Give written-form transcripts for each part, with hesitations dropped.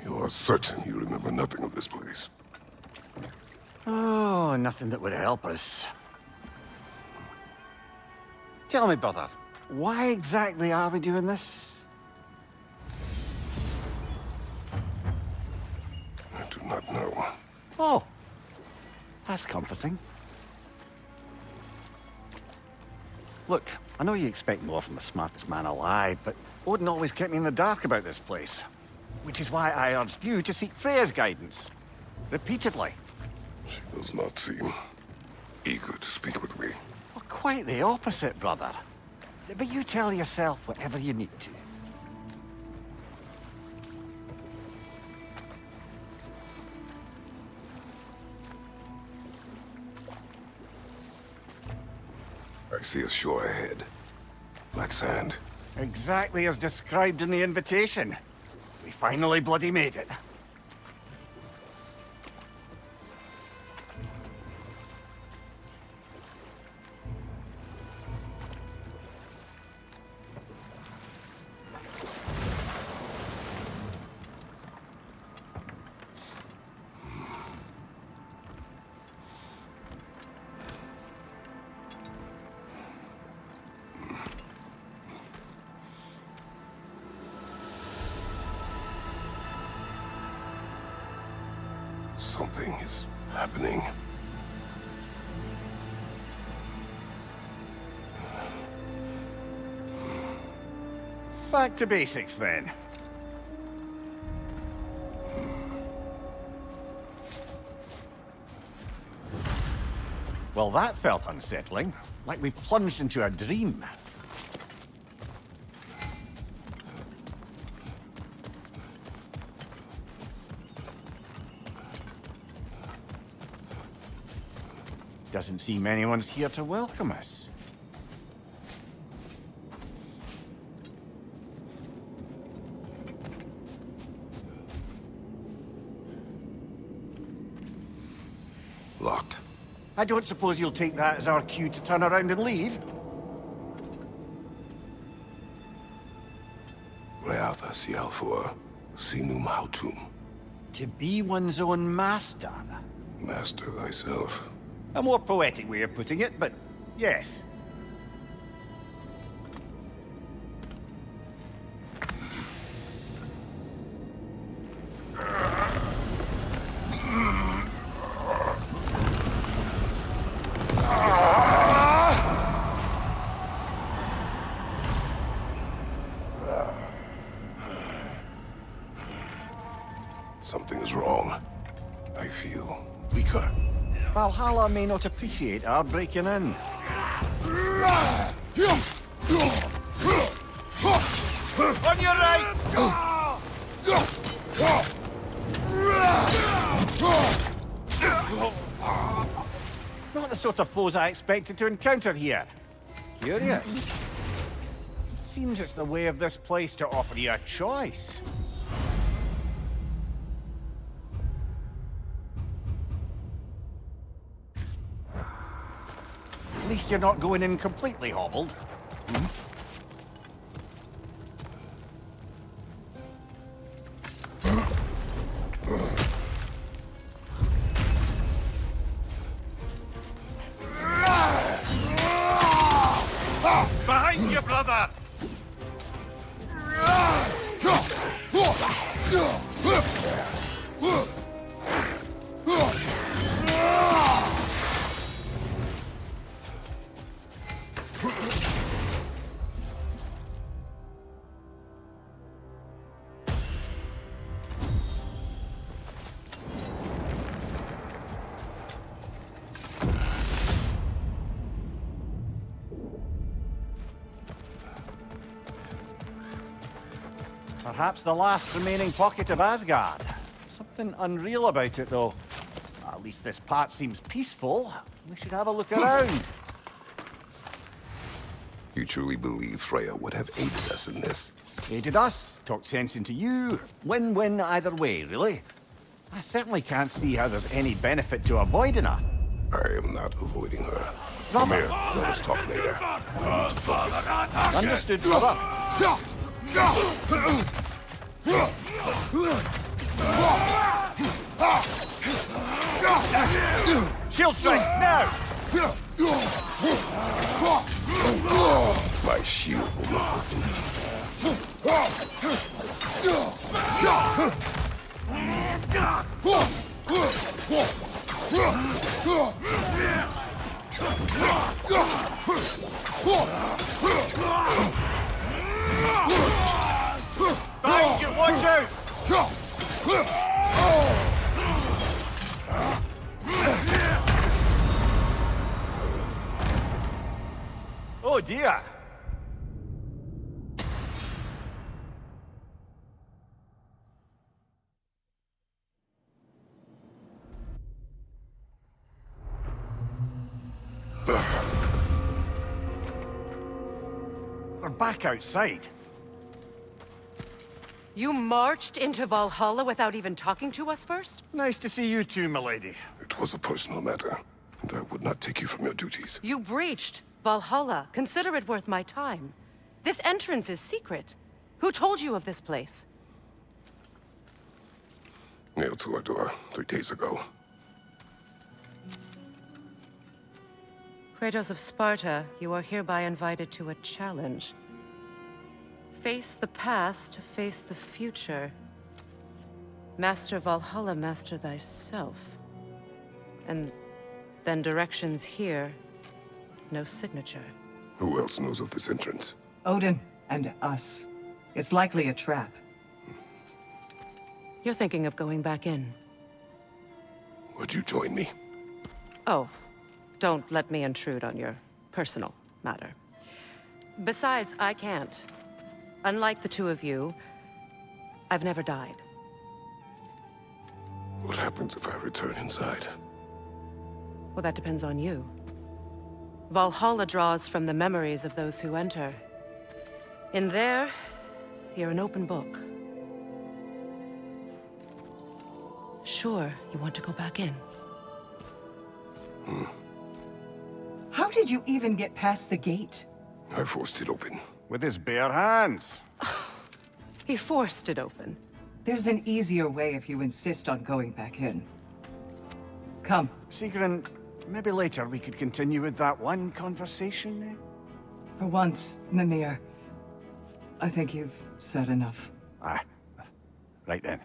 You are certain you remember nothing of this place? Oh, nothing that would help us. Tell me, brother, why exactly are we doing this? I do not know. Oh, that's comforting. Look, I know you expect more from the smartest man alive, but Odin always kept me in the dark about this place. Which is why I urged you to seek Freya's guidance. Repeatedly. She does not seem eager to speak with me. Well, quite the opposite, brother. But you tell yourself whatever you need to. I see a shore ahead. Black sand. Exactly as described in the invitation. We finally bloody made it. Something is happening. Back to basics, then. Well, that felt unsettling. Like we plunged into a dream. Doesn't seem anyone's here to welcome us. Locked. I don't suppose you'll take that as our cue to turn around and leave? Reatha Sialfor, Sinum Hautum. To be one's own master. Master thyself. A more poetic way of putting it, but yes. Something is wrong. I feel weaker. Valhalla may not appreciate our breaking in. On your right! Not the sort of foes I expected to encounter here. Curious. Seems it's the way of this place to offer you a choice. At least you're not going in completely hobbled. Behind you, brother! Perhaps the last remaining pocket of Asgard. Something unreal about it, though. At least this part seems peaceful. We should have a look around. You truly believe Freya would have aided us in this? Aided us, talked sense into you. Win-win either way, really. I certainly can't see how there's any benefit to avoiding her. I am not avoiding her. Brother. Come here, let us talk later. I need to focus. Understood, brother. Shield strike, now! My shield will not Behind you, watch out! Oh dear! We're back outside. You marched into Valhalla without even talking to us first? Nice to see you too, milady. It was a personal matter, and I would not take you from your duties. You breached Valhalla. Consider it worth my time. This entrance is secret. Who told you of this place? Nailed to our door 3 days ago. Kratos of Sparta, you are hereby invited to a challenge. Face the past, face the future. Master Valhalla, master thyself. And then directions here, no signature. Who else knows of this entrance? Odin and us. It's likely a trap. You're thinking of going back in. Would you join me? Oh, don't let me intrude on your personal matter. Besides, I can't. Unlike the two of you, I've never died. What happens if I return inside? Well, that depends on you. Valhalla draws from the memories of those who enter. In there, you're an open book. Sure, you want to go back in. How did you even get past the gate? I forced it open. With his bare hands. He forced it open. There's an easier way if you insist on going back in. Come. Sigrun, maybe later we could continue with that one conversation, eh? For once, Mimir, I think you've said enough. Ah, right then.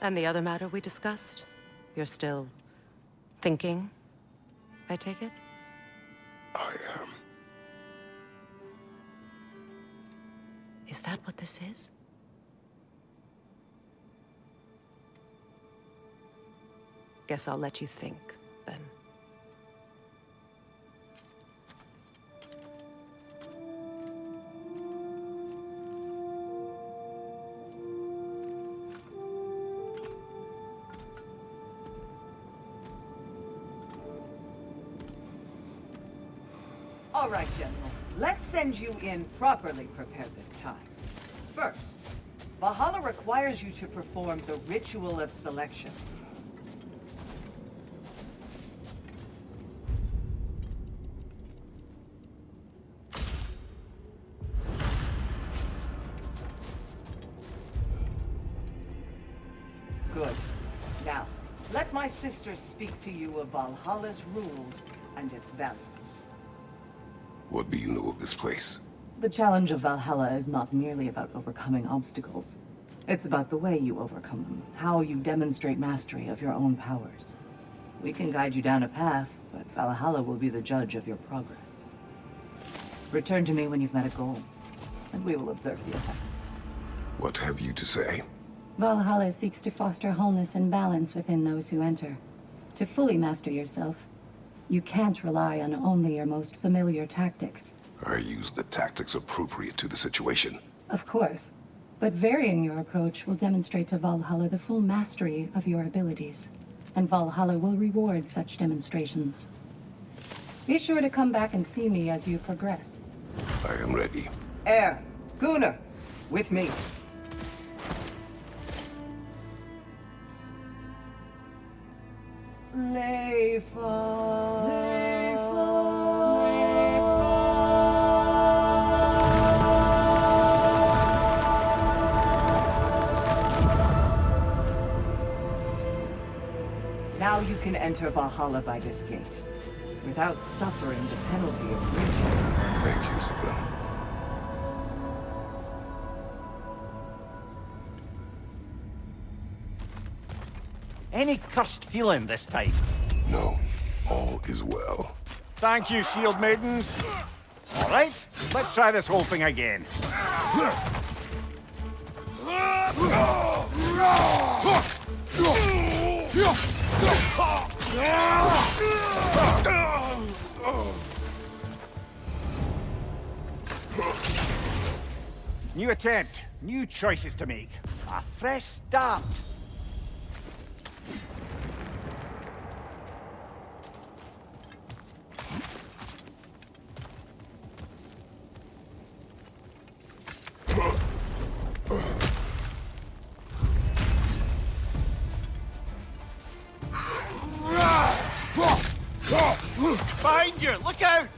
And the other matter we discussed? You're still thinking, I take it? I am. Is that what this is? Guess I'll let you think, then. All right, General. Let's send you in properly prepared this time. First, Valhalla requires you to perform the ritual of selection. Good. Now, let my sister speak to you of Valhalla's rules and its values. What do you know of this place? The challenge of Valhalla is not merely about overcoming obstacles. It's about the way you overcome them, how you demonstrate mastery of your own powers. We can guide you down a path, but Valhalla will be the judge of your progress. Return to me when you've met a goal, and we will observe the effects. What have you to say? Valhalla seeks to foster wholeness and balance within those who enter. To fully master yourself, you can't rely on only your most familiar tactics. I use the tactics appropriate to the situation. Of course, but varying your approach will demonstrate to Valhalla the full mastery of your abilities, and Valhalla will reward such demonstrations. Be sure to come back and see me as you progress. I am ready. Air, Gunnar, with me. Leifa. enter Valhalla by this gate, without suffering the penalty of breach. Thank you, Sigrid. Any cursed feeling this time? No, all is well. Thank you, shield maidens. All right, let's try this whole thing again. New attempt, new choices to make. A fresh start. Behind you! Look out!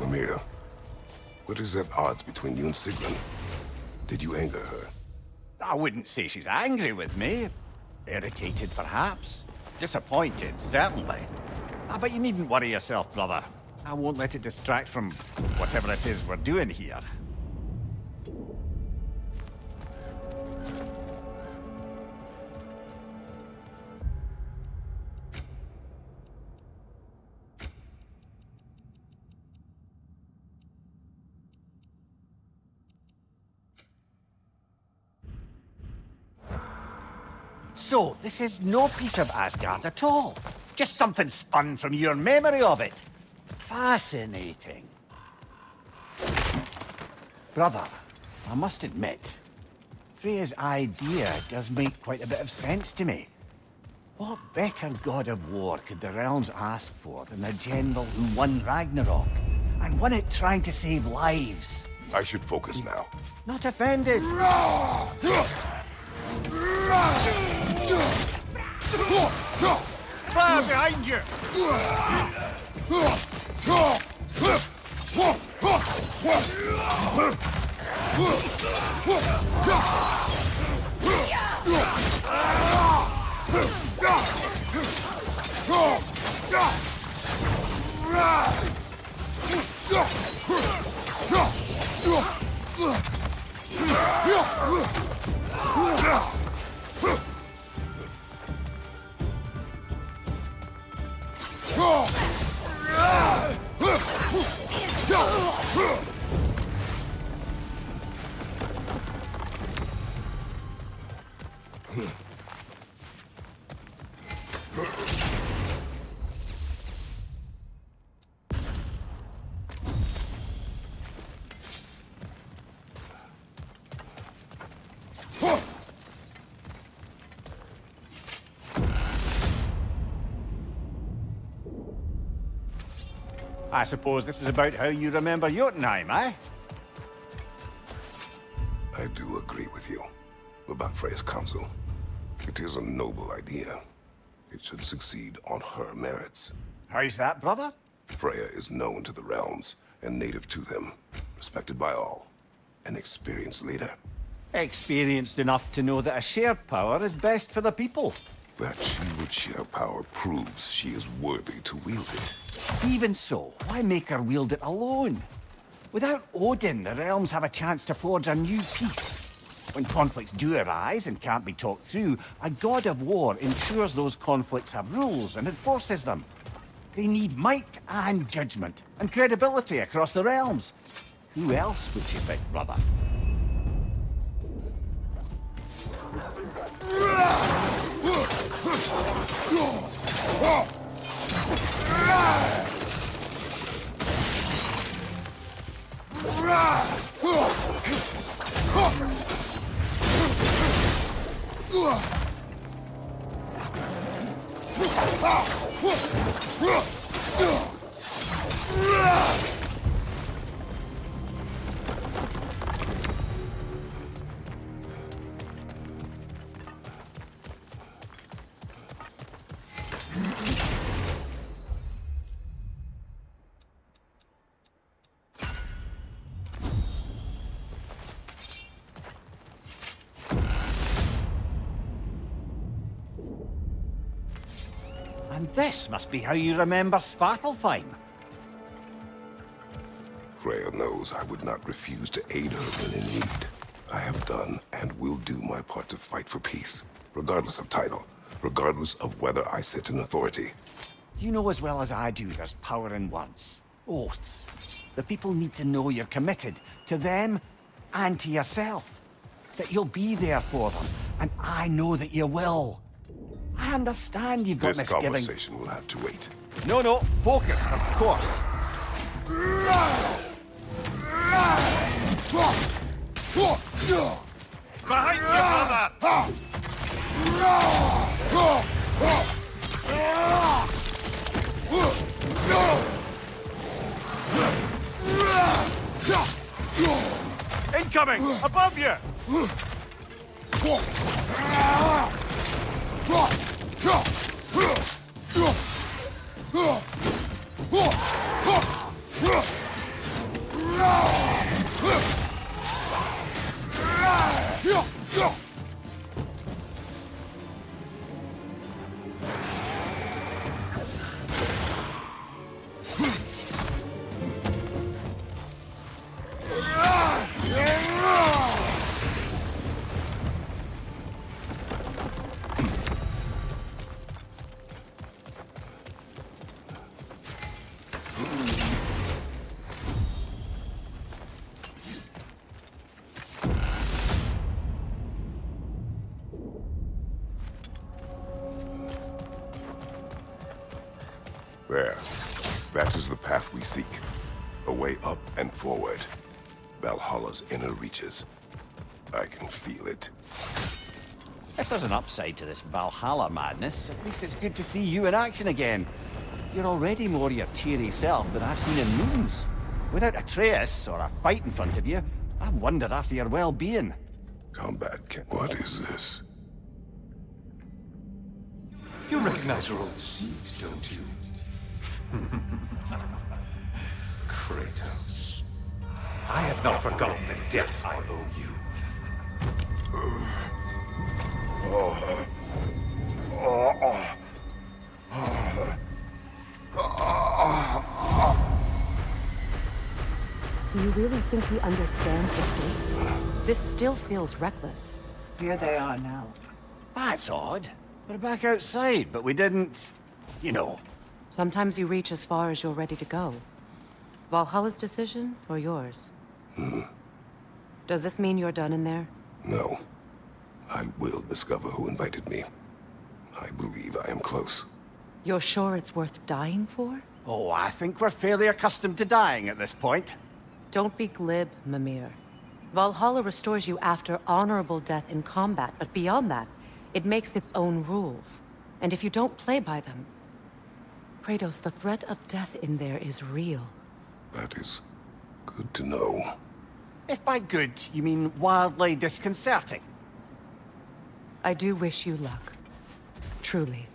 Mimir, what is at odds between you and Sigrun? Did you anger her? I wouldn't say she's angry with me. Irritated, perhaps. Disappointed, certainly. But you needn't worry yourself, brother. I won't let it distract from whatever it is we're doing here. So, this is no piece of Asgard at all. Just something spun from your memory of it. Fascinating. Brother, I must admit, Freya's idea does make quite a bit of sense to me. What better god of war could the realms ask for than the general who won Ragnarok? And won it trying to save lives. I should focus now. Not offended. Fire behind you! I suppose this is about how you remember Jotunheim, eh? I do agree with you about Freya's counsel. It is a noble idea. It should succeed on her merits. How's that, brother? Freya is known to the realms and native to them, respected by all. An experienced leader. Experienced enough to know that a shared power is best for the people. That she would share power proves she is worthy to wield it. Even so, why make her wield it alone? Without Odin, the realms have a chance to forge a new peace. When conflicts do arise and can't be talked through, a god of war ensures those conflicts have rules and enforces them. They need might and judgment, and credibility across the realms. Who else would you pick, brother? And this must be how you remember Svartalfheim. Freya knows I would not refuse to aid her when in need. I have done and will do my part to fight for peace, regardless of title, regardless of whether I sit in authority. You know as well as I do there's power in words. Oaths. The people need to know you're committed, to them and to yourself. That you'll be there for them, and I know that you will. I understand you've got This misgivings. conversation will have to wait. No, focus, of course. Behind you, brother! Incoming! Above you! There. That is the path we seek. A way up and forward. Valhalla's inner reaches. I can feel it. If there's an upside to this Valhalla madness, at least it's good to see you in action again. You're already more your cheery self than I've seen in moons. Without Atreus or a fight in front of you, I wonder after your well-being. Combat can... What is this? You recognize your old seat, don't you? Kratos. I have not forgotten the debt I owe you. Do you really think he understands the stakes? This still feels reckless. Here they are now. That's odd. We're back outside, but we didn't... you know. Sometimes you reach as far as you're ready to go. Valhalla's decision, or yours? Does this mean you're done in there? No. I will discover who invited me. I believe I am close. You're sure it's worth dying for? Oh, I think we're fairly accustomed to dying at this point. Don't be glib, Mimir. Valhalla restores you after honorable death in combat, but beyond that, it makes its own rules. And if you don't play by them... Kratos, the threat of death in there is real. That is good to know. If by good, you mean wildly disconcerting. I do wish you luck. Truly.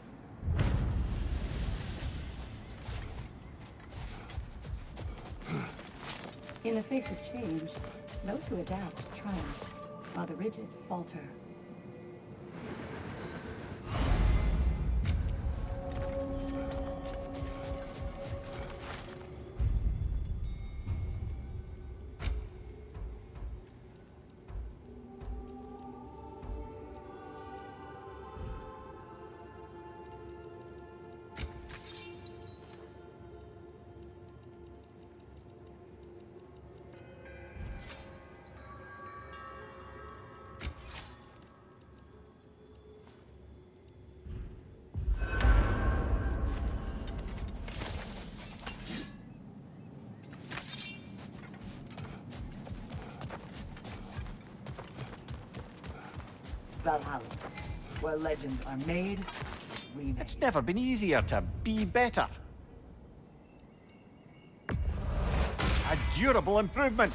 In the face of change, those who adapt triumph, while the rigid falter. Valhalla, where legends are made, remade. It's never been easier to be better. A durable improvement.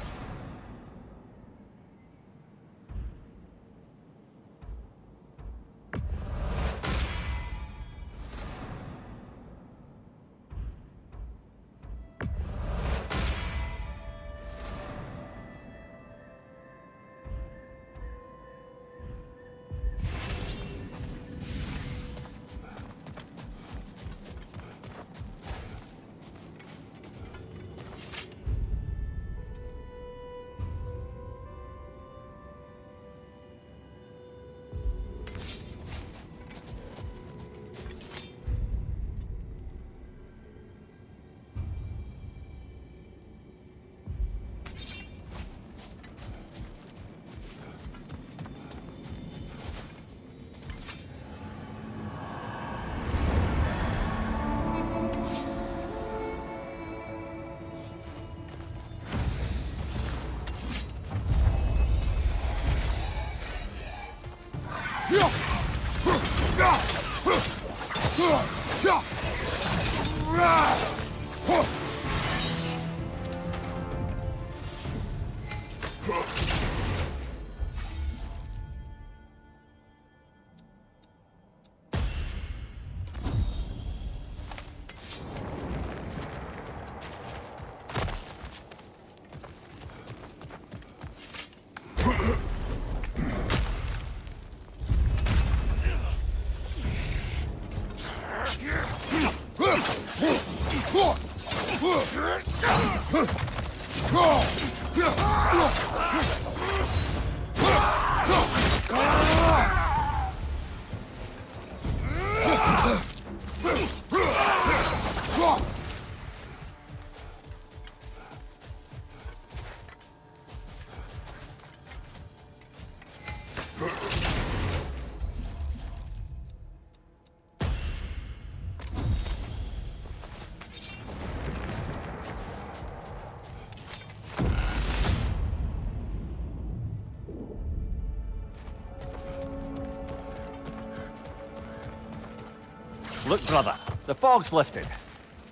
Look, brother, the fog's lifted.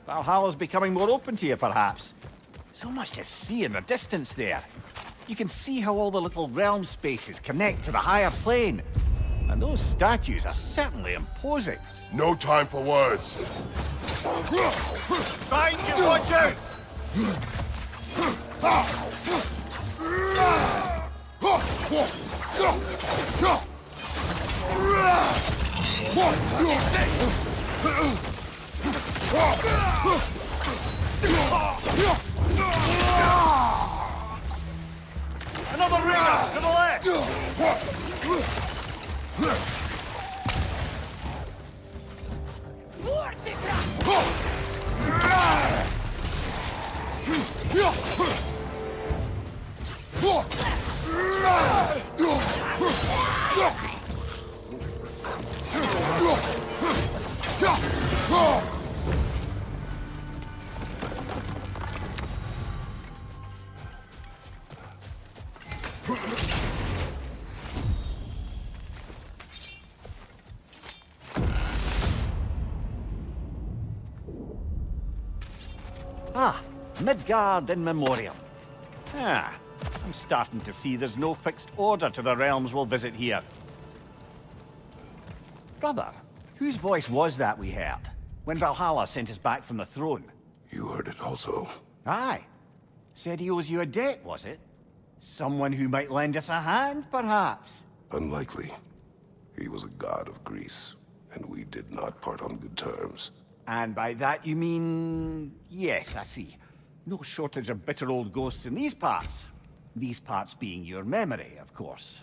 Valhalla's becoming more open to you, perhaps. So much to see in the distance there. You can see how all the little realm spaces connect to the higher plane. And those statues are certainly imposing. No time for words. Behind you, watch out! Another ringer to the left! Ah, Midgard in memoriam. Ah, I'm starting to see there's no fixed order to the realms we'll visit here. Brother, whose voice was that we heard when Valhalla sent us back from the throne? You heard it also. Aye. Said he owes you a debt, was it? Someone who might lend us a hand, perhaps? Unlikely. He was a god of Greece, and we did not part on good terms. And by that you mean... Yes, I see. No shortage of bitter old ghosts in these parts. These parts being your memory, of course.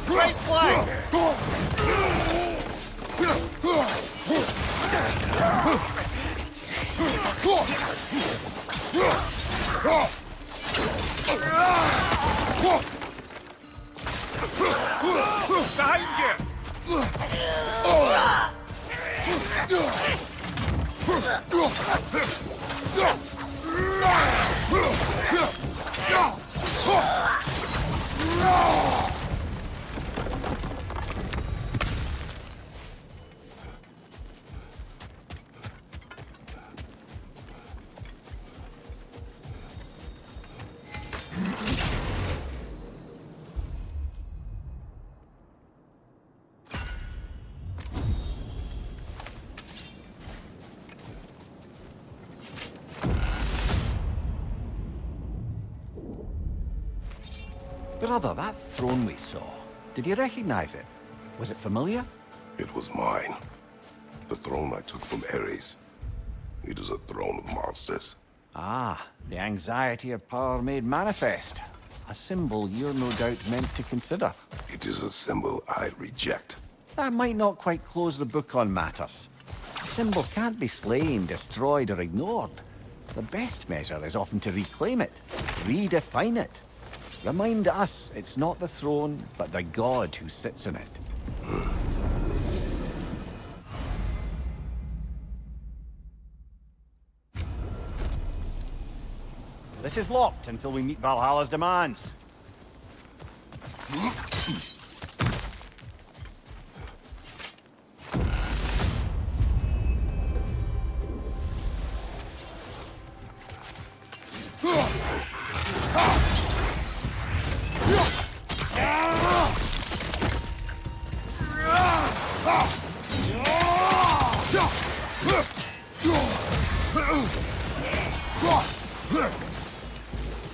Great flank! Behind you! Brother, that throne we saw, did you recognize it? Was it familiar? It was mine. The throne I took from Ares. It is a throne of monsters. Ah, the anxiety of power made manifest. A symbol you're no doubt meant to consider. It is a symbol I reject. That might not quite close the book on matters. A symbol can't be slain, destroyed, or ignored. The best measure is often to reclaim it, redefine it. Remind us it's not the throne, but the god who sits in it. This is locked until we meet Valhalla's demands.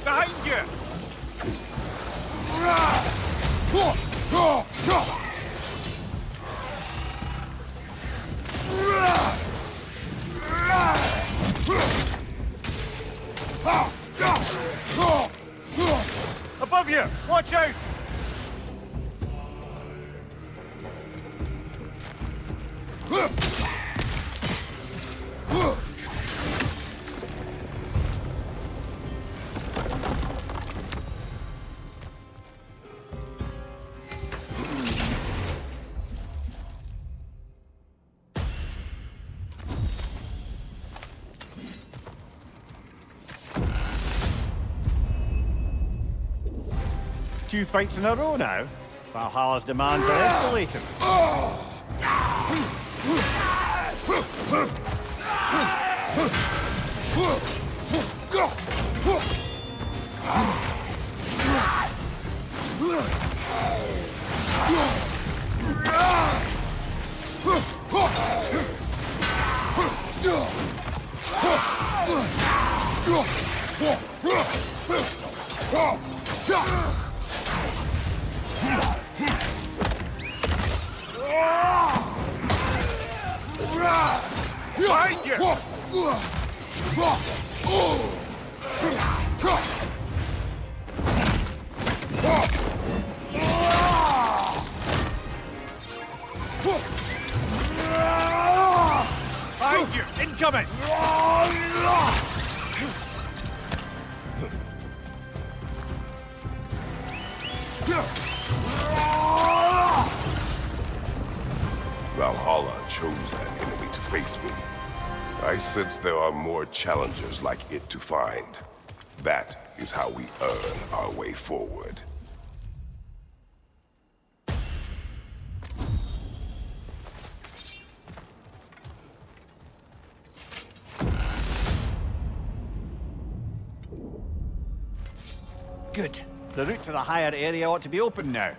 Behind you! Above you! Watch out! Two fights in a row now. Valhalla's demands are escalating. Behind you! Behind you! Incoming! Valhalla chose that enemy to face me. I sense there are more challengers like it to find. That is how we earn our way forward. Good. The route to the higher area ought to be open now.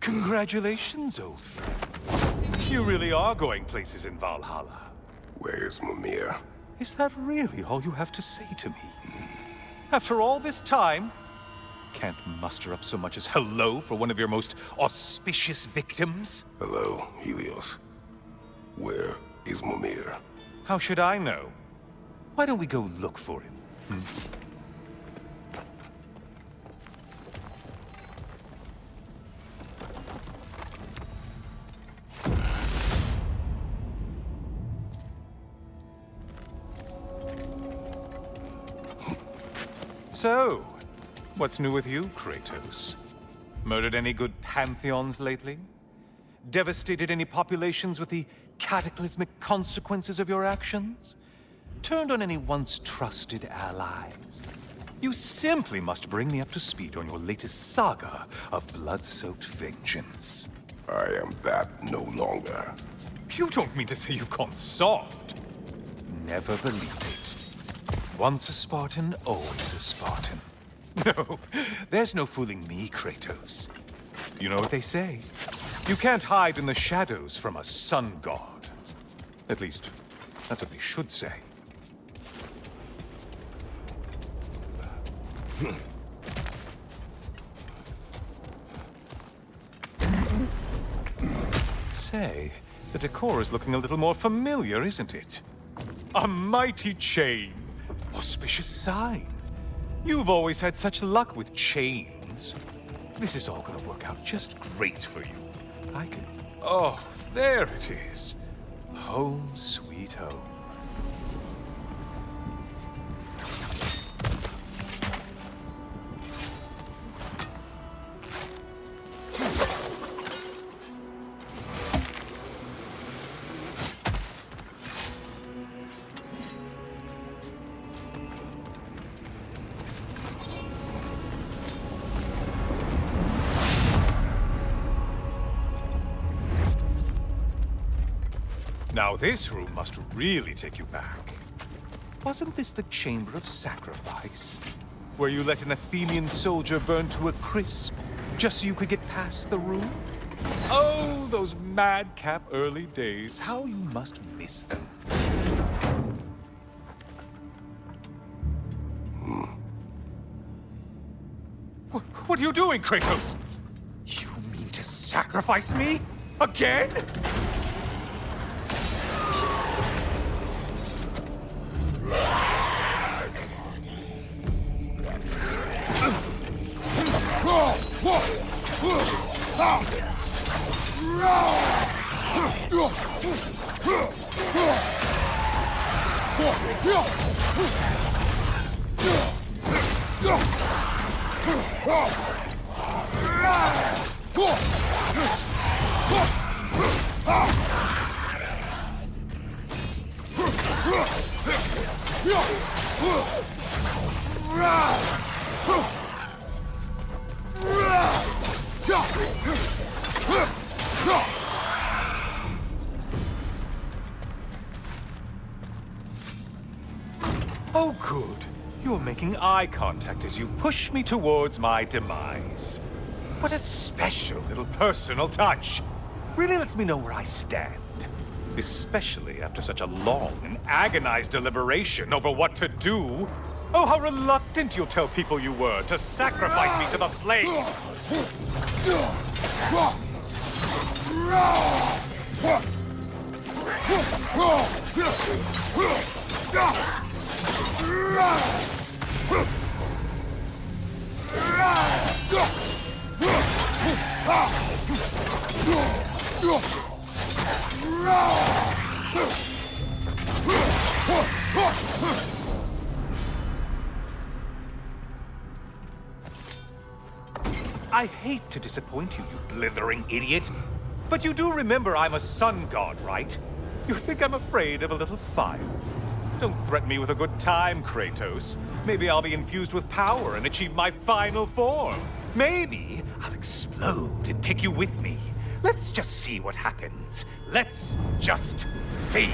Congratulations, old friend. You really are going places in Valhalla. Where's Mimir? Is that really all you have to say to me? After all this time, can't muster up so much as hello for one of your most auspicious victims? Hello, Helios. Where is Mimir? How should I know? Why don't we go look for him? So, what's new with you, Kratos? Murdered any good pantheons lately? Devastated any populations with the cataclysmic consequences of your actions? Turned on any once trusted allies? You simply must bring me up to speed on your latest saga of blood-soaked vengeance. I am that no longer. You don't mean to say you've gone soft? Never believed it. Once a Spartan, always a Spartan. No, there's no fooling me, Kratos. You know what they say? You can't hide in the shadows from a sun god. At least, that's what they should say. Say, the decor is looking a little more familiar, isn't it? A mighty chain. Auspicious sign. You've always had such luck with chains. This is all gonna work out just great for you. I can... Oh, there it is. Home sweet home. Now this room must really take you back. Wasn't this the Chamber of Sacrifice? Where you let an Athenian soldier burn to a crisp, just so you could get past the room? Oh, those madcap early days. How you must miss them. What are you doing, Kratos? You mean to sacrifice me? Again? Oh, good. You're making eye contact as you push me towards my demise. What a special little personal touch. Really lets me know where I stand. Especially after such a long and agonized deliberation over what to do. Oh, how reluctant you'll tell people you were to sacrifice me to the flames. I hate to disappoint you, you blithering idiot. But you do remember I'm a sun god, right? You think I'm afraid of a little fire? Don't threaten me with a good time, Kratos. Maybe I'll be infused with power and achieve my final form. Maybe I'll explode and take you with me. Let's just see what happens. Let's just see.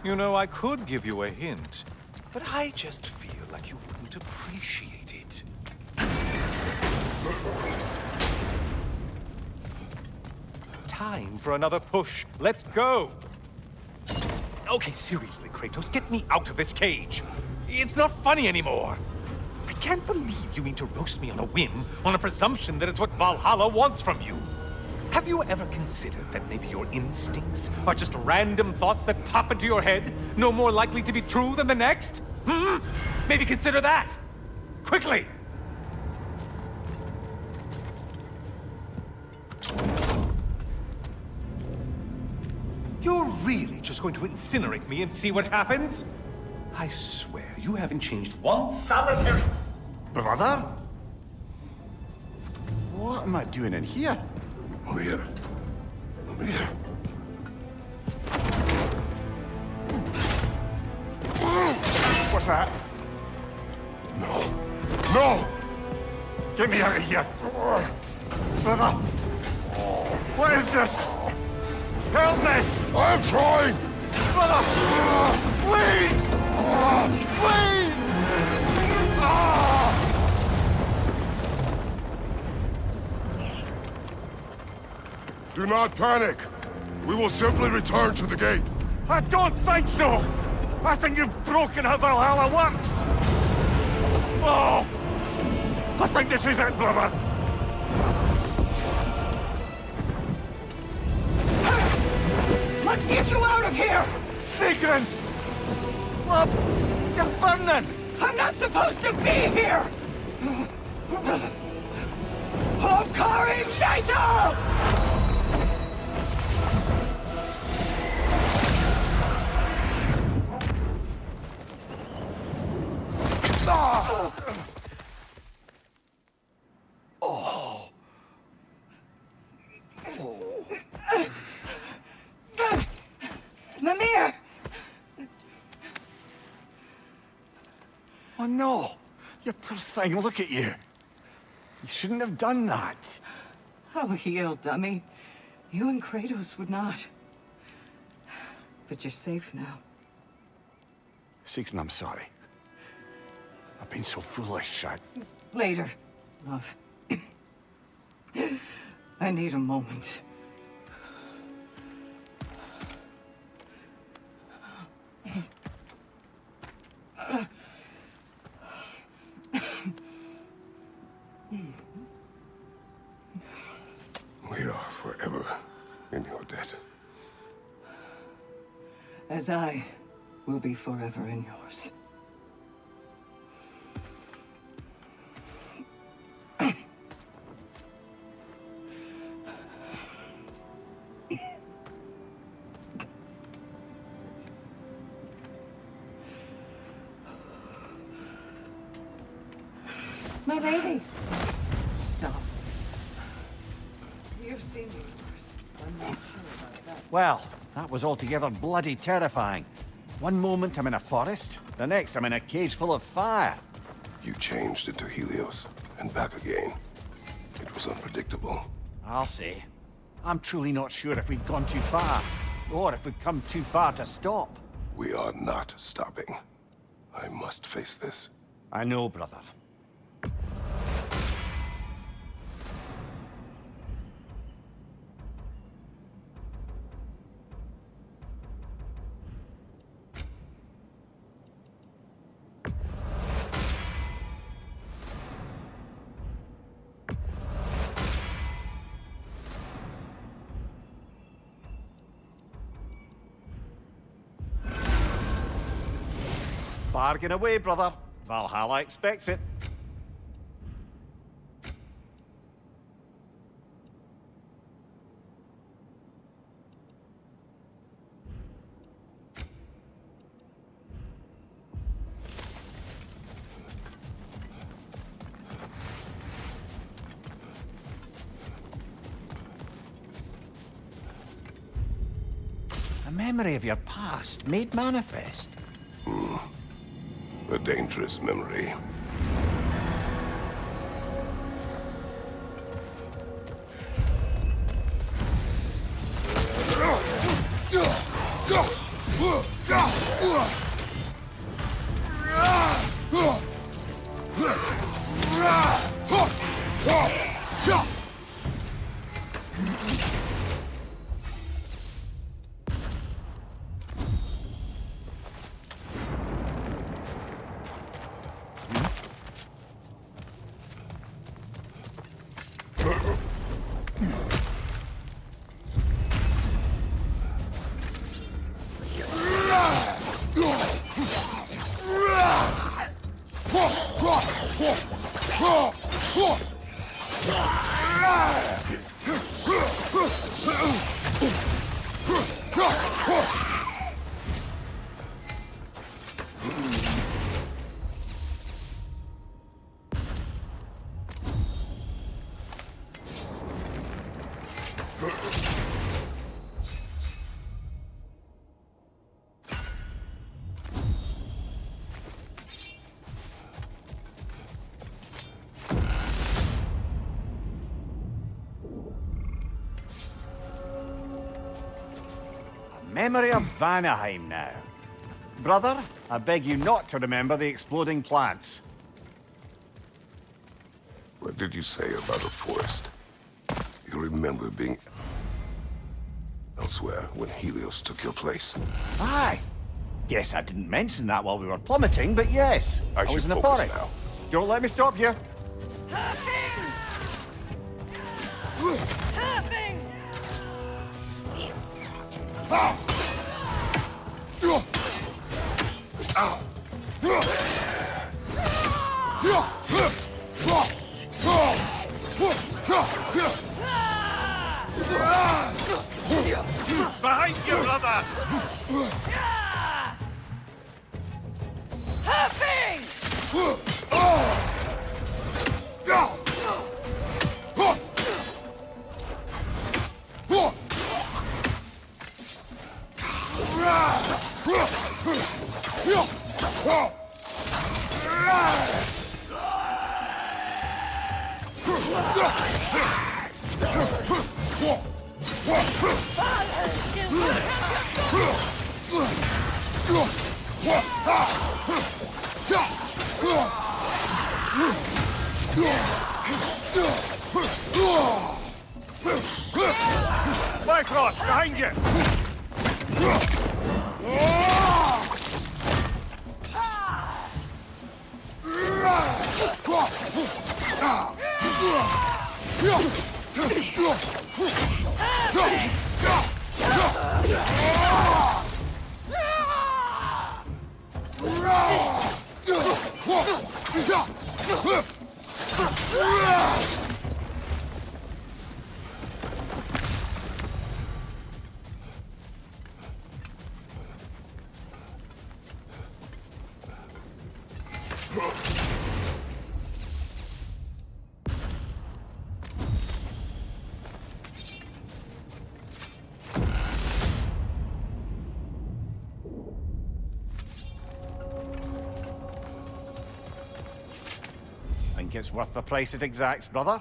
You know, I could give you a hint, but I just feel like you wouldn't appreciate it. Time for another push. Let's go! Okay, seriously, Kratos, get me out of this cage. It's not funny anymore. I can't believe you mean to roast me on a whim, on a presumption that it's what Valhalla wants from you. Have you ever considered that maybe your instincts are just random thoughts that pop into your head, no more likely to be true than the next? Maybe consider that! Quickly! You're really just going to incinerate me and see what happens? I swear, you haven't changed one solitary... Brother? What am I doing in here? Over here. Over here. What's that? No. No! Get me out of here! Brother! What is this? Help me! I'm trying! Brother! Please! Please! Do not panic. We will simply return to the gate. I don't think so! I think you've broken how Valhalla works! Oh! I think this is it, brother! Let's get you out of here! Sigrun! Love, you're burning! I'm not supposed to be here! Hokari Naito! Mimir! Oh no! You poor thing, look at you! You shouldn't have done that. I'll heal, dummy. You and Kratos would not. But you're safe now. Sigrun, I'm sorry. I've been so foolish, Later, love. I need a moment. We are forever in your debt. As I will be forever in yours. My lady! Stop. You've seen me worse. I'm not sure about that. Well, that was altogether bloody terrifying. One moment I'm in a forest, the next I'm in a cage full of fire. You changed into Helios, and back again. It was unpredictable. I'll say. I'm truly not sure if we've gone too far, or if we've come too far to stop. We are not stopping. I must face this. I know, brother. Bargain away, brother. Valhalla expects it. A memory of your past made manifest. A dangerous memory. Memory of Vanaheim now. Brother, I beg you not to remember the exploding plants. What did you say about a forest? You remember being elsewhere when Helios took your place? Aye. Yes, I didn't mention that while we were plummeting, but yes. I was should in the focus forest. now. Don't let me stop you. Behind you, brother! Bifrost, behind you! Think it's worth the price it exacts, brother?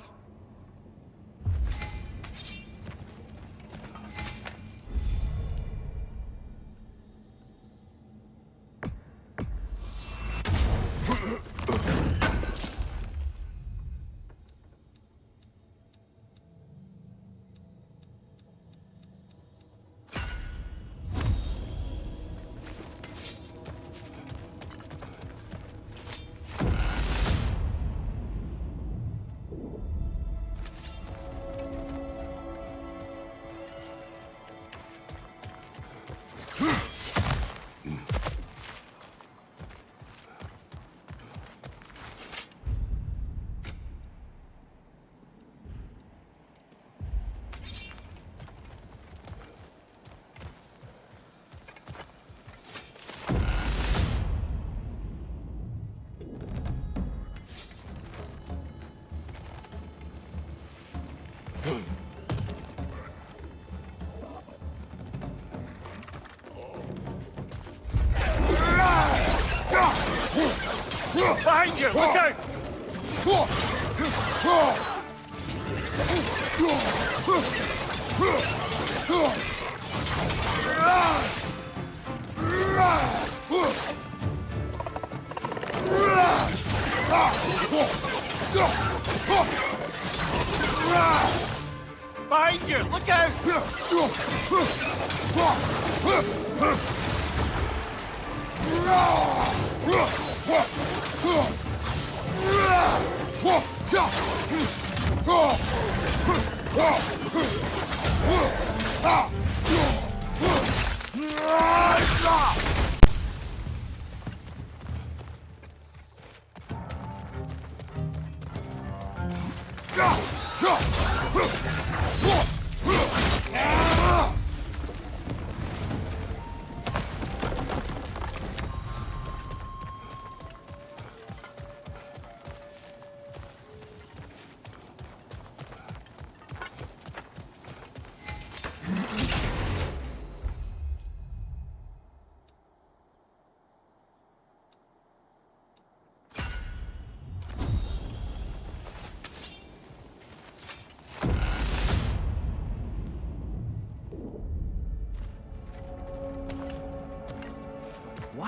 Behind you! Look out! Behind you! Look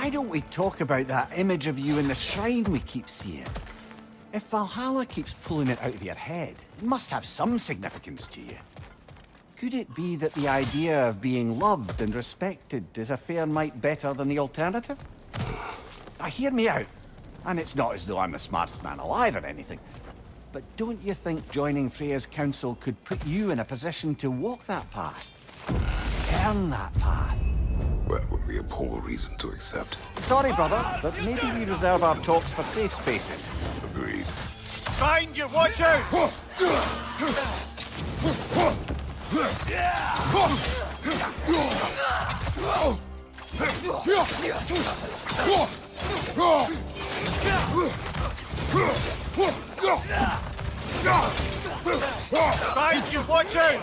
why don't we talk about that image of you in the shrine we keep seeing? If Valhalla keeps pulling it out of your head, it must have some significance to you. Could it be that the idea of being loved and respected is a fair mite better than the alternative? Now, hear me out. And it's not as though I'm the smartest man alive or anything. But don't you think joining Freya's council could put you in a position to walk that path? Earn that path? That would be a poor reason to accept. Sorry, brother, but maybe we reserve our talks for safe spaces. Agreed. Find you! Watch out! Find you! Watch out!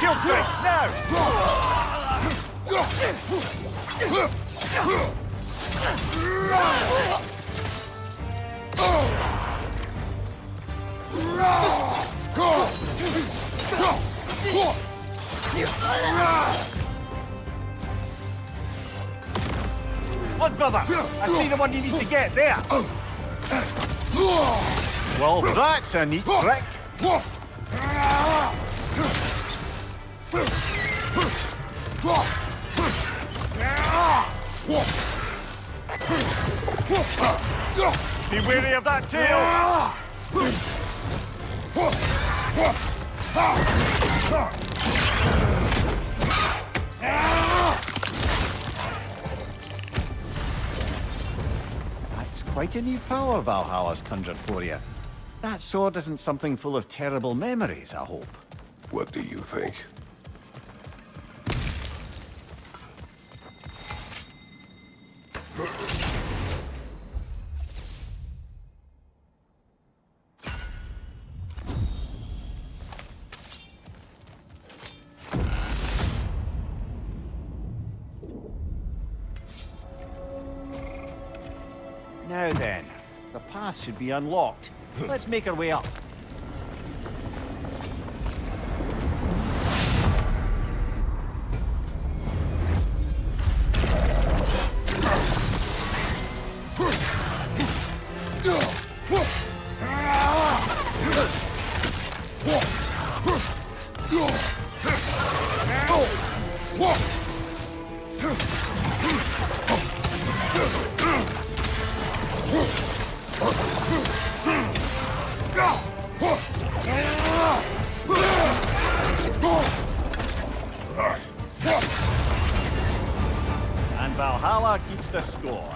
Shield face, now! Look, brother! I see the one you need to get there! Well, that's a neat trick! Be wary of that tail! That's quite a new power Valhalla's conjured for you. That sword isn't something full of terrible memories, I hope. What do you think? Now then, the path should be unlocked. Let's make our way up. And Valhalla keeps the score.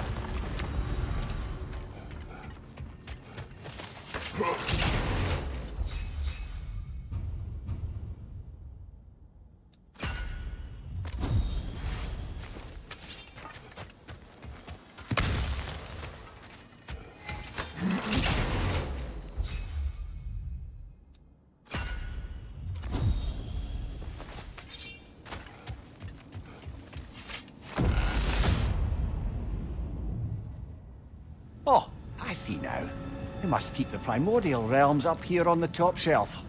Oh, I see now. They must keep the primordial realms up here on the top shelf.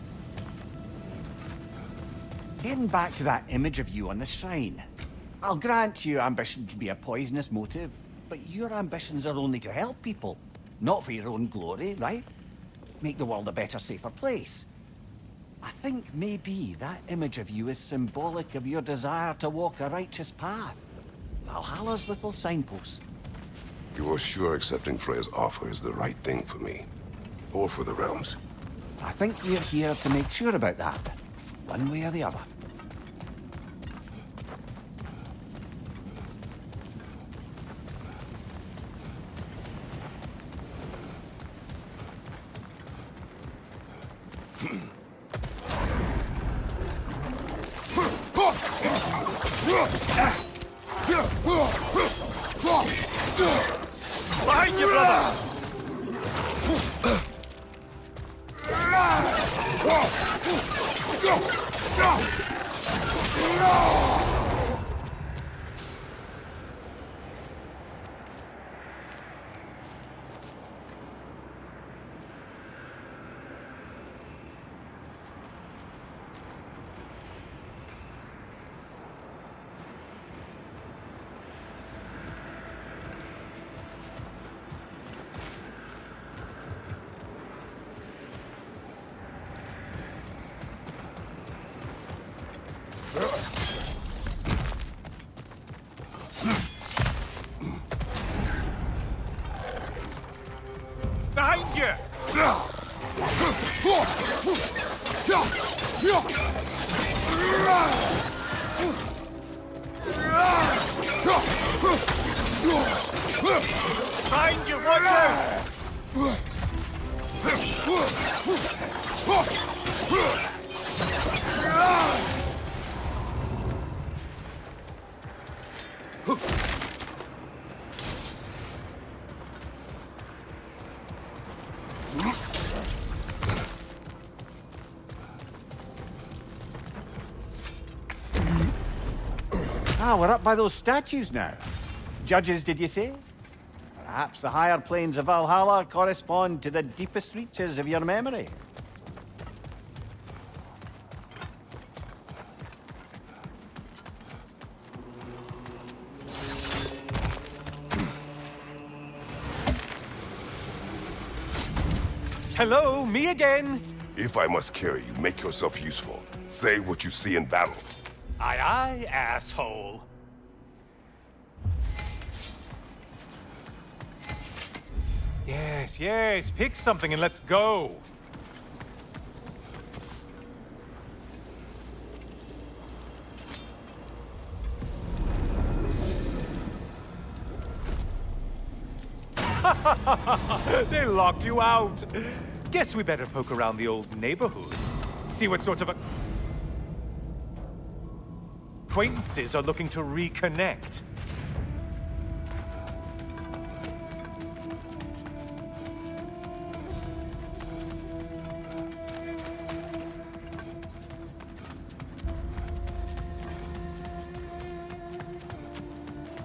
Getting back to that image of you on the shrine. I'll grant you ambition can be a poisonous motive, but your ambitions are only to help people, not for your own glory, right? Make the world a better, safer place. I think maybe that image of you is symbolic of your desire to walk a righteous path. Valhalla's little signpost. You're sure accepting Freya's offer is the right thing for me? Or for the realms? I think we're here to make sure about that, one way or the other. Behind you, brother! Behind you! Behind you, watch out! Ah, we're up by those statues now. Judges, did you say? Perhaps the higher planes of Valhalla correspond to the deepest reaches of your memory. Hello, me again! If I must carry you, make yourself useful. Say what you see in battle. Aye, aye, asshole. Yes, yes, pick something and let's go. They locked you out. Guess we better poke around the old neighborhood. See what sorts of acquaintances are looking to reconnect.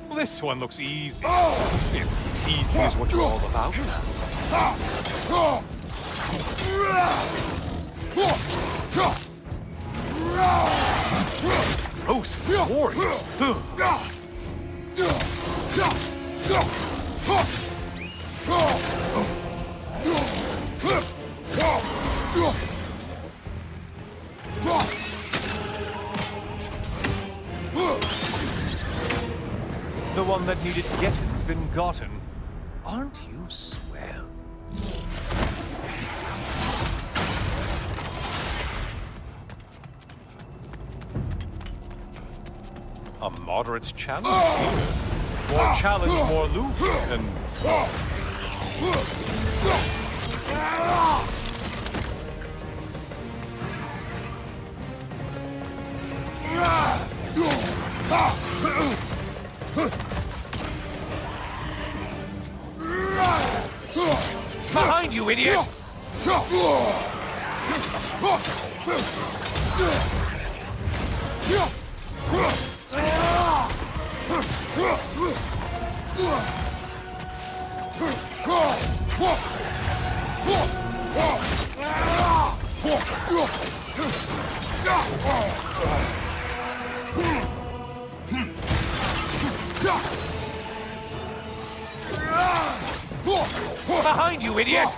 Well, this one looks easy. If easy is what you're all about. Gross warriors. The one that needed getting's been gotten. Aren't you swell? A moderate challenge here. More challenge, more loot, and... Behind you, idiot! Behind you, idiot!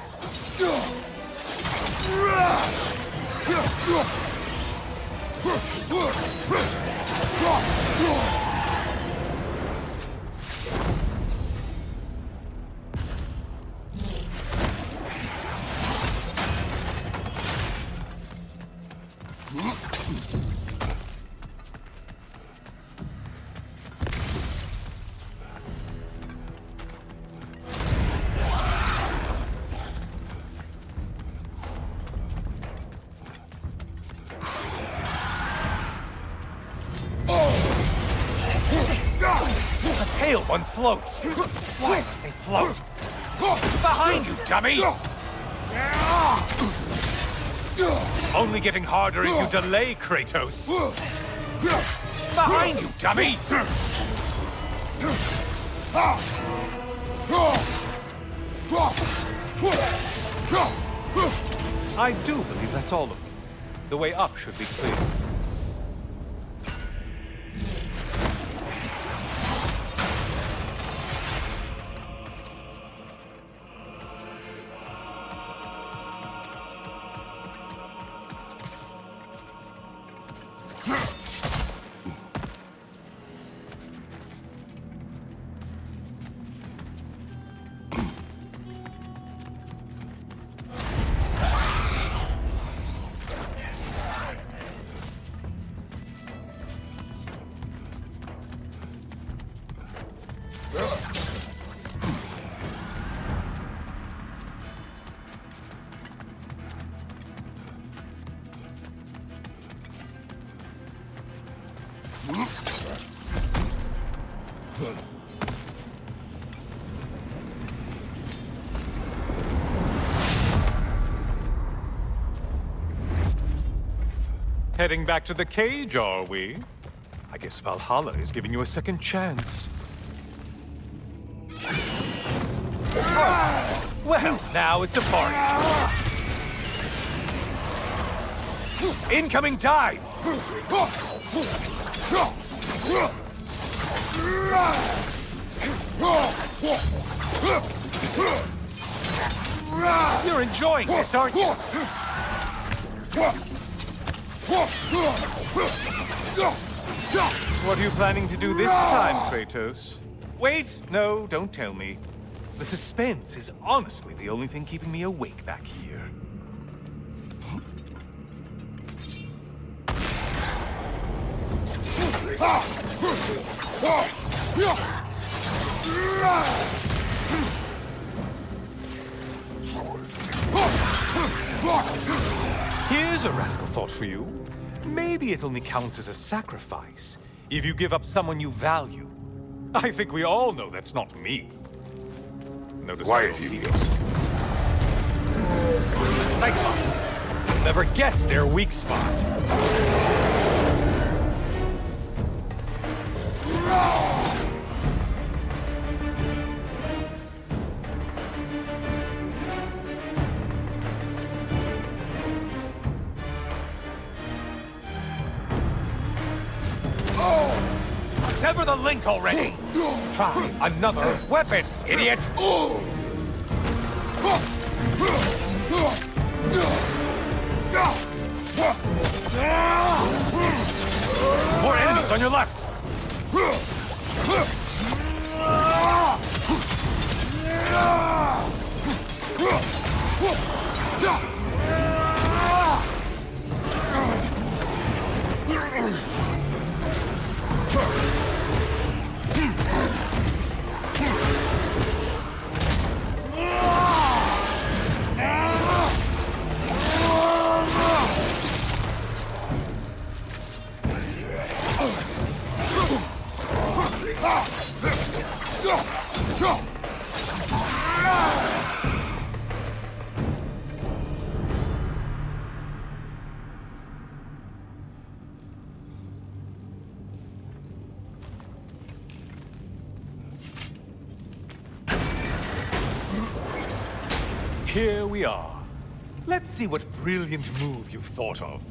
The pale one floats. Why must they float? Behind you, dummy! Only getting harder as you delay, Kratos. Behind you, dummy! I do believe that's all of them. The way up should be clear. Heading back to the cage, are we? I guess Valhalla is giving you a second chance. Well, now it's a party. Incoming dive! You're enjoying this, aren't you? What are you planning to do this time, Kratos? Wait, no, don't tell me. The suspense is honestly the only thing keeping me awake back here. Here's a radical thought for you. Maybe it only counts as a sacrifice if you give up someone you value. I think we all know that's not me. Notice Quiet, Helios. Cyclops. You'll never guess their weak spot. Sever the link already! Try another weapon, idiot! More enemies on your left! Here we are. Let's see what brilliant move you've thought of.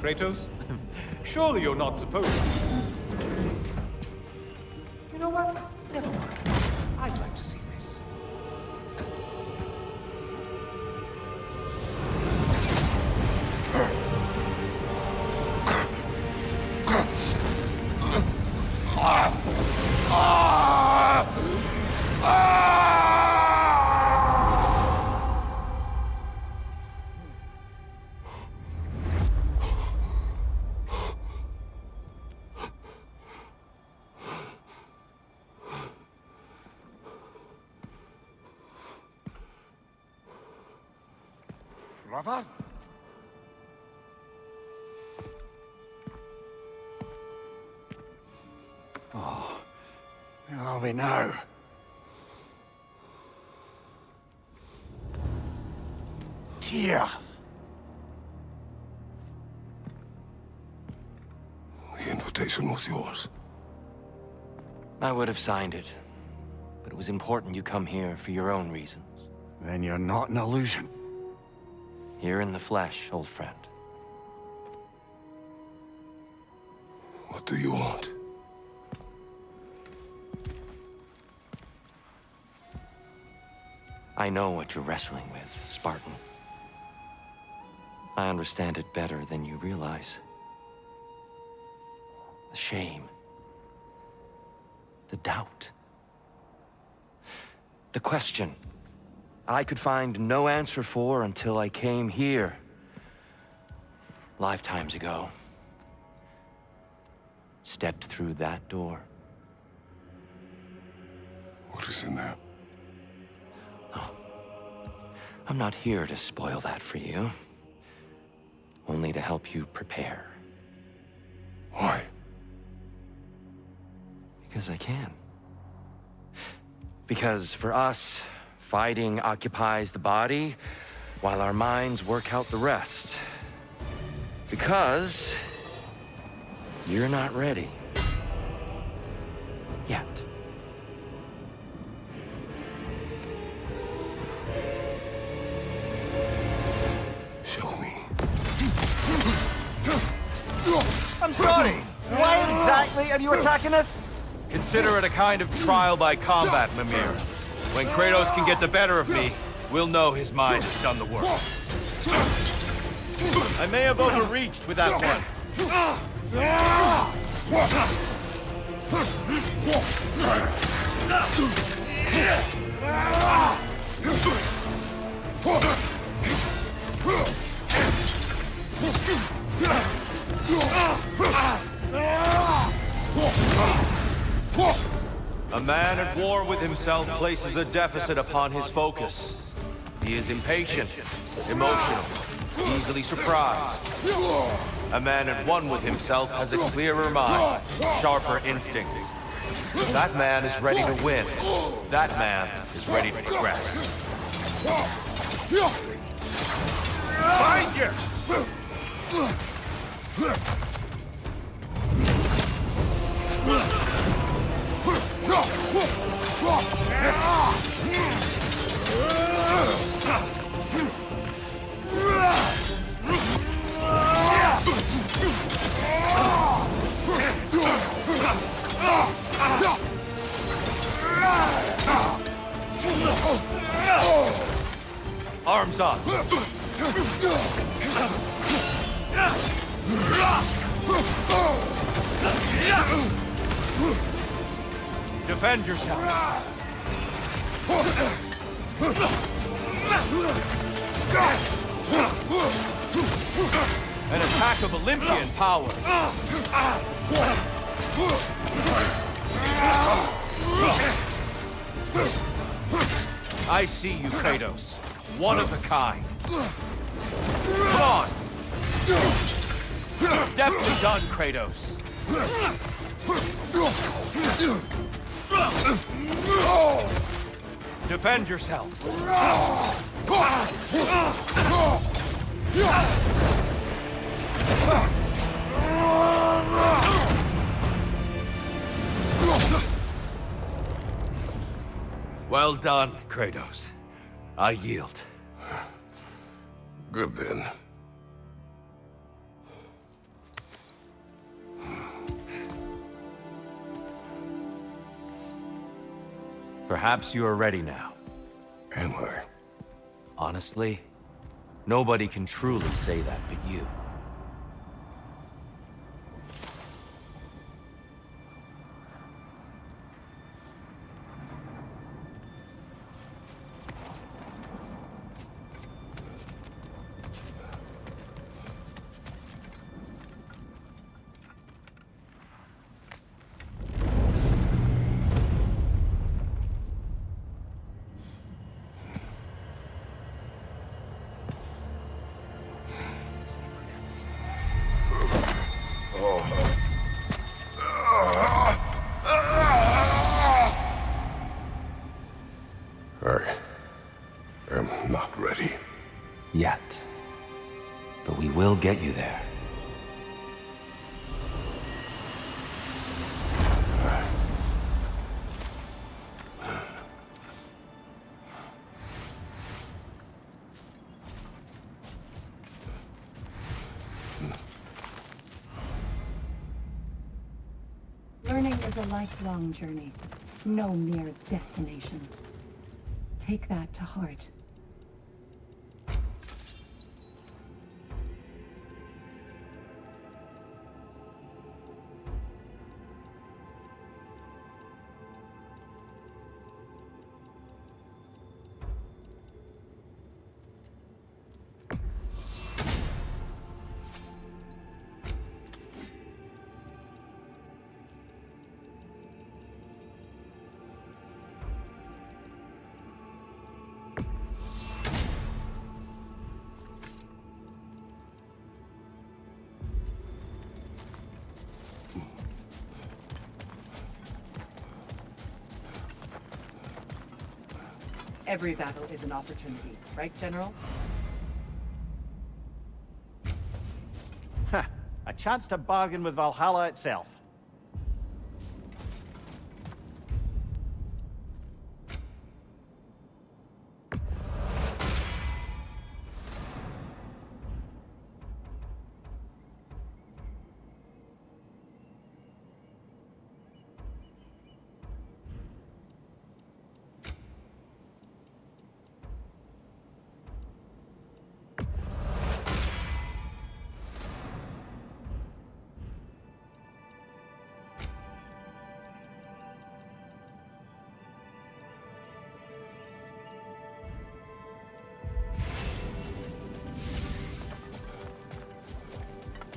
Kratos? Surely you're not supposed to. You know what? Never mind. I'd like to see this. Brother? Oh, where are we now? Tyr! The invitation was yours. I would have signed it, but it was important you come here for your own reasons. Then you're not an illusion. Here in the flesh, old friend. What do you want? I know what you're wrestling with, Spartan. I understand it better than you realize. The shame. The doubt. The question I could find no answer for until I came here. Lifetimes ago. Stepped through that door. What is in there? I'm not here to spoil that for you. Only to help you prepare. Why? Because I can. Because for us, fighting occupies the body, while our minds work out the rest. Because you're not ready. Yet. Show me. I'm sorry! Why exactly are you attacking us? Consider it a kind of trial by combat, Mimir. When Kratos can get the better of me, we'll know his mind has done the work. I may have overreached with that one. A man at war with himself places a deficit upon his focus. He is impatient, emotional, easily surprised. A man at one with himself has a clearer mind, sharper instincts. That man is ready to win. That man is ready to progress. Find you! Arms up! Defend yourself! An attack of Olympian power! I see you, Kratos. One of a kind. Come on! Deftly done, Kratos. Defend yourself. Well done, Kratos. I yield. Good then. Perhaps you are ready now. Am I? Honestly, nobody can truly say that but you. I am not ready. Yet. But we will get you there. Learning is a lifelong journey, no mere destination. Take that to heart. Every battle is an opportunity, right, General? A chance to bargain with Valhalla itself.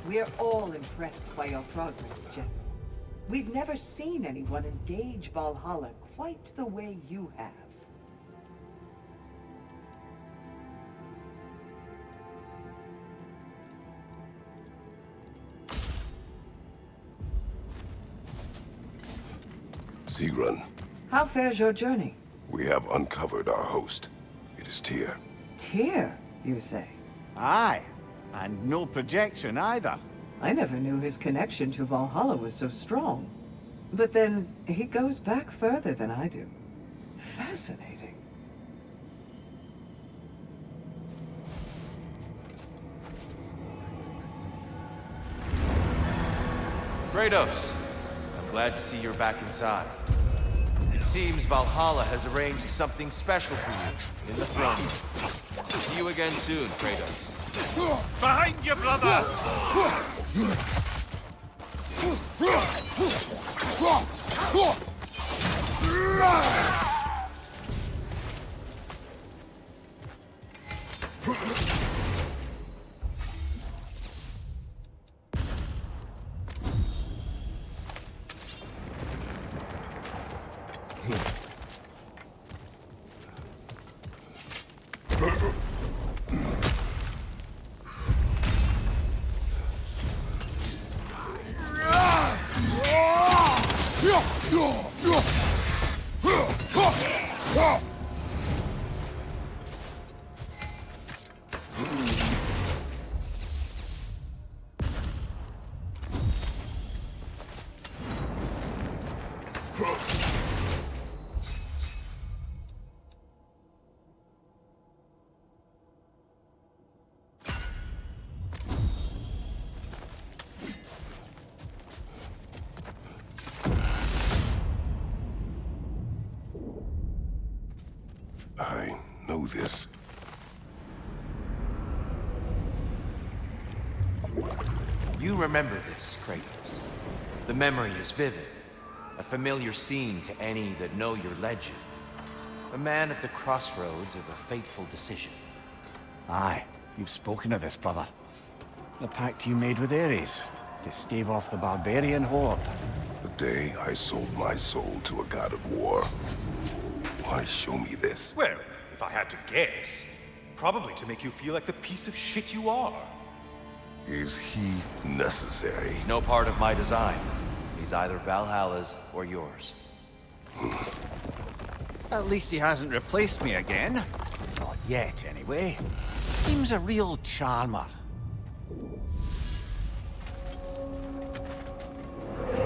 We're all impressed by your progress, General. We've never seen anyone engage Valhalla quite the way you have. Sigrun, How fares your journey? we have uncovered our host. It is Tyr. Tyr, you say? Aye, and no projection either. I never knew his connection to Valhalla was so strong. But then, he goes back further than I do. Fascinating. Kratos, I'm glad to see you're back inside. It seems Valhalla has arranged something special for you in the throne room. See you again soon, Kratos. Behind you, brother! this. You remember this, Kratos. The memory is vivid. A familiar scene to any that know your legend. A man at the crossroads of a fateful decision. Aye, you've spoken of this, brother. The pact you made with Ares to stave off the barbarian horde. The day I sold my soul to a god of war. Why show me this? Well, if I had to guess, probably to make you feel like the piece of shit you are. Is he necessary? He's no part of my design. He's either Valhalla's or yours. At least he hasn't replaced me again. Not yet, anyway. Seems a real charmer.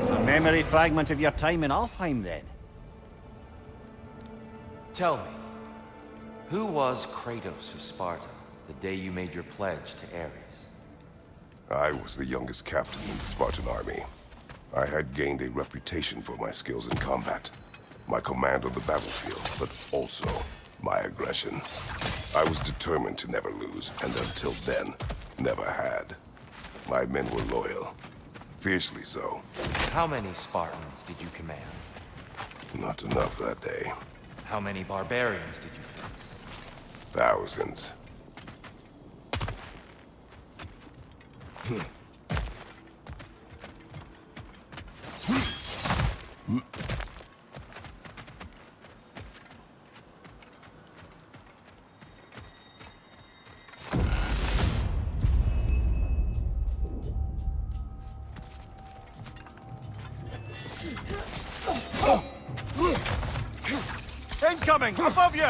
A memory fragment of your time in Alfheim, then. Tell me, who was Kratos of Sparta the day you made your pledge to Ares? I was the youngest captain in the Spartan army. I had gained a reputation for my skills in combat, my command on the battlefield, but also my aggression. I was determined to never lose, and until then, never had. My men were loyal, fiercely so. How many Spartans did you command? Not enough that day. How many barbarians did you face? Thousands. Incoming! Above you!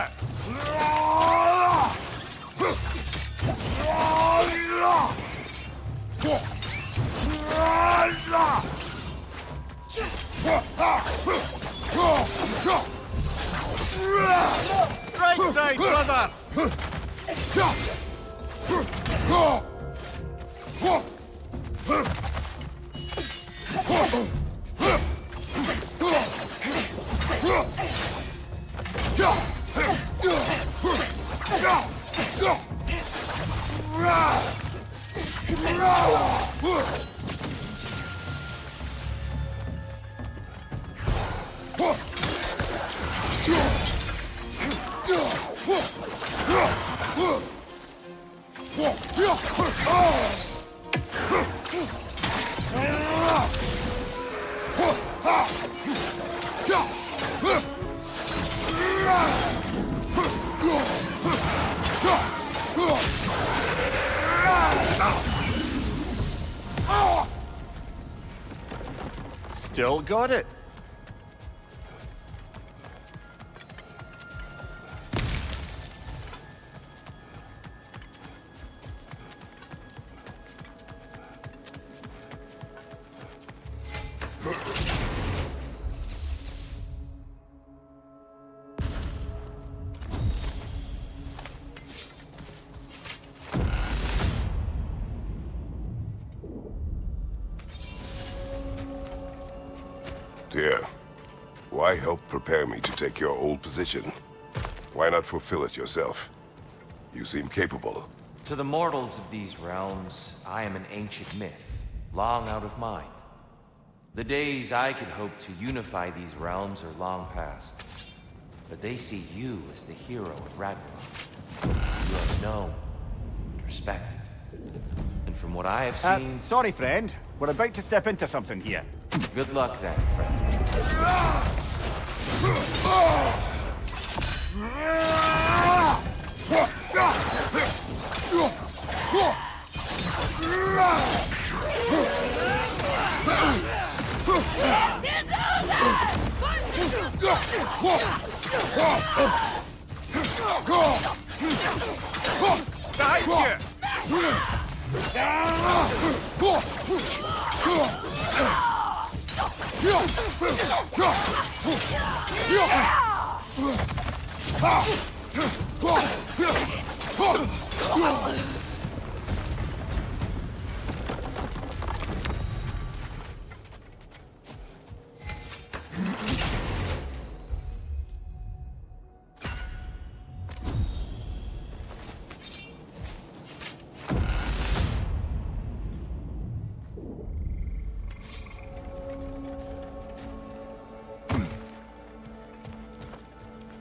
Right side, brother! Still got it. Dear, why help prepare me to take your old position? Why not fulfill it yourself? You seem capable. To the mortals of these realms, I am an ancient myth, long out of mind. The days I could hope to unify these realms are long past. But they see you as the hero of Ragnarok. You are known and respected. And from what I have seen... Sorry, friend. We're about to step into something here. Good luck then, friend.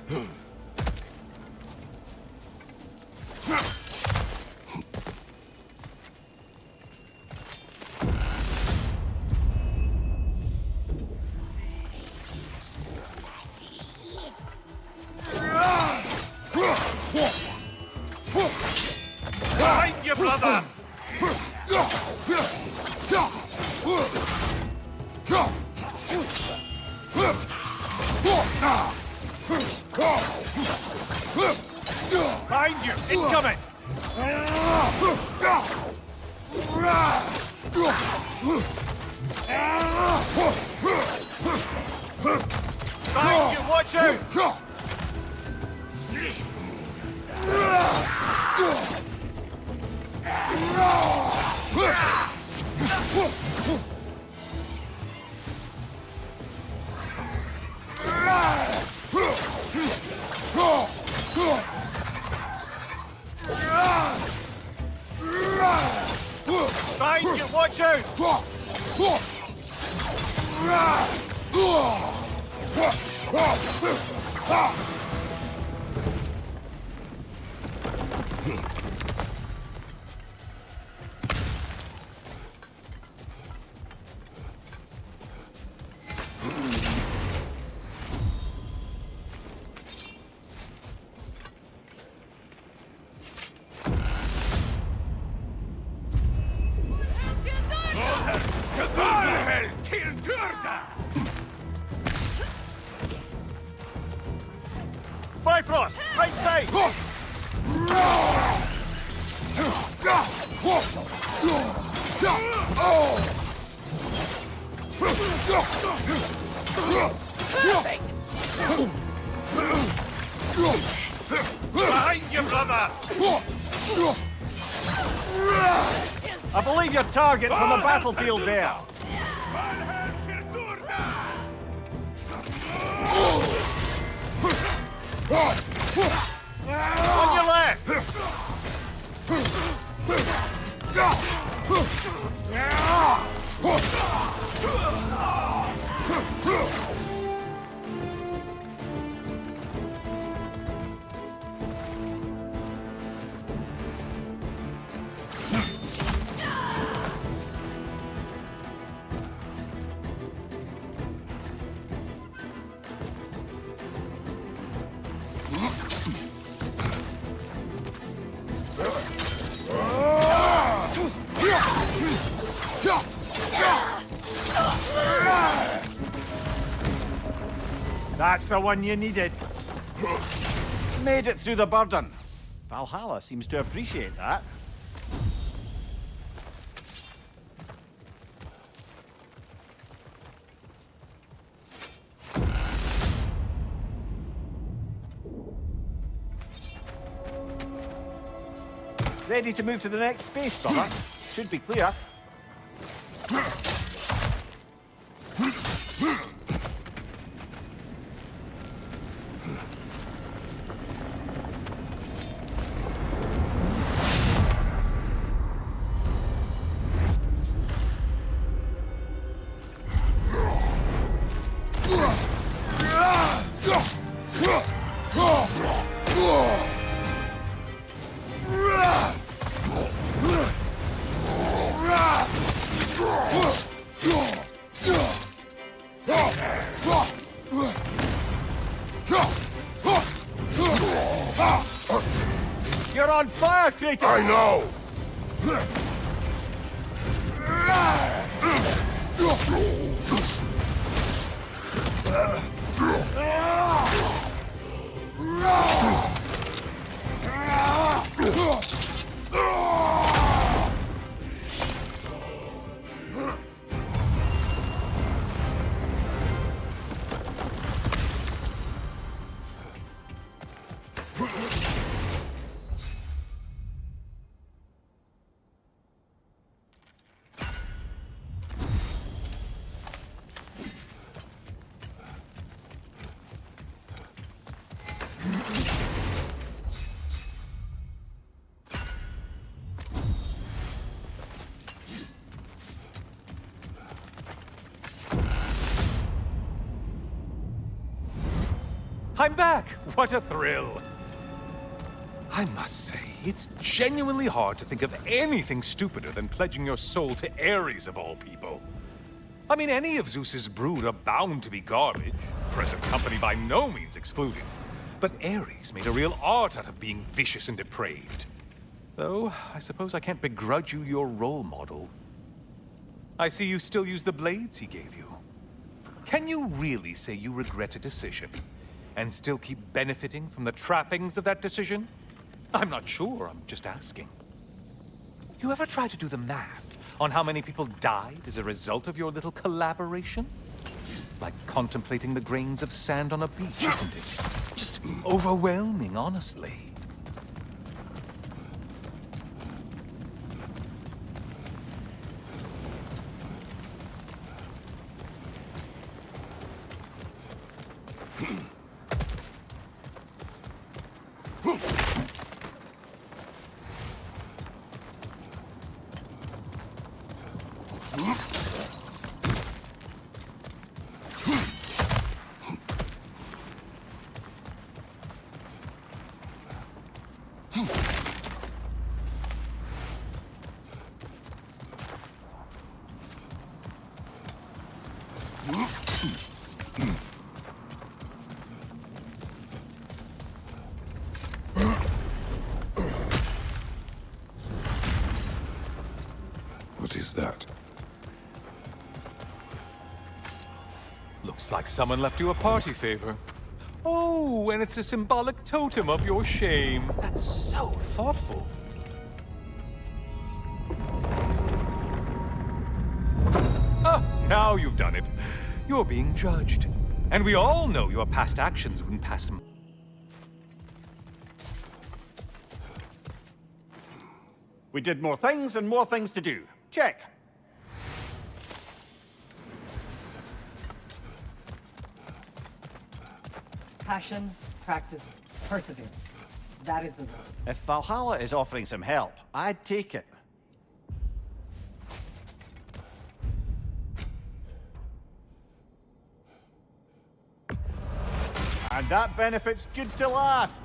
Behind you, brother! Behind you! Incoming! Behind you! Watch out! Behind you! Watch out! Bifrost! Right side! Behind you, brother! I believe your target's on the battlefield there. On your left! That's the one you needed. Made it through the burden. Valhalla seems to appreciate that. Ready to move to the next space, brother. Should be clear. You're on fire, Kratos! I know! I'm back! What a thrill! I must say, it's genuinely hard to think of anything stupider than pledging your soul to Ares of all people. I mean, any of Zeus's brood are bound to be garbage, present company by no means excluded. But Ares made a real art out of being vicious and depraved. Though, I suppose I can't begrudge you your role model. I see you still use the blades he gave you. Can you really say you regret a decision, and still keep benefiting from the trappings of that decision? I'm not sure, I'm just asking. You ever try to do the math on how many people died as a result of your little collaboration? Like contemplating the grains of sand on a beach, isn't it? Just overwhelming, honestly. What is that? Looks like someone left you a party favor. Oh, and it's a symbolic totem of your shame. That's so thoughtful. Ah, now you've done it. You're being judged. And we all know your past actions wouldn't pass them. We did more things and more things to do. Check. Passion, practice, perseverance. That is the road. If Valhalla is offering some help, I'd take it. And that benefit's good to last.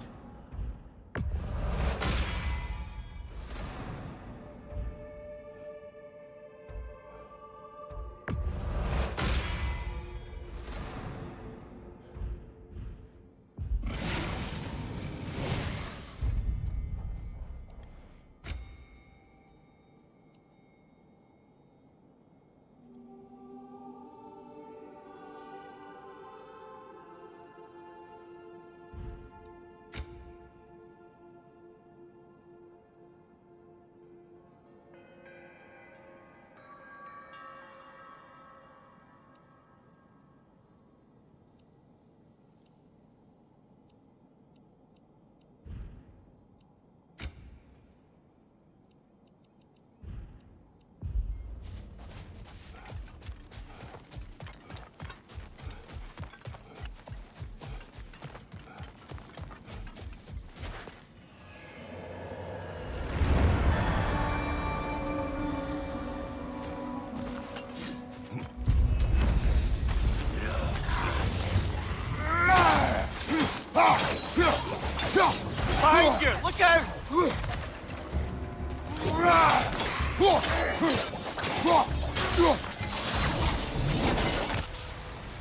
Behind you! Look out!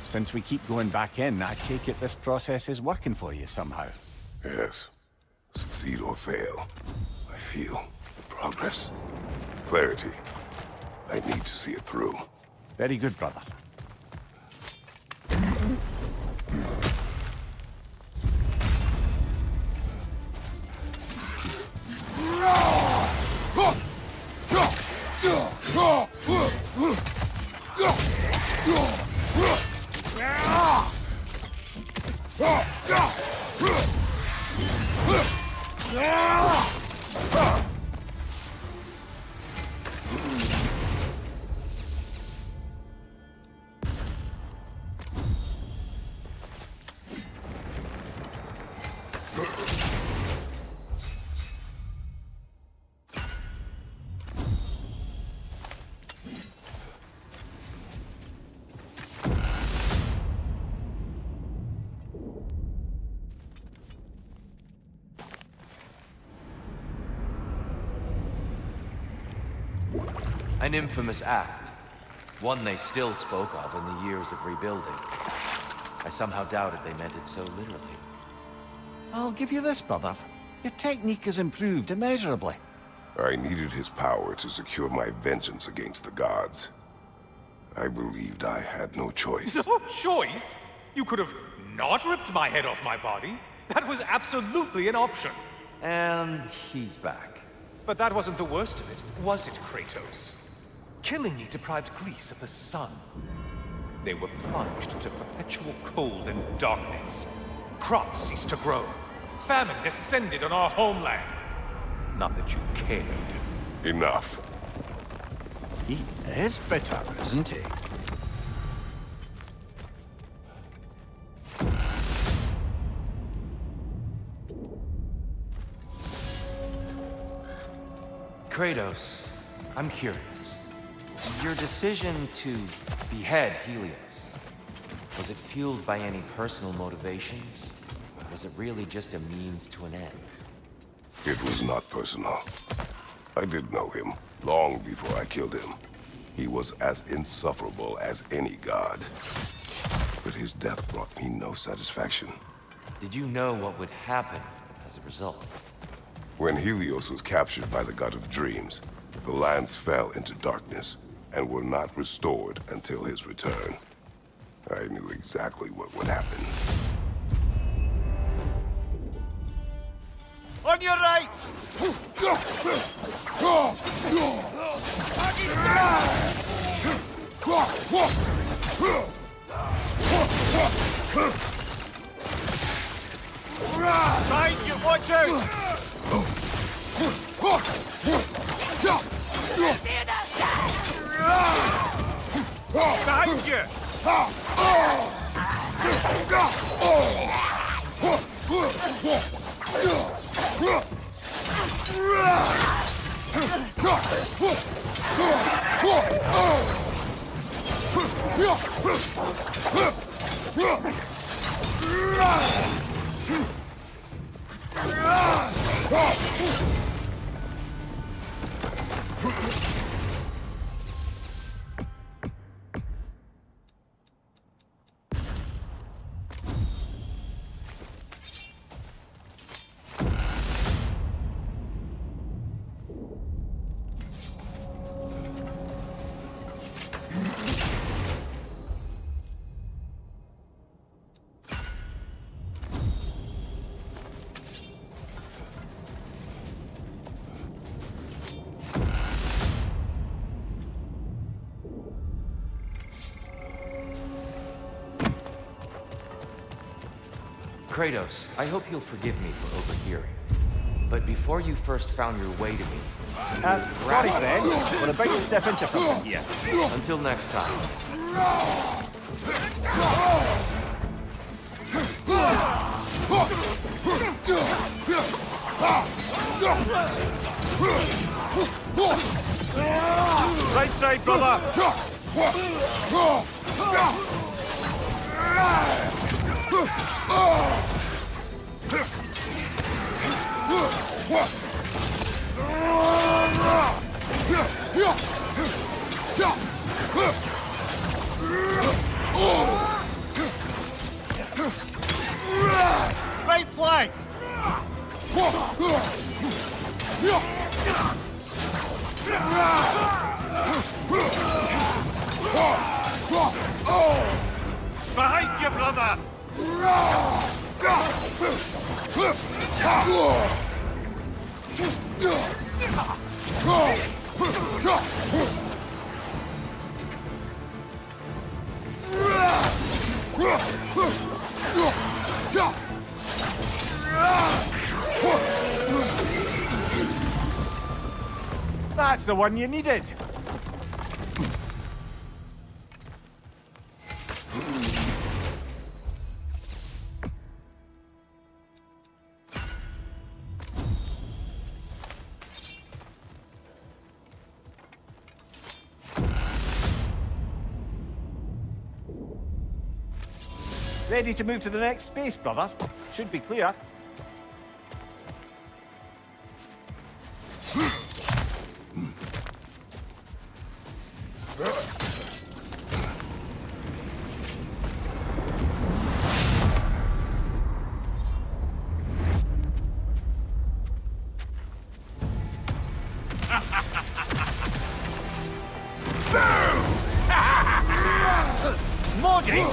Since we keep going back in, I take it this process is working for you somehow. Yes. Succeed or fail. I feel progress. Clarity. I need to see it through. Very good, brother. An infamous act. One they still spoke of in the years of rebuilding. I somehow doubted they meant it so literally. I'll give you this, brother. Your technique has improved immeasurably. I needed his power to secure my vengeance against the gods. I believed I had no choice. No choice? You could have not ripped my head off my body. That was absolutely an option. And he's back. But that wasn't the worst of it, was it, Kratos? Killing me deprived Greece of the sun. They were plunged into perpetual cold and darkness. Crops ceased to grow. Famine descended on our homeland. Not that you cared. Enough. He is bitter, isn't he? Kratos, I'm curious. Your decision to behead Helios, was it fueled by any personal motivations? Or was it really just a means to an end? It was not personal. I did know him, long before I killed him. He was as insufferable as any god. But his death brought me no satisfaction. Did you know what would happen as a result? When Helios was captured by the god of dreams, the lands fell into darkness and were not restored until his return. I knew exactly what would happen. On your right! Behind you, watch out! Behind you! Kratos, I hope you'll forgive me for overhearing. But before you first found your way to me... Sorry, friend. We're about to step into something here. Until next time. Right side, brother! Right flank! Behind you, brother! That's the one you needed. Ready to move to the next space, brother? Should be clear. body!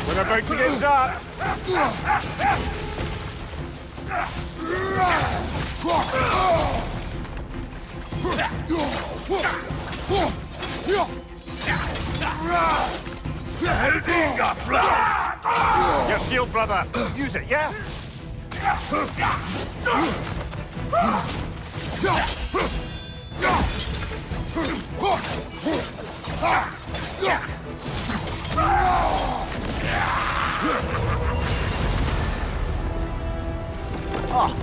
We're about to get dark. Your shield, brother. Use it, yeah? Oh,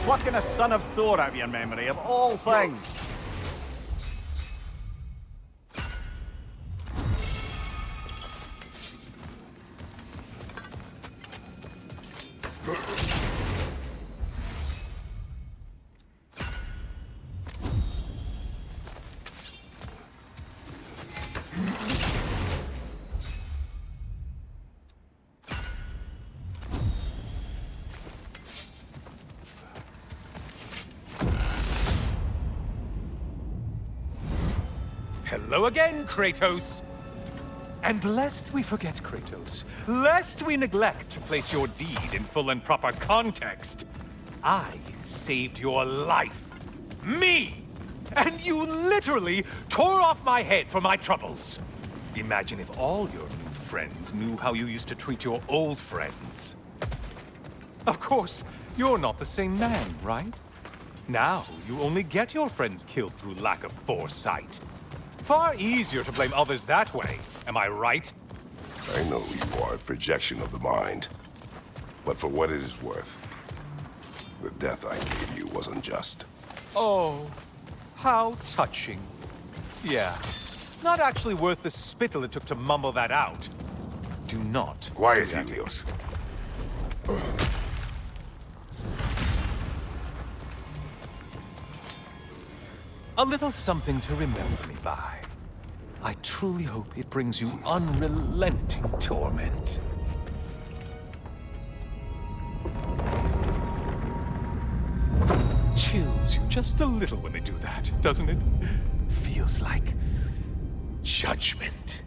plucking a son of Thor out of your memory, of all things. Hello again, Kratos! And lest we forget, Kratos, lest we neglect to place your deed in full and proper context, I saved your life. Me! And you literally tore off my head for my troubles. Imagine if all your new friends knew how you used to treat your old friends. Of course, you're not the same man, right? Now, you only get your friends killed through lack of foresight. Far easier to blame others that way, am I right? I know you are a projection of the mind. But for what it is worth, the death I gave you was unjust. Oh, how touching. Yeah, not actually worth the spittle it took to mumble that out. Do not. Quiet, do that. Helios. A little something to remember me by. I truly hope it brings you unrelenting torment. Chills you just a little when they do that, doesn't it? Feels like judgment.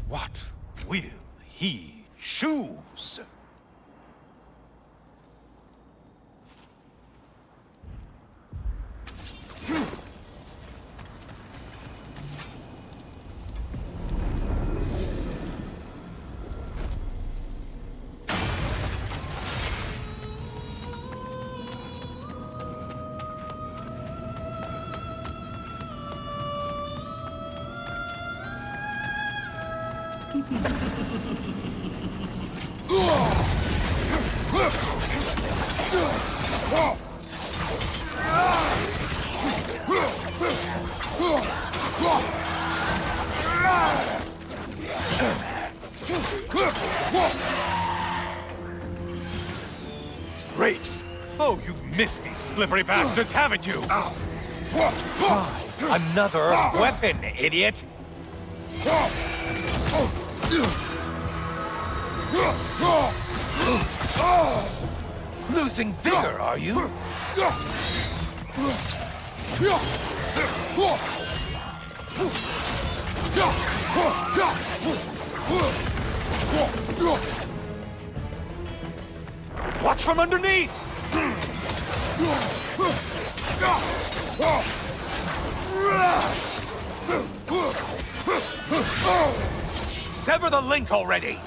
What will he choose? Great! Oh, you've missed these slippery bastards, haven't you? Try another weapon, idiot! Losing vigor, are you? Watch from underneath! Sever the link already!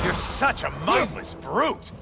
You're such a mindless brute!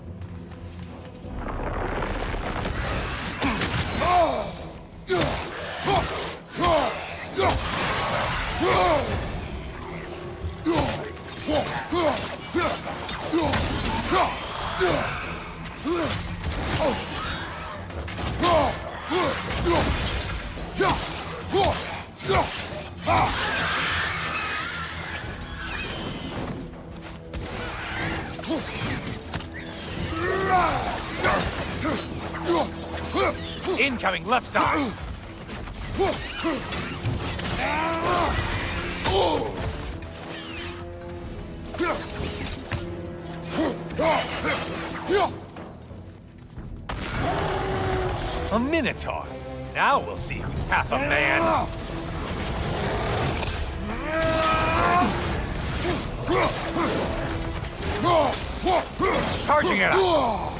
Incoming left side! A Minotaur! Now we'll see who's half a man! It's charging at us!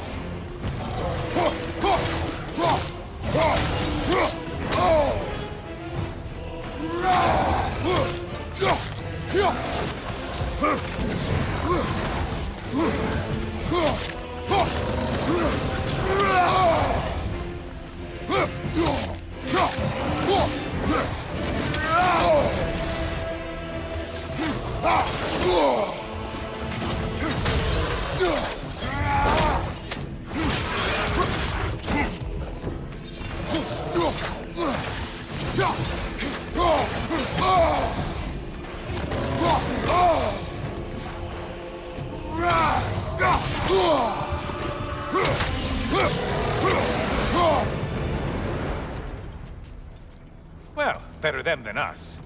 Well, better them than us.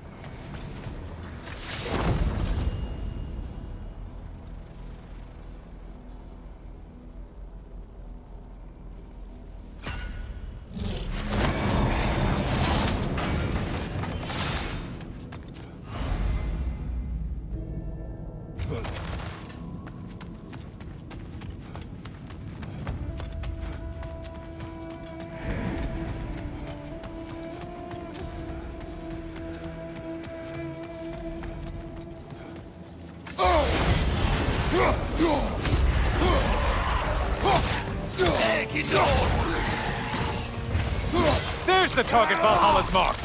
There's the target Valhalla's marked!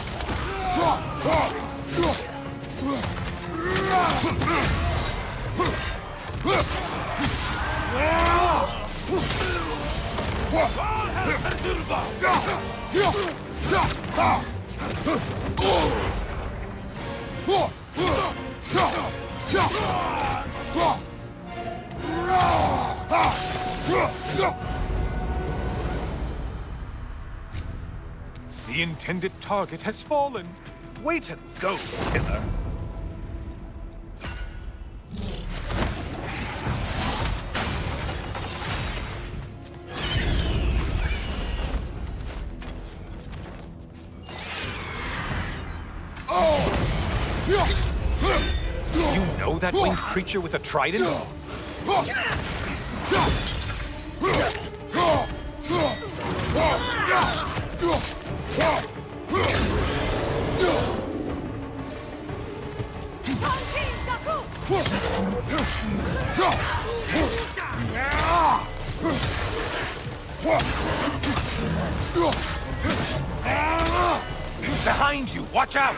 The intended target has fallen. Way to go, killer. You know that winged creature with a trident? Behind you! Watch out!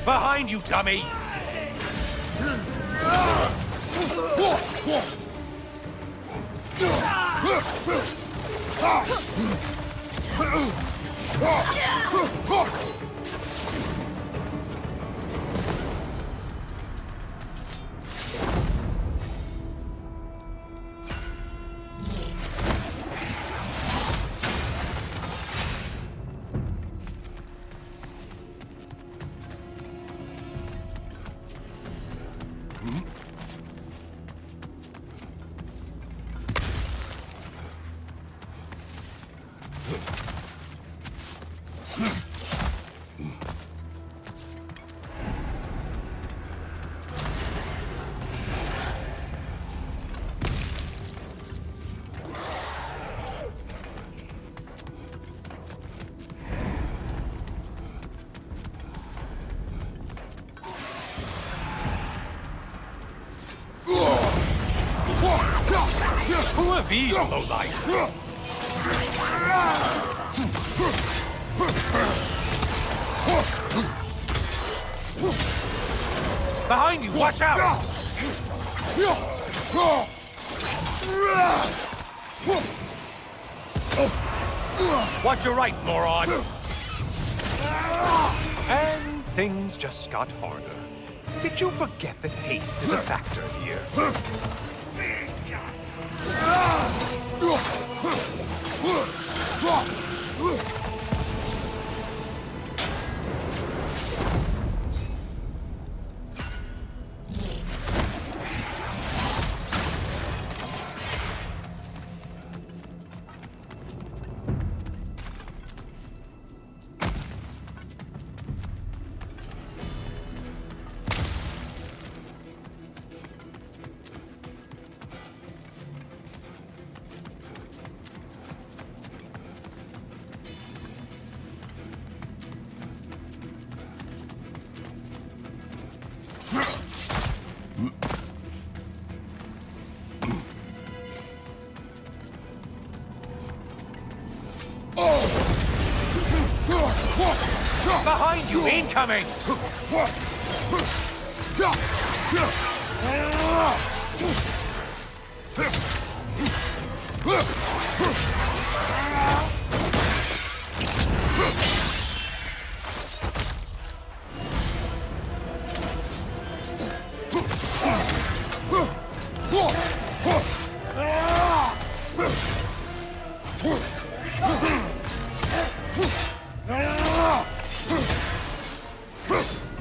Behind you, dummy! Who are these lowlifes? Behind you, watch out! Watch your right, moron! And things just got harder. Did you forget that haste is a factor here? Behind you, incoming!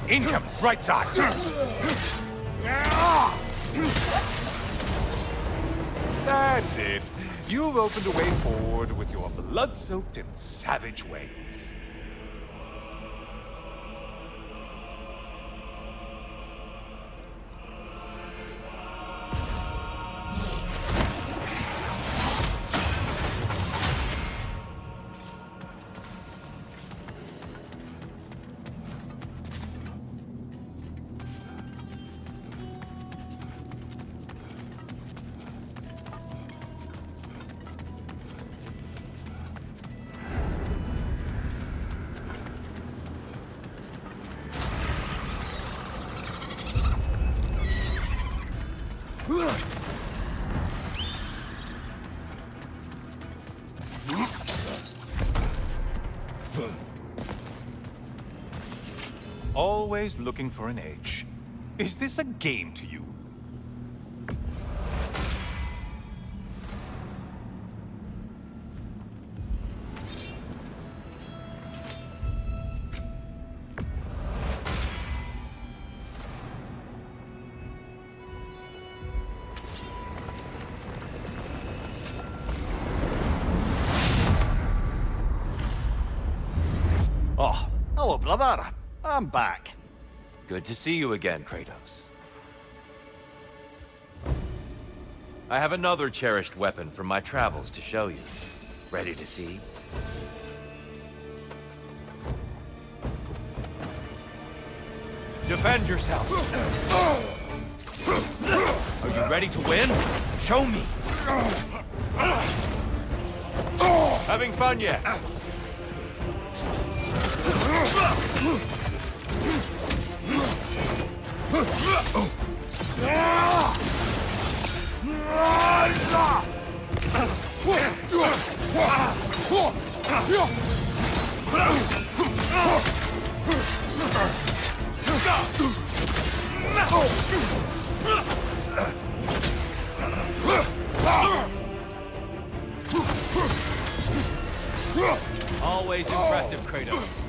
Incoming, right side! That's it. You've opened a way forward with your blood-soaked and savage ways. Always looking for an edge. Is this a game to you? Oh, hello, brother. I'm back. Good to see you again, Kratos. I have another cherished weapon from my travels to show you. Ready to see? Defend yourself! Are you ready to win? Show me! Having fun yet? Always impressive, Kratos.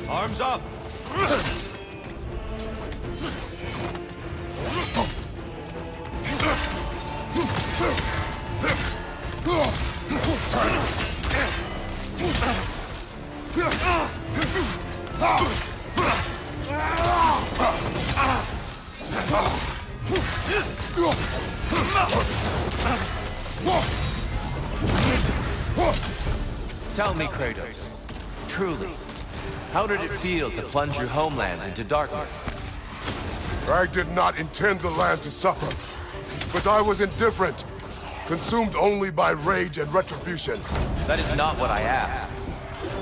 Arms up! Tell me, Kratos, truly, how did it feel to plunge your homeland into darkness? I did not intend the land to suffer, but I was indifferent, consumed only by rage and retribution. That is not what I asked.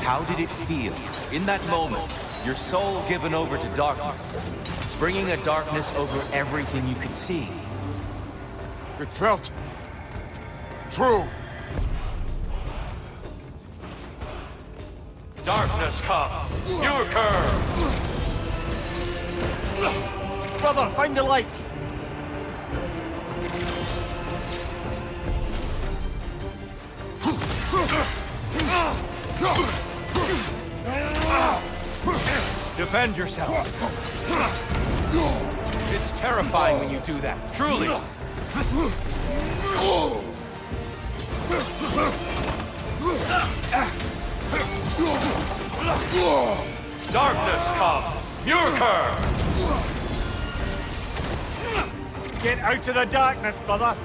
How did it feel, in that moment, your soul given over to darkness, bringing a darkness over everything you could see? It felt true. Darkness come! Your curve! Brother, find the light! Defend yourself! It's terrifying when you do that, truly! Darkness come! Murker! Get out of the darkness, brother!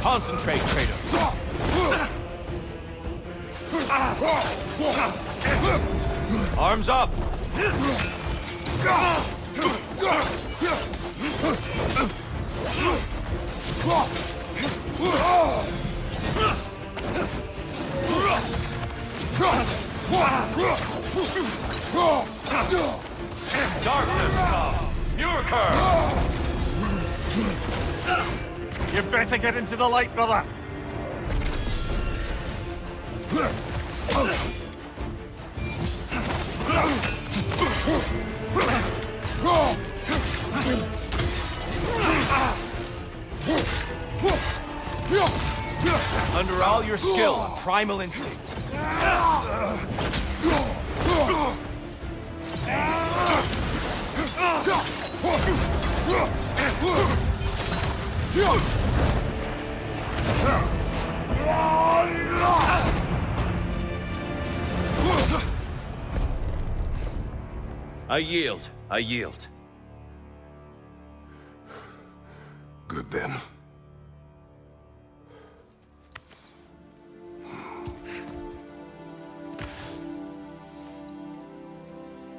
Concentrate, Kratos! Arms up! Darkness come! Murker! You better get into the light, brother! Under all your skill and primal instinct. I yield. I yield. Good then.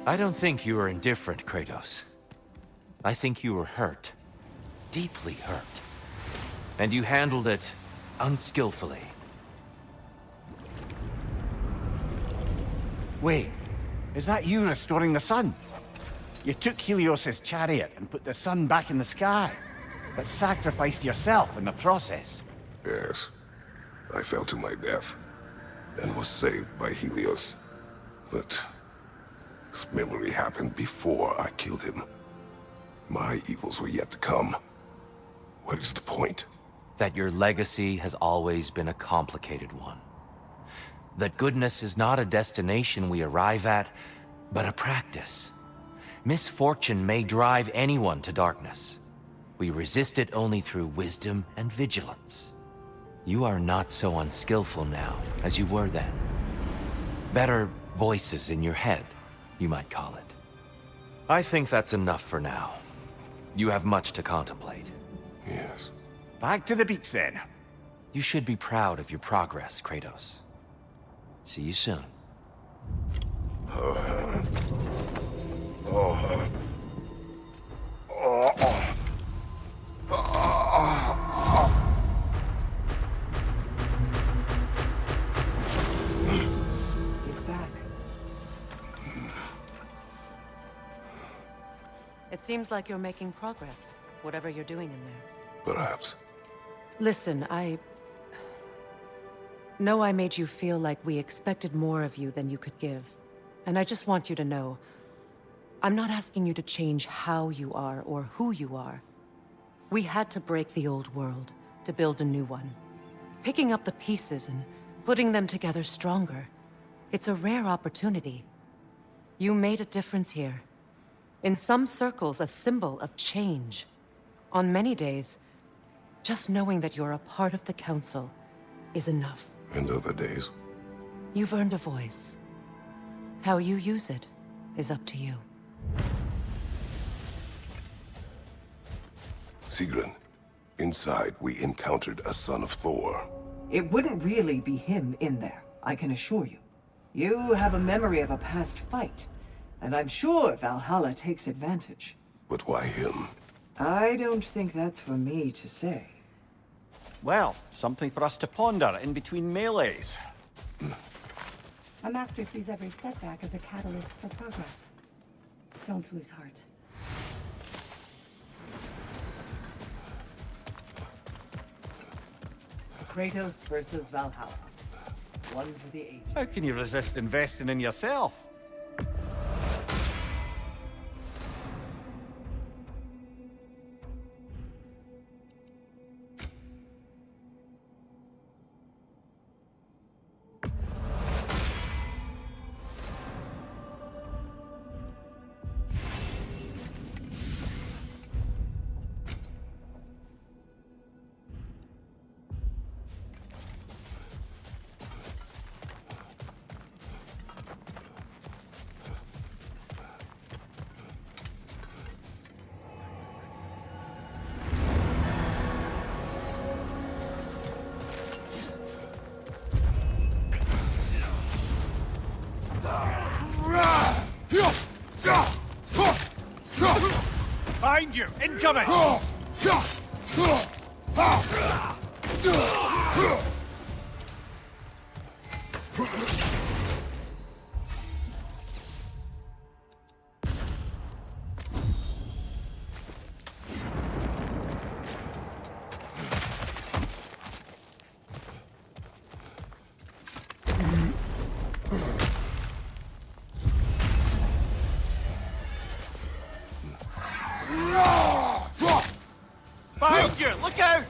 I don't think you were indifferent, Kratos. I think you were hurt. Deeply hurt. And you handled it unskillfully. Wait, is that you restoring the sun? You took Helios's chariot and put the sun back in the sky, but sacrificed yourself in the process. Yes. I fell to my death, and was saved by Helios. But this memory happened before I killed him. My evils were yet to come. What is the point? That your legacy has always been a complicated one. That goodness is not a destination we arrive at, but a practice. Misfortune may drive anyone to darkness. We resist it only through wisdom and vigilance. You are not so unskillful now as you were then. Better voices in your head, you might call it. I think that's enough for now. You have much to contemplate. Yes. Back to the beach then. You should be proud of your progress, Kratos. See you soon. Seems like you're making progress, whatever you're doing in there. Perhaps. Listen, I know I made you feel like we expected more of you than you could give. And I just want you to know, I'm not asking you to change how you are or who you are. We had to break the old world to build a new one. Picking up the pieces and putting them together stronger. It's a rare opportunity. You made a difference here. In some circles, a symbol of change. On many days, just knowing that you're a part of the Council is enough. And other days? You've earned a voice. How you use it is up to you. Sigrun, inside we encountered a son of Thor. It wouldn't really be him in there, I can assure you. You have a memory of a past fight, and I'm sure Valhalla takes advantage. But why him? I don't think that's for me to say. Well, something for us to ponder in between melees. A master sees every setback as a catalyst for progress. Don't lose heart. Kratos versus Valhalla. One for the ages. How can you resist investing in yourself? Behind you! Incoming! Behind you! Look out!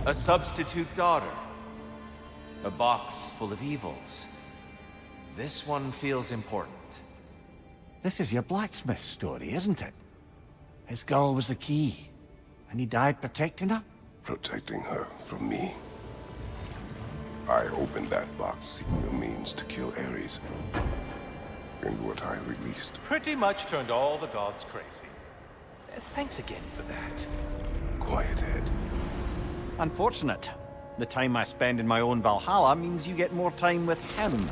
A substitute daughter. A box full of evils. This one feels important. This is your blacksmith story, isn't it? His girl was the key, and he died protecting her? Protecting her from me. I opened that box seeking a means to kill Ares. And what I released. Pretty much turned all the gods crazy. Thanks again for that. Quiet head. Unfortunate. The time I spend in my own Valhalla means you get more time with him.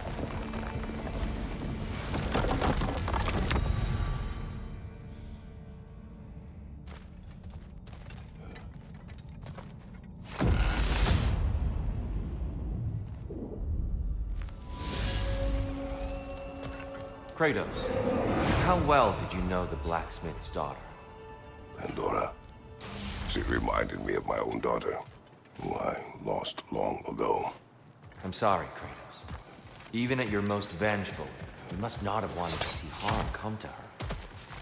Kratos, how well did you know the blacksmith's daughter? Pandora. She reminded me of my own daughter, who I lost long ago. I'm sorry, Kratos. Even at your most vengeful, you must not have wanted to see harm come to her.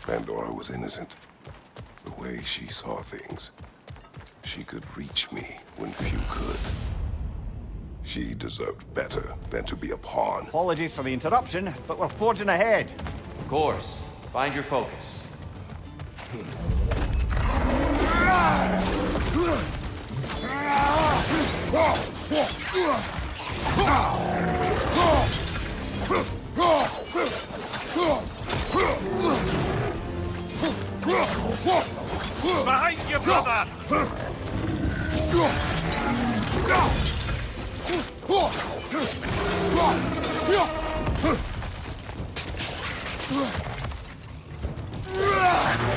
Pandora was innocent. The way she saw things. She could reach me when few could. She deserved better than to be a pawn. Apologies for the interruption, but we're forging ahead. Of course. Find your focus. Behind you, brother!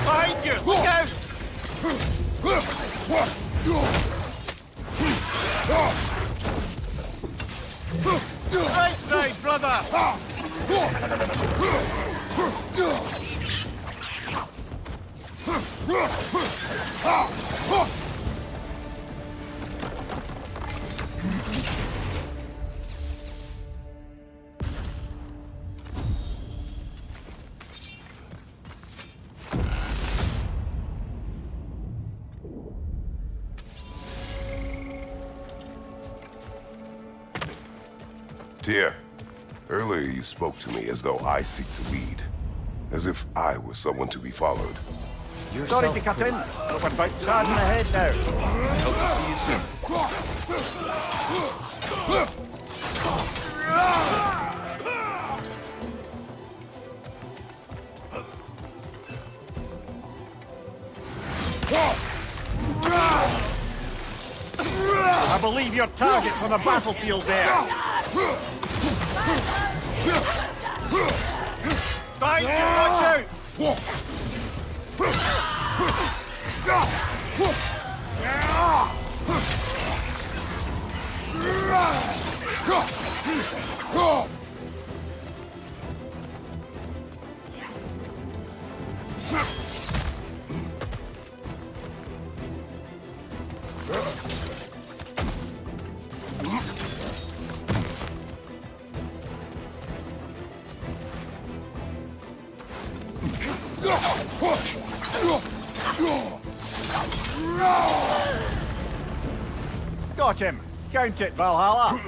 Behind you! Look out! Right side, brother! Tyr, earlier you spoke to me as though I seek to lead. As if I were someone to be followed. You're Sorry to cut in, but we're about charging ahead now. Hope to see you soon. I believe your target's on the battlefield there. Behind you! Watch out! Got him. Count it, Valhalla.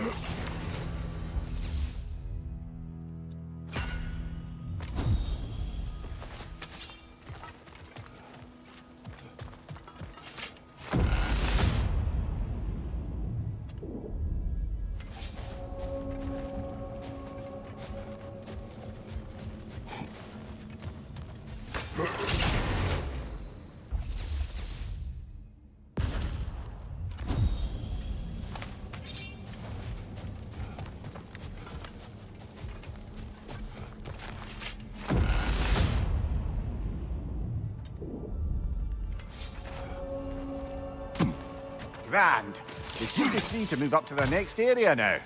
Grand. We should be free to move up to the next area now.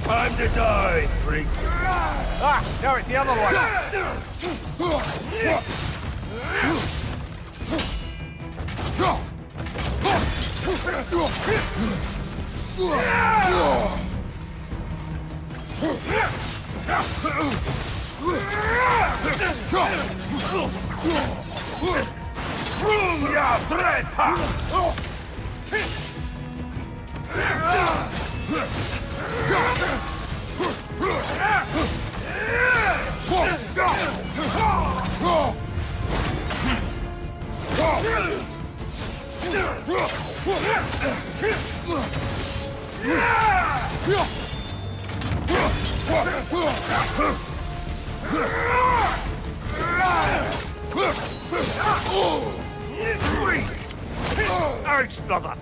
Time to die, freak! Ah, no, it's the other one. Room ya dreadpa! Ouch, brother!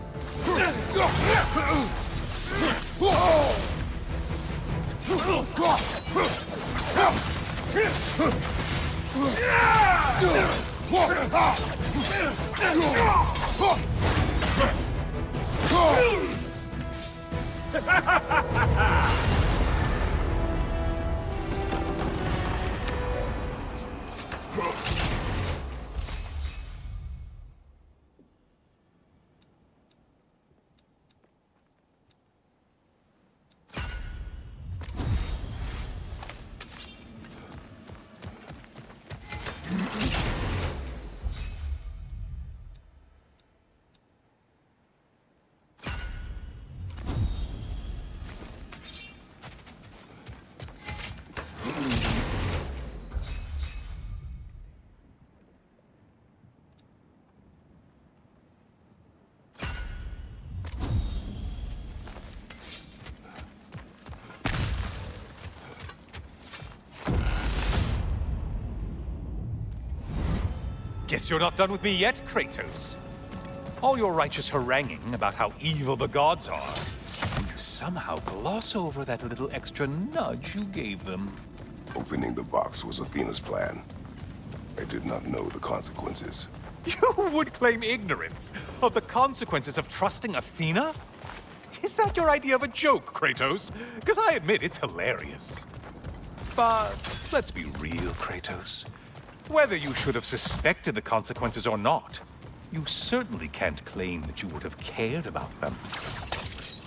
Guess you're not done with me yet, Kratos. All your righteous haranguing about how evil the gods are, and you somehow gloss over that little extra nudge you gave them. Opening the box was Athena's plan. I did not know the consequences. You would claim ignorance of the consequences of trusting Athena? Is that your idea of a joke, Kratos? Because I admit it's hilarious. But let's be real, Kratos. Whether you should have suspected the consequences or not, you certainly can't claim that you would have cared about them.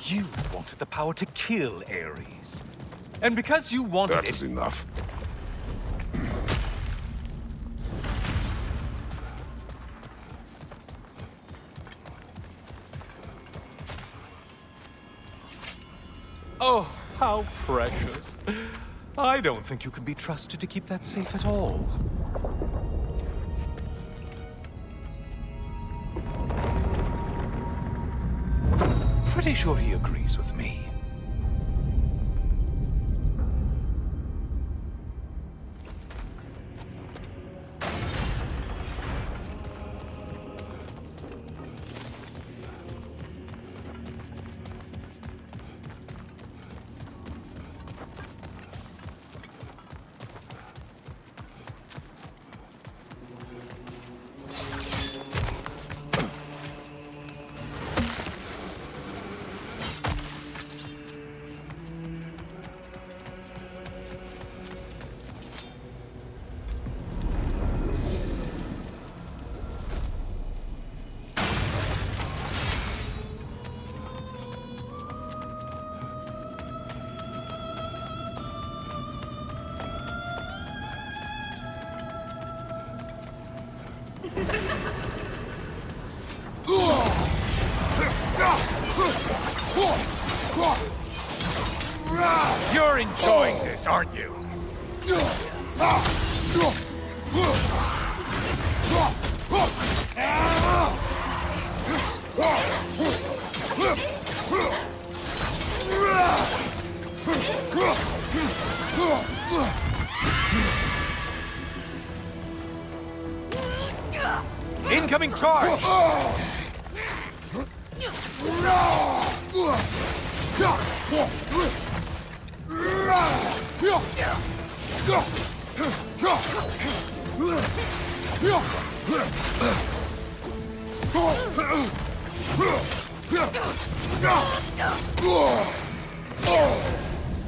You wanted the power to kill Ares. And because you wanted That is enough. Oh, how precious. I don't think you can be trusted to keep that safe at all. Pretty sure he agrees with me. You're enjoying this, aren't you? Incoming charge!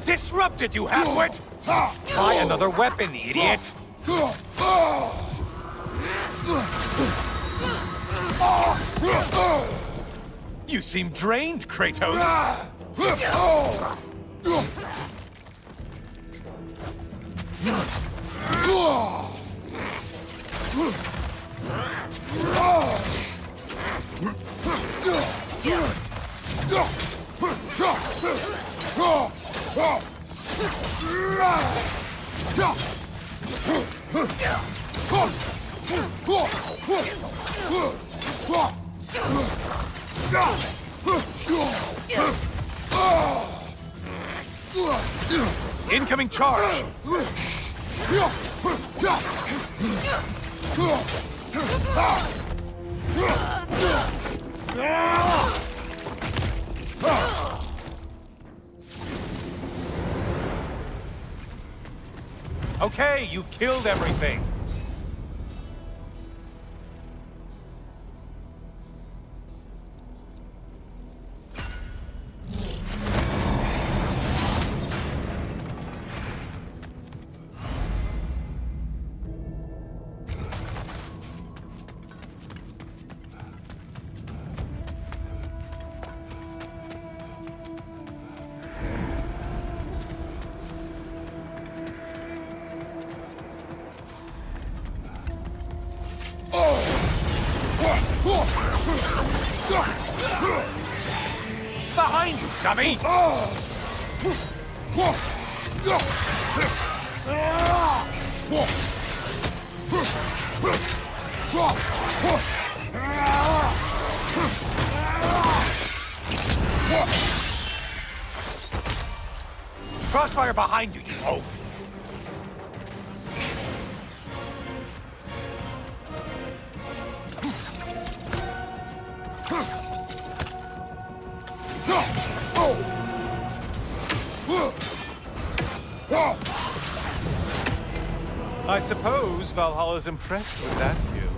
Disrupted, you halfwit! Try another weapon, idiot! You seem drained, Kratos! Incoming charge! Okay, you've killed everything. Behind you, dummy! Crossfire behind you, you oaf! I suppose Valhalla's impressed with that view.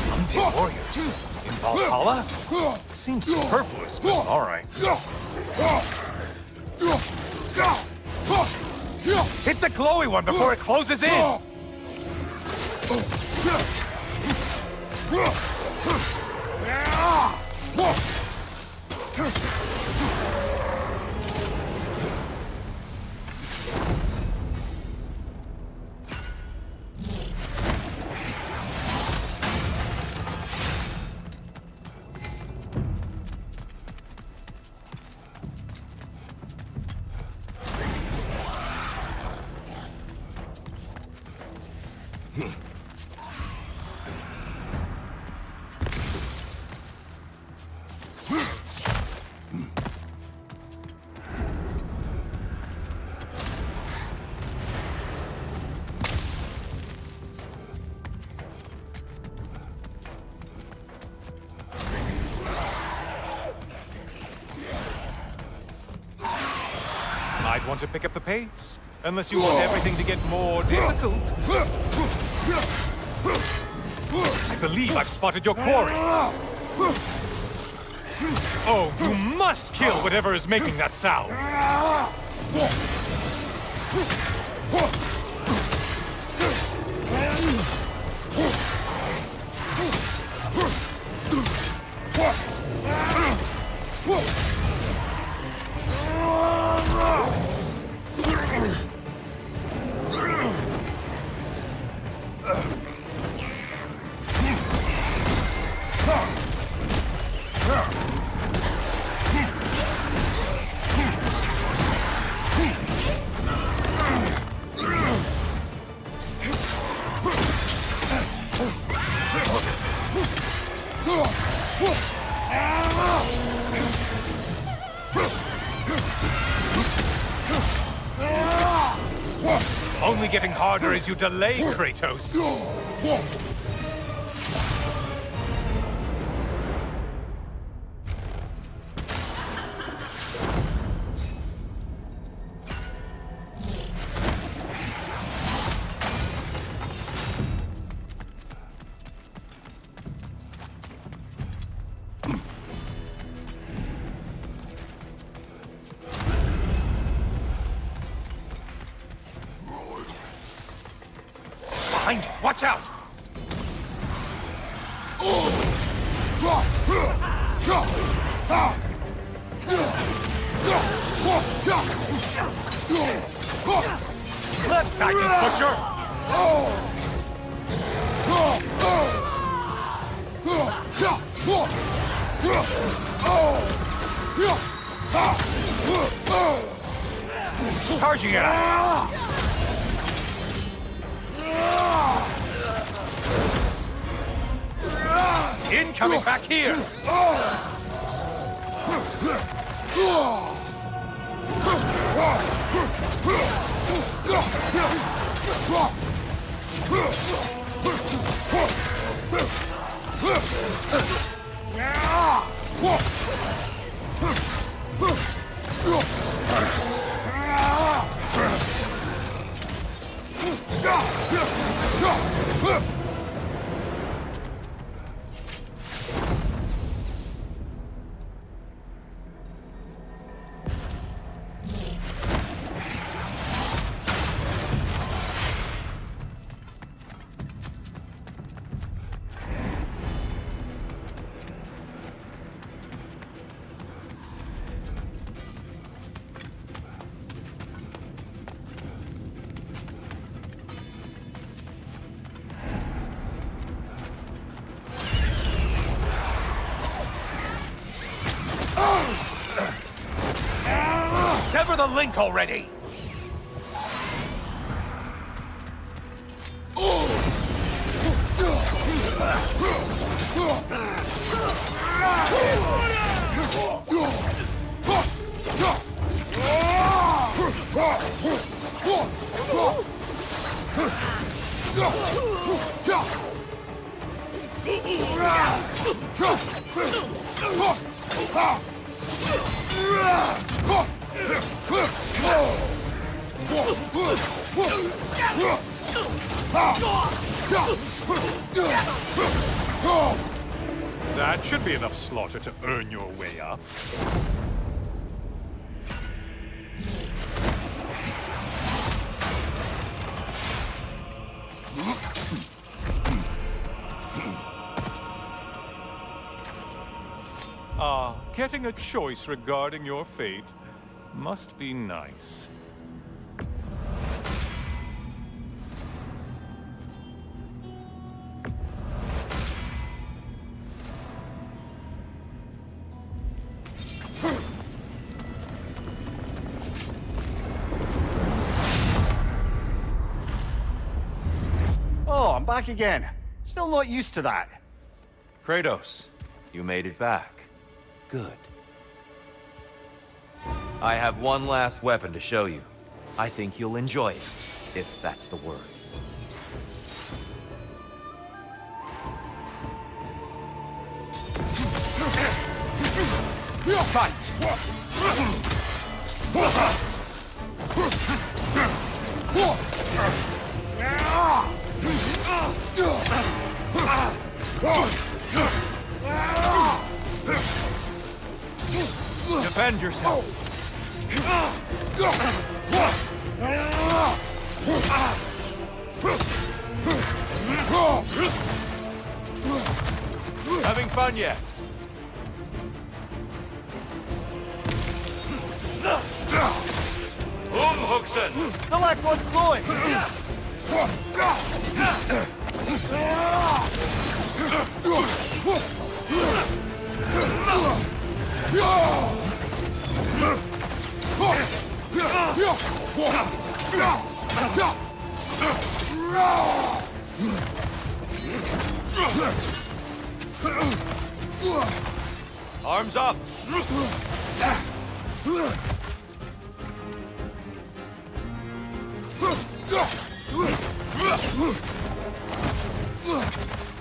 Undead warriors in Valhalla? Seems superfluous, but alright. Hit the glowy one before it closes in! Might want to pick up the pace, unless you want everything to get more difficult. I believe I've spotted your quarry. Oh, you must kill whatever is making that sound. Only getting harder as you delay, Kratos. Behind you! Watch out! Left side, you butcher! Charging at us! Incoming back here! Sever the link already! That should be enough slaughter to earn your way up. Getting a choice regarding your fate must be nice. Oh, I'm back again. Still not used to that. Kratos, you made it back. Good. I have one last weapon to show you. I think you'll enjoy it, if that's the word. Defend yourself. Having fun yet? Umhuxen! The left one's blowing! Arms up!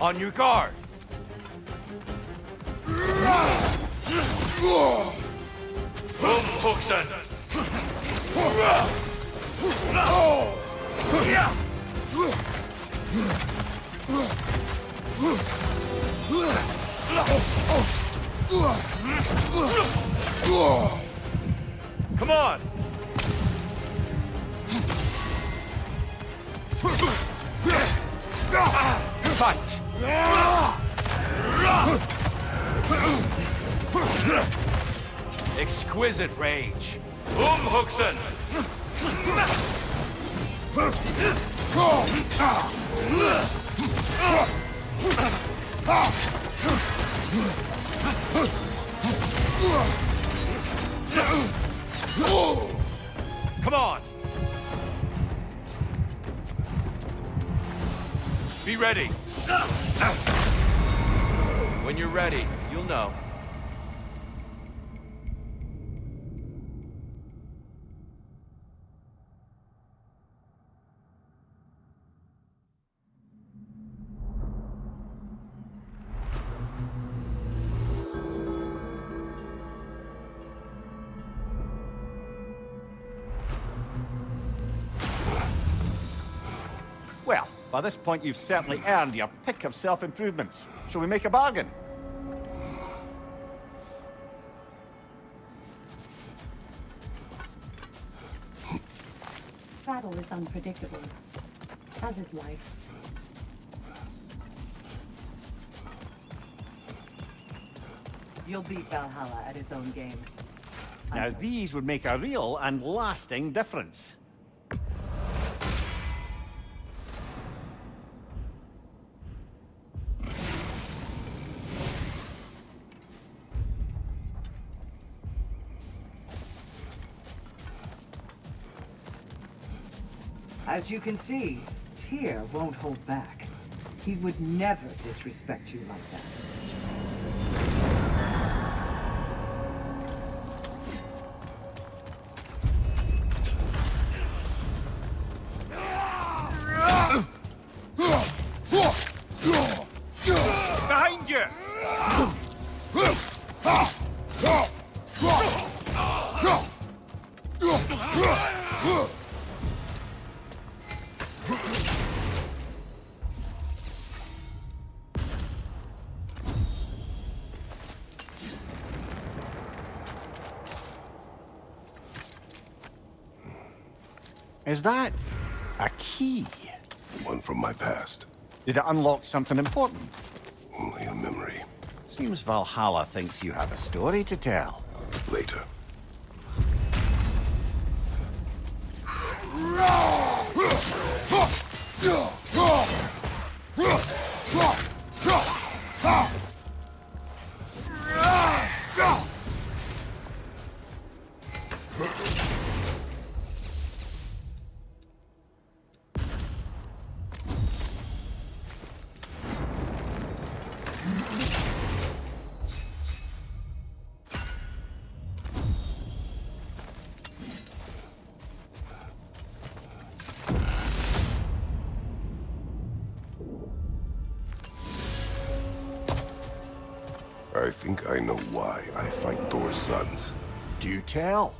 On your guard! Umhuxen! Come on! Fight! Exquisite rage. Umhuxen! Come on! Be ready. When you're ready, you'll know. Well, by this point you've certainly earned your pick of self-improvements. Shall we make a bargain? Battle is unpredictable, as is life. You'll beat Valhalla at its own game. Now these would make a real and lasting difference. As you can see, Tyr won't hold back. He would never disrespect you like that. Behind you! Is that a key? One from my past. Did it unlock something important? Only a memory. Seems Valhalla thinks you have a story to tell. Later. I think I know why I fight Thor's sons. Do tell.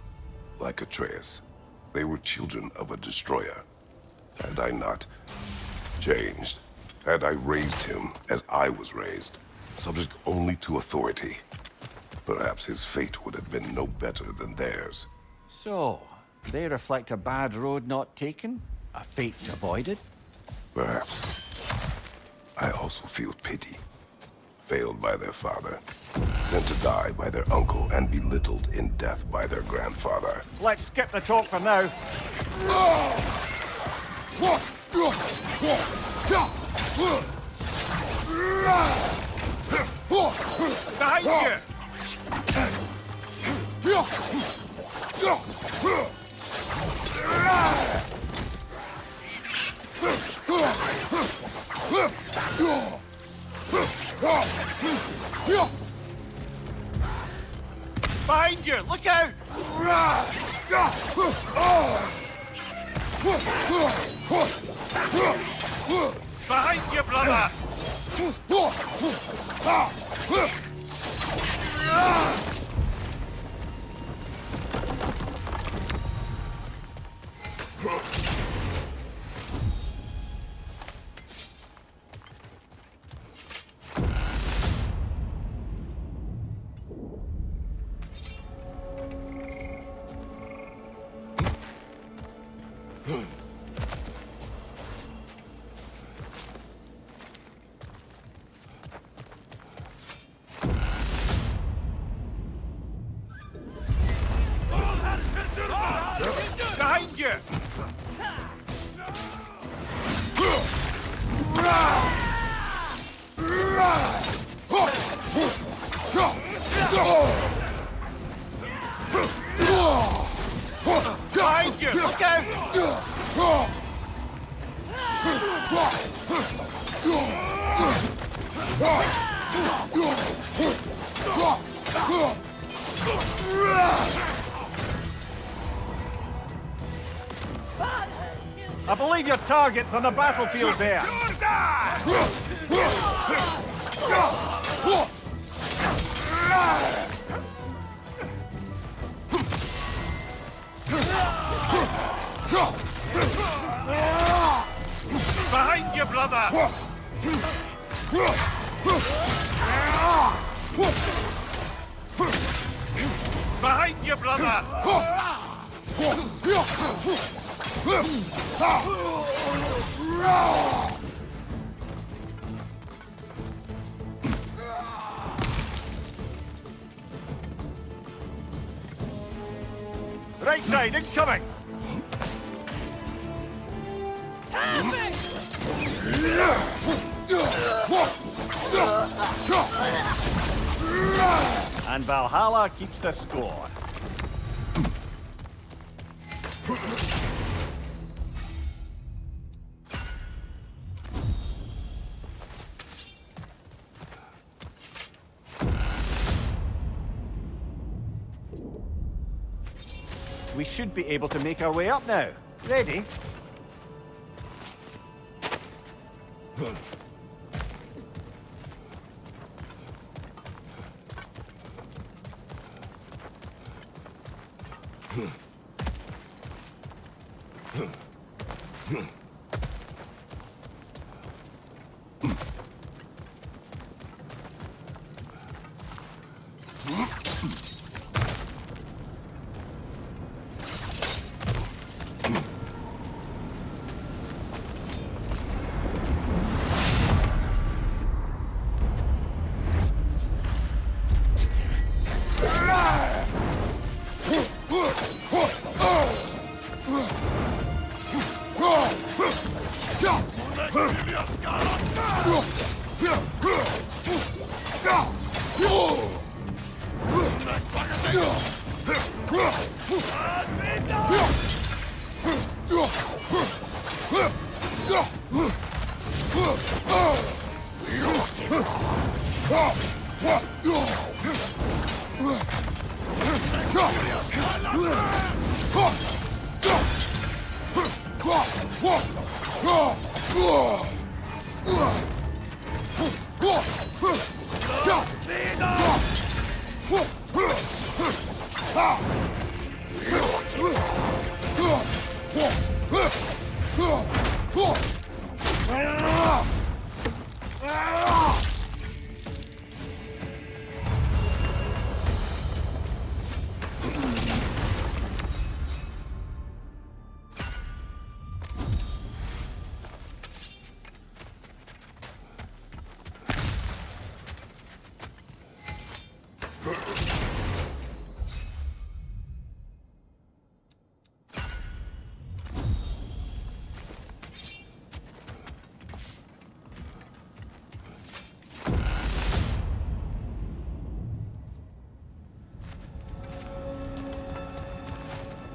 Like Atreus, they were children of a destroyer. Had I not changed, had I raised him as I was raised, subject only to authority, perhaps his fate would have been no better than theirs. So, they reflect a bad road not taken? A fate avoided? Perhaps. I also feel pity. Failed by their father, sent to die by their uncle, and belittled in death by their grandfather. Let's skip the talk for now. Behind you! Behind you! Look out! Behind you, brother! Behind you! Behind you! Look out! I believe your target's on the battlefield there. Behind you, brother! Behind you, brother! Right side, incoming! And Valhalla keeps the score. We should be able to make our way up now. Ready?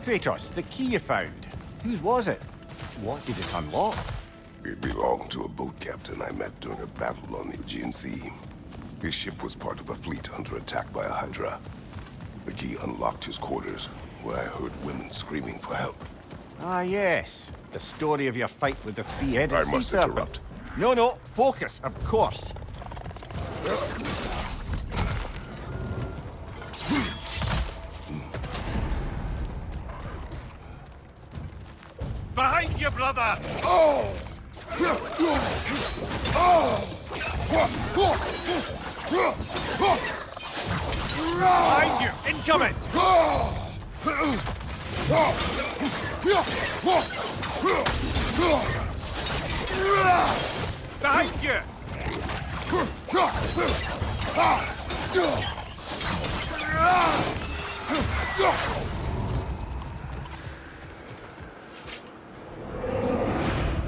Kratos, the key you found. Whose was it? What did it unlock? It belonged to a boat captain I met during a battle on the Aegean Sea. His ship was part of a fleet under attack by a Hydra. The key unlocked his quarters, where I heard women screaming for help. Ah, yes. The story of your fight with the three-headed sea must serpent. interrupt. No, focus, of course. Behind you, brother! Behind you! Incoming! Behind you!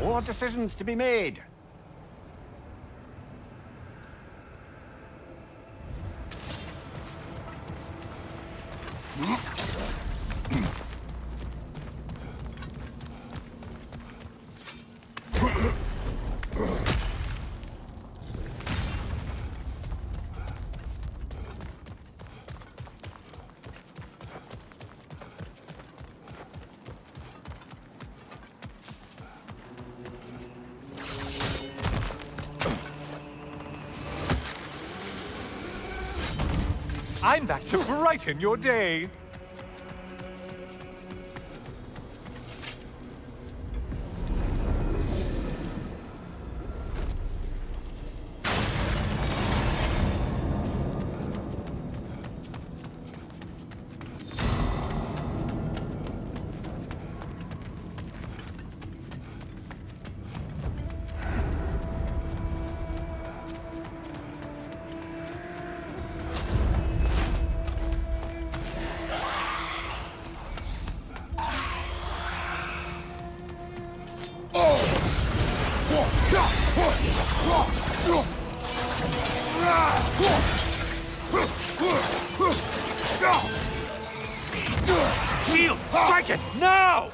More decisions to be made. I'm back to brighten your day. Shield! Strike it! Now!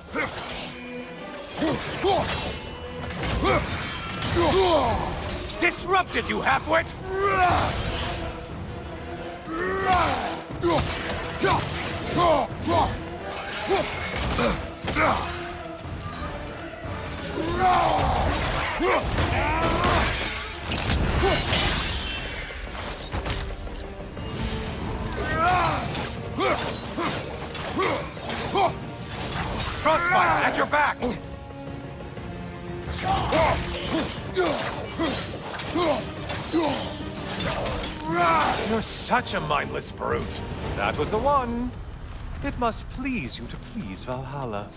Disrupted, you halfwit! Crossfire, at your back! You're such a mindless brute. That was the one. It must please you to please Valhalla.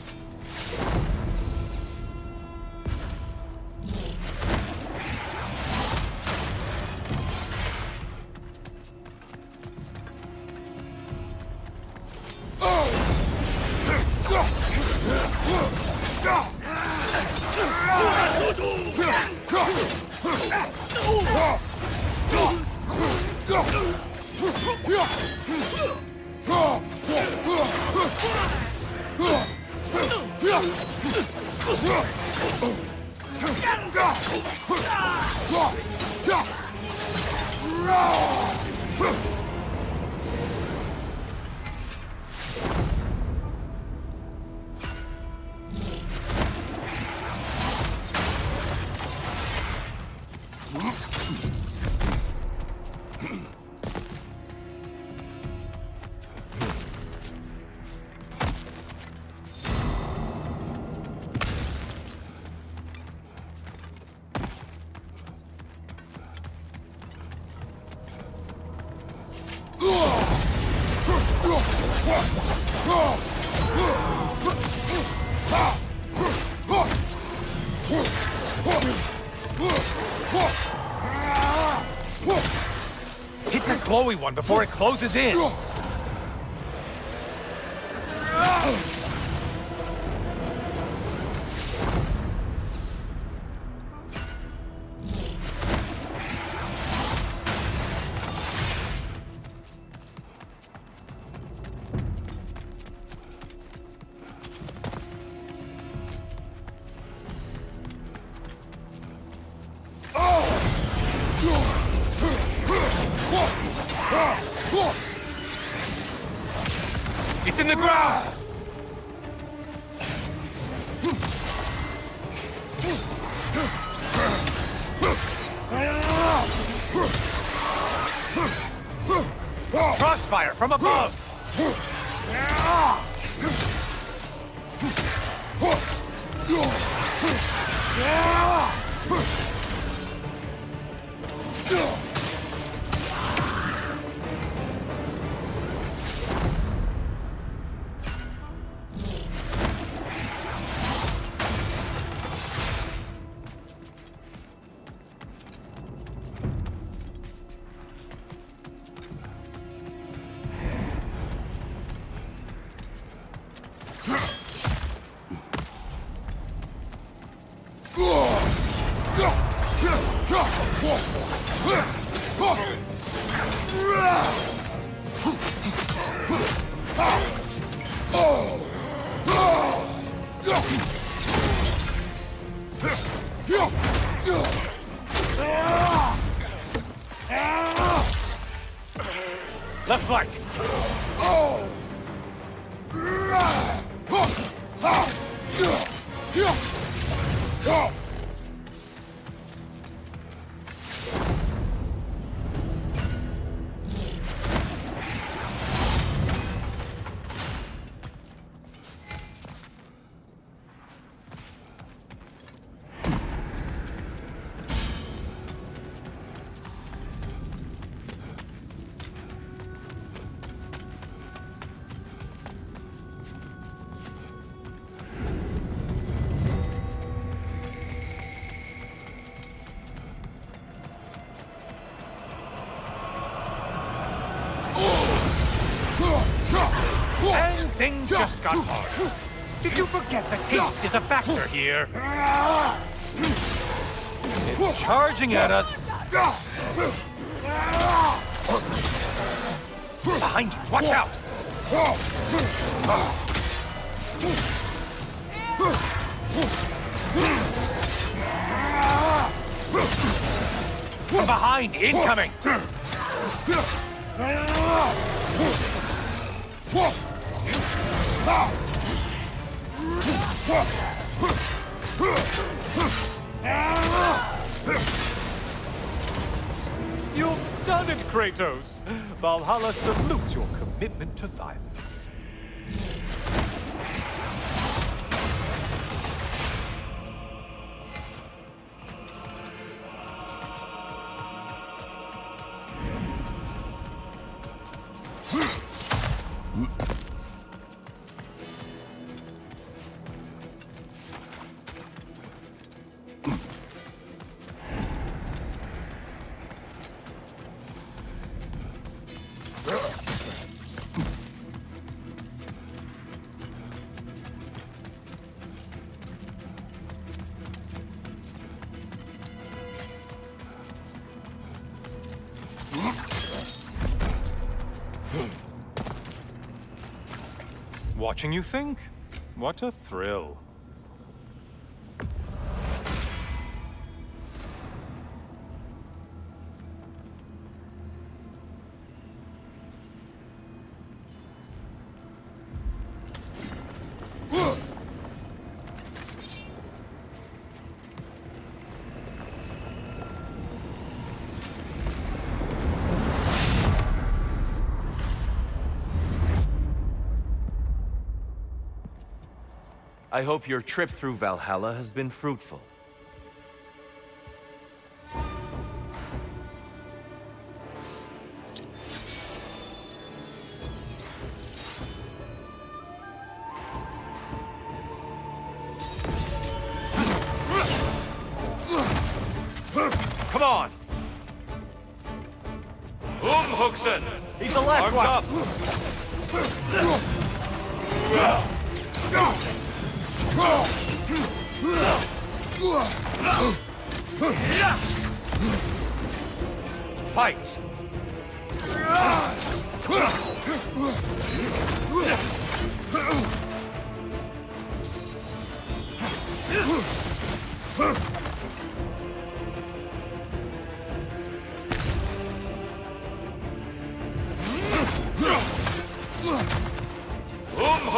Hit the glowy one before it closes in! It's in the ground! Crossfire from above! Left flank! And things just got harder. Did you forget that haste is a factor here? It's charging at us. Behind you, watch out! From behind, incoming! You've done it, Kratos! Valhalla salutes your commitment to violence. watching you think. What a thrill. I hope your trip through Valhalla has been fruitful. Come on! Huxen! He's the left Arms one. up! Fight!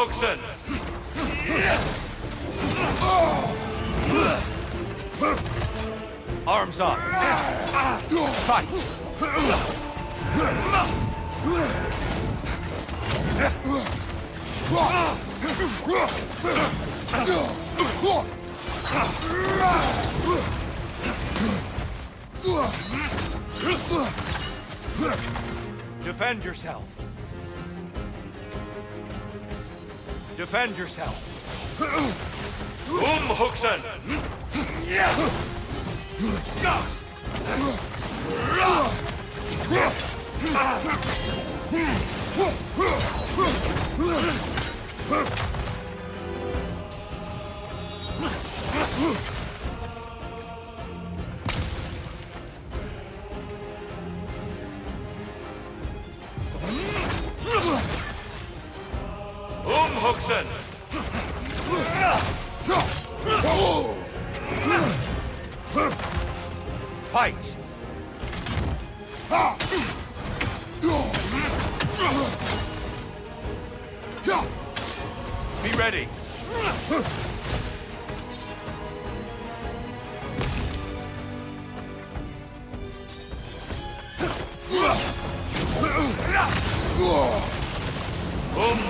Huxen! Arms up! Fight! Defend yourself! Defend yourself! Huxen! Huxen! Fight! Be ready!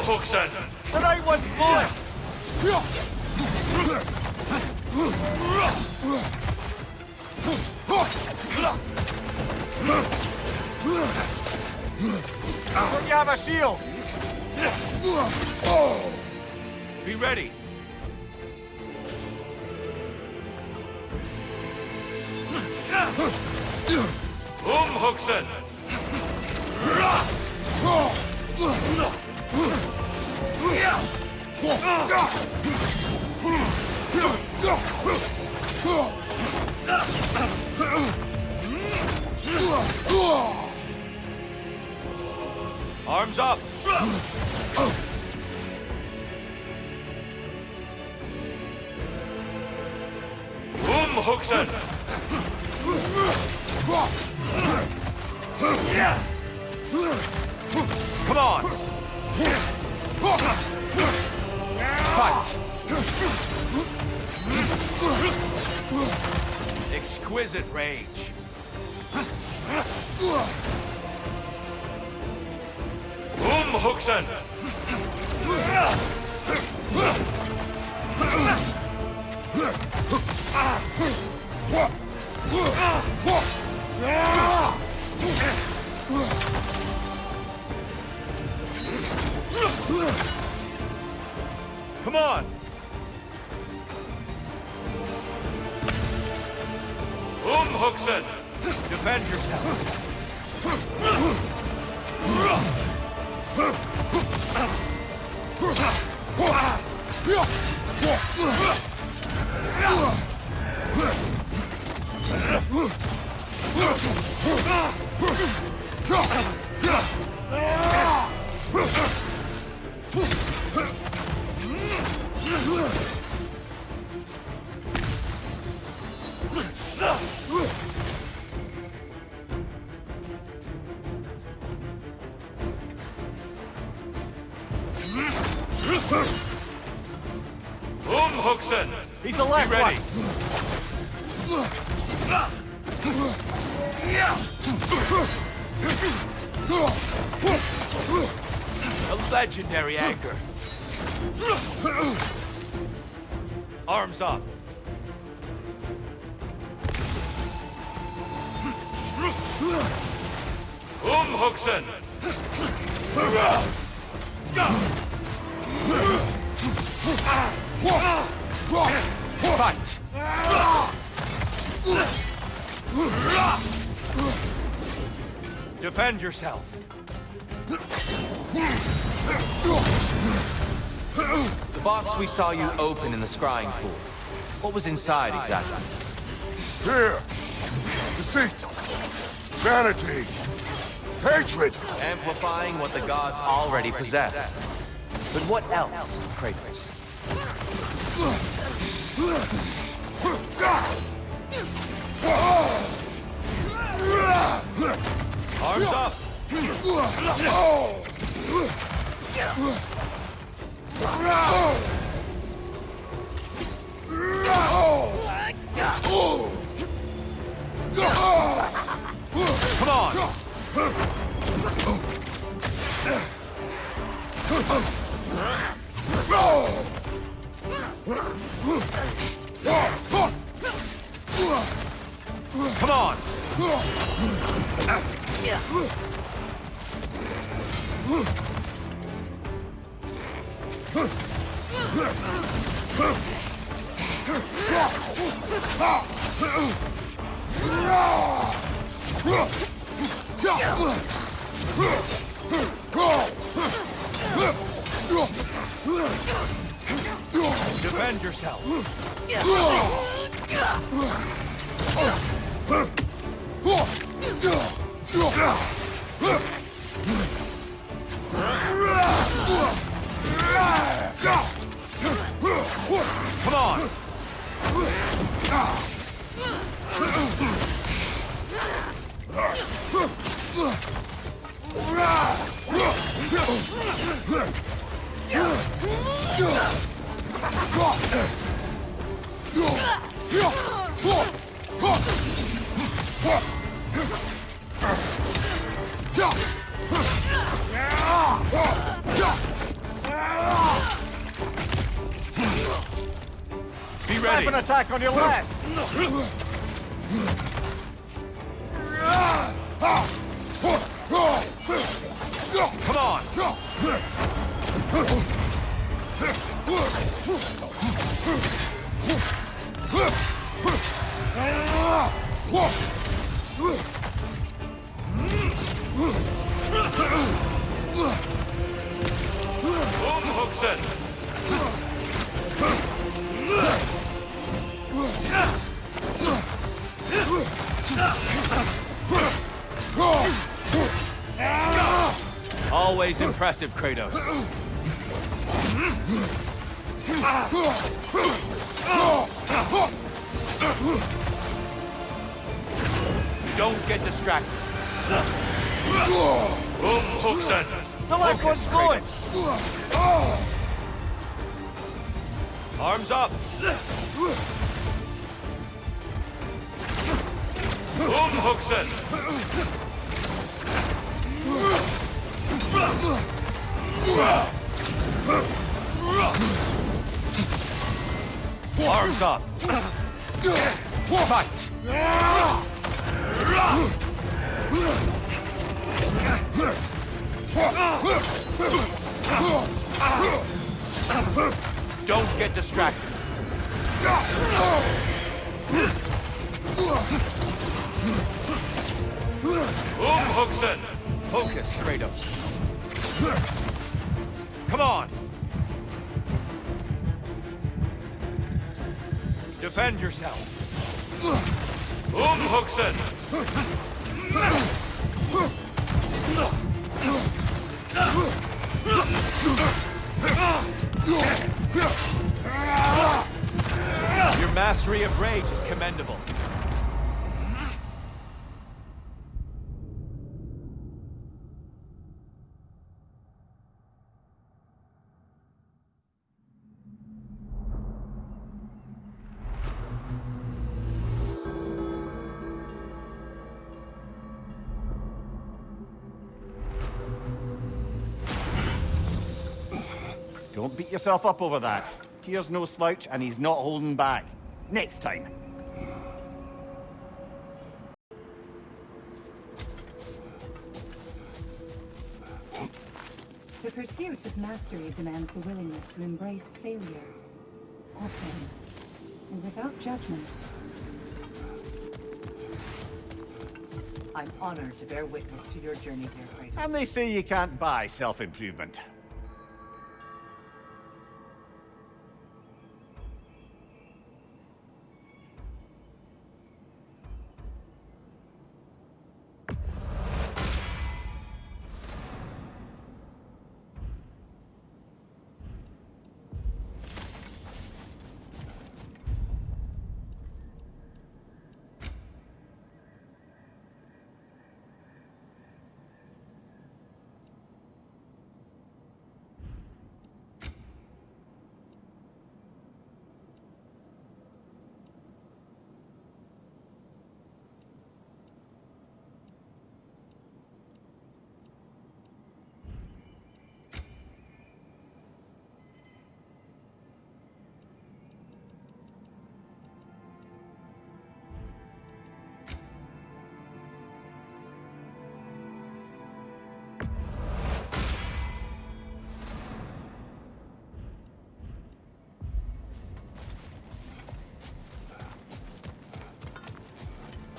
Huxen! The right one, boy! Don't you have a shield? Be ready! Huxen! Arms up! Huxen! Come on! Fight! Exquisite rage! Huxen! Come on! Huxen! Defend yourself! Huxen! He's a left ready. A legendary anchor. Arms up. Huxen! Fight! Defend yourself. The box we saw you open in the scrying pool. What was inside exactly? Fear, deceit, vanity, hatred. Amplifying what the gods already possess. But what else, Kratos? Arms up! Come on! Come on! Defend yourself. Come on! Be ready. An attack on your left. Come on! Huxen! Always impressive, Kratos. Don't get distracted. Huxen! The left one's going. Arms up! Huxen! Arms up! Fight! Don't get distracted. Huxen! Focus, Kratos. Come on! Defend yourself. Huxen! mastery of rage is commendable. Don't beat yourself up over that. Tyr's no slouch, and he's not holding back. Next time. The pursuit of mastery demands the willingness to embrace failure, often, and without judgment. I'm honored to bear witness to your journey here, Kratos. And they say you can't buy self-improvement.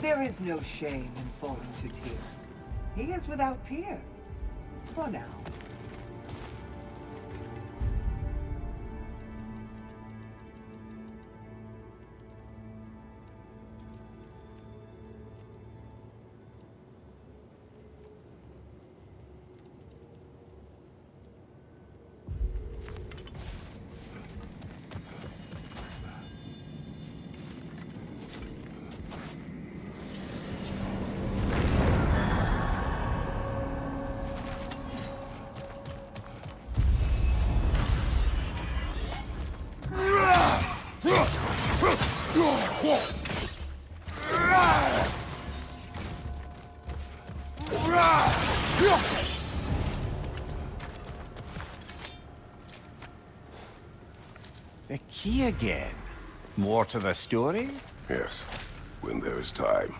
There is no shame in falling to Tyr. He is without peer. For now. The key again. More to the story? Yes, when there is time.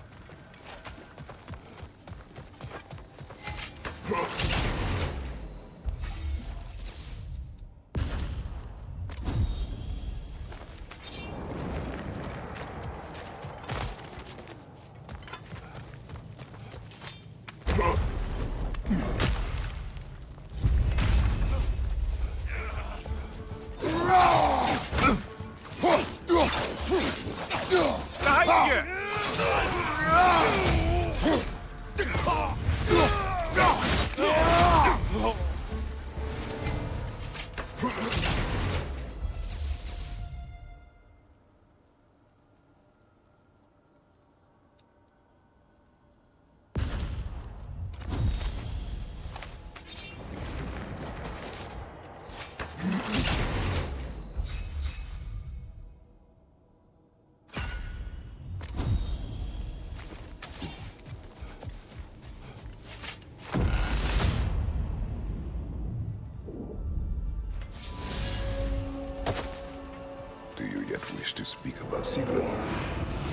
Do you yet wish to speak about Sigrun?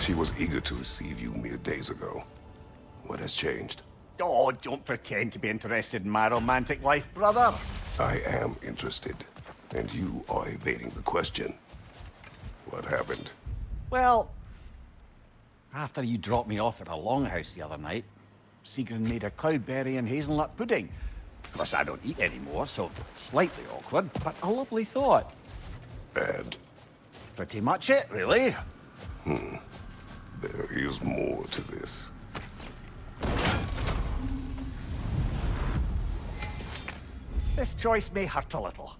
She was eager to receive you mere days ago. What has changed? Oh, don't pretend to be interested in my romantic life, brother. I am interested, and you are evading the question. What happened? Well, after you dropped me off at a longhouse the other night, Sigrun made a cloudberry and hazelnut pudding. Of course, I don't eat anymore, so slightly awkward, but a lovely thought. And Pretty much it, really. there is more to this. This choice may hurt a little.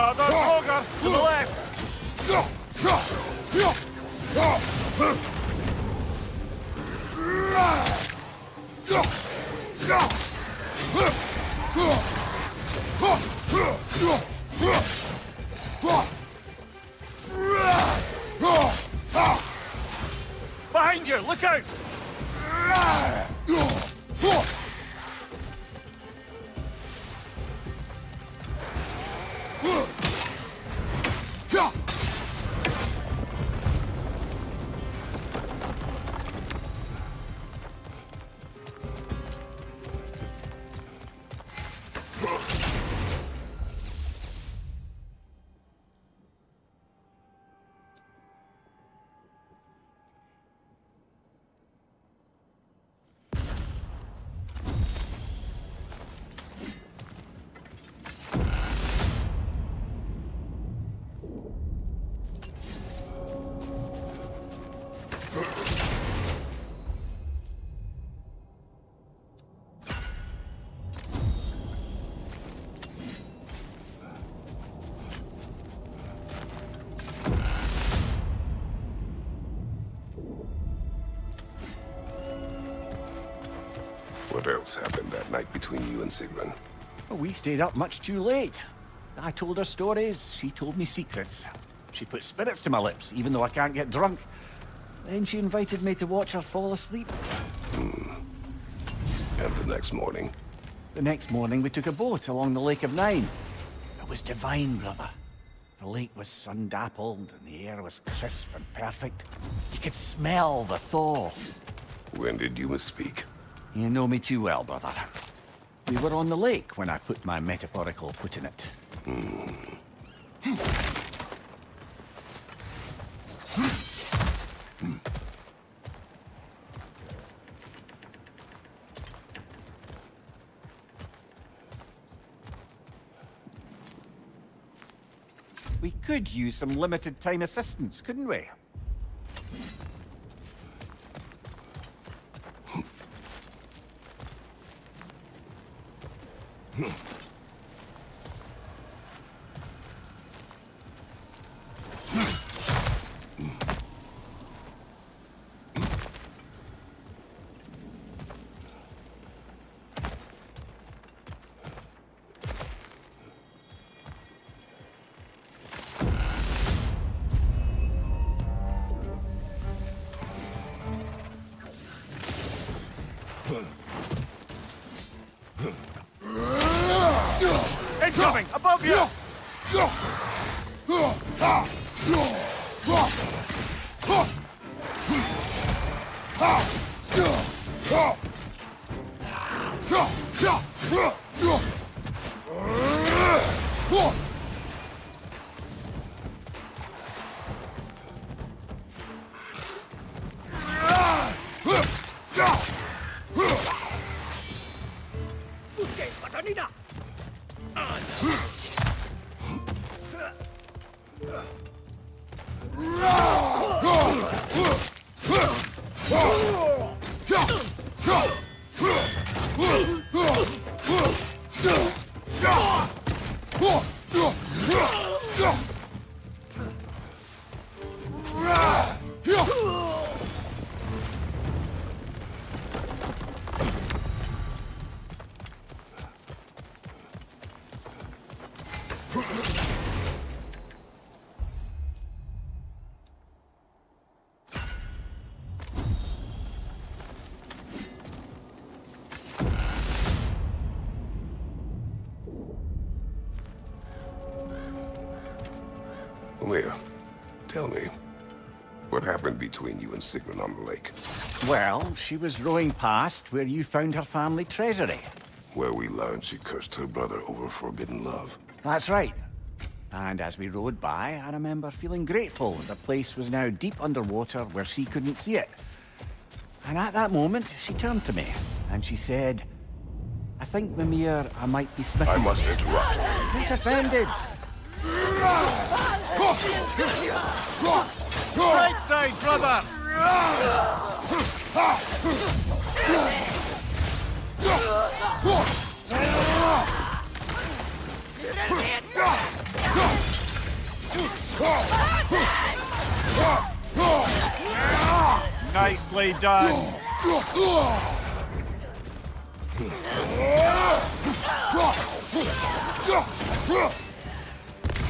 other ogre to the left! Behind you! Look out! What else happened that night between you and Sigrun? Well, we stayed up much too late. I told her stories, she told me secrets. She put spirits to my lips, even though I can't get drunk. Then she invited me to watch her fall asleep. And the next morning? The next morning, we took a boat along the Lake of Nine. It was divine, brother. The lake was sun-dappled, and the air was crisp and perfect. You could smell the thaw. When did you misspeak? You know me too well, brother. We were on the lake when I put my metaphorical foot in it. We could use some limited time assistance, couldn't we? Incoming! Above you! Leah, tell me, what happened between you and Sigrun on the lake? Well, she was rowing past where you found her family treasury. Where we learned she cursed her brother over forbidden love. That's right. And as we rowed by, I remember feeling grateful that the place was now deep underwater where she couldn't see it. And at that moment, she turned to me, and she said, I think, Mimir, I might be smitten. I must interrupt. Don't offended. Right side, brother! Nicely done.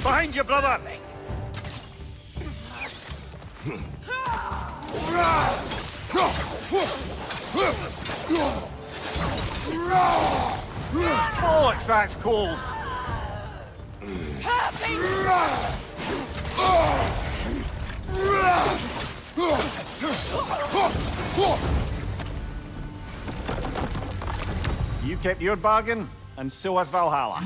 Behind you, brother! Bollocks, that's cold! You kept your bargain, and so has Valhalla.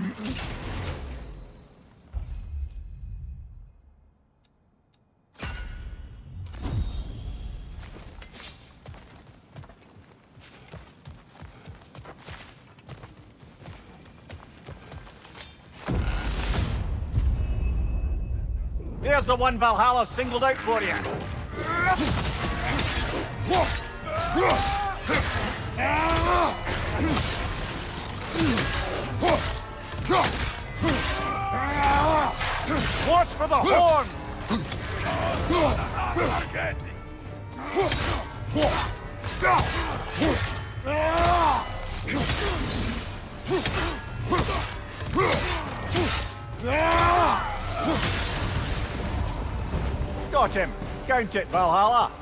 There's the one Valhalla singled out for you. Watch for the horns! Got him! Count it, Valhalla!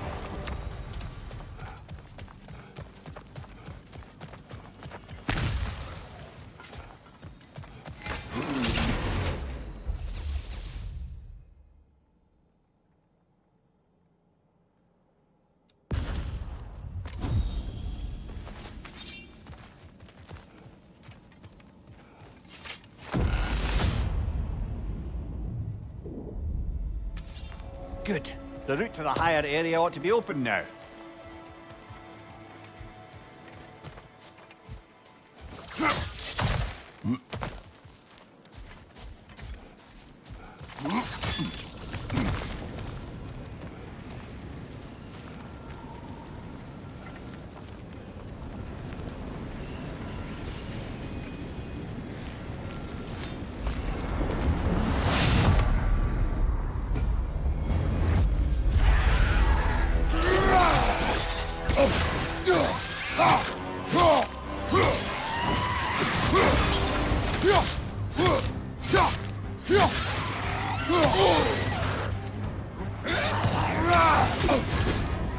Good. The route to the higher area ought to be open now.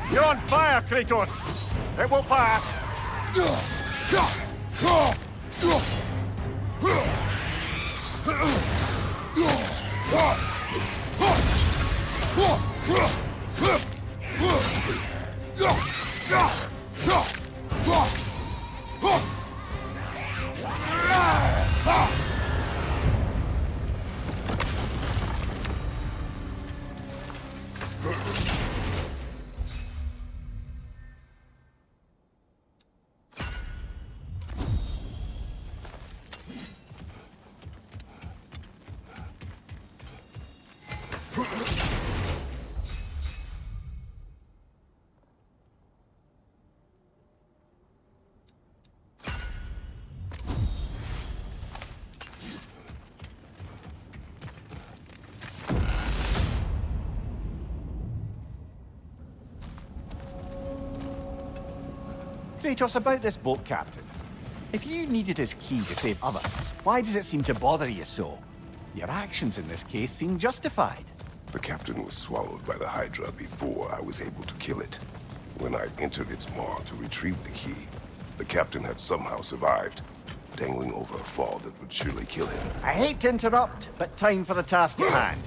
You're on fire, Kratos! It will pass! Kratos, about this boat captain. If you needed his key to save others, why does it seem to bother you so? Your actions in this case seem justified. The captain was swallowed by the Hydra before I was able to kill it. When I entered its maw to retrieve the key, the captain had somehow survived, dangling over a fall that would surely kill him. I hate to interrupt, but time for the task at hand.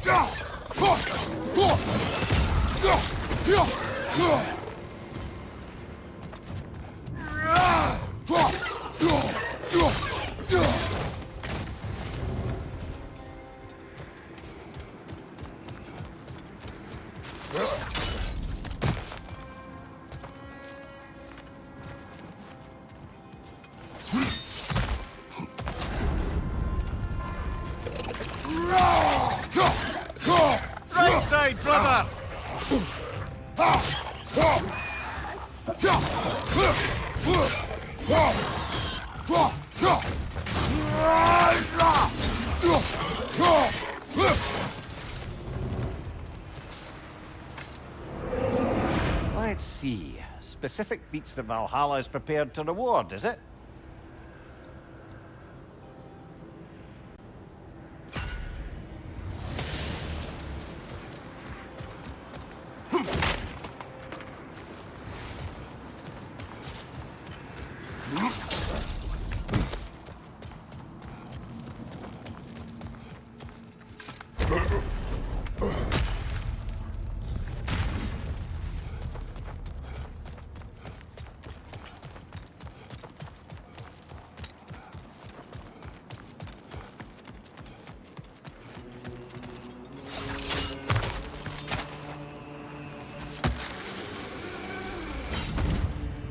Right side, brother! see. Specific feats that Valhalla is prepared to reward, is it?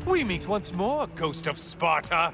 We meet once more, Ghost of Sparta!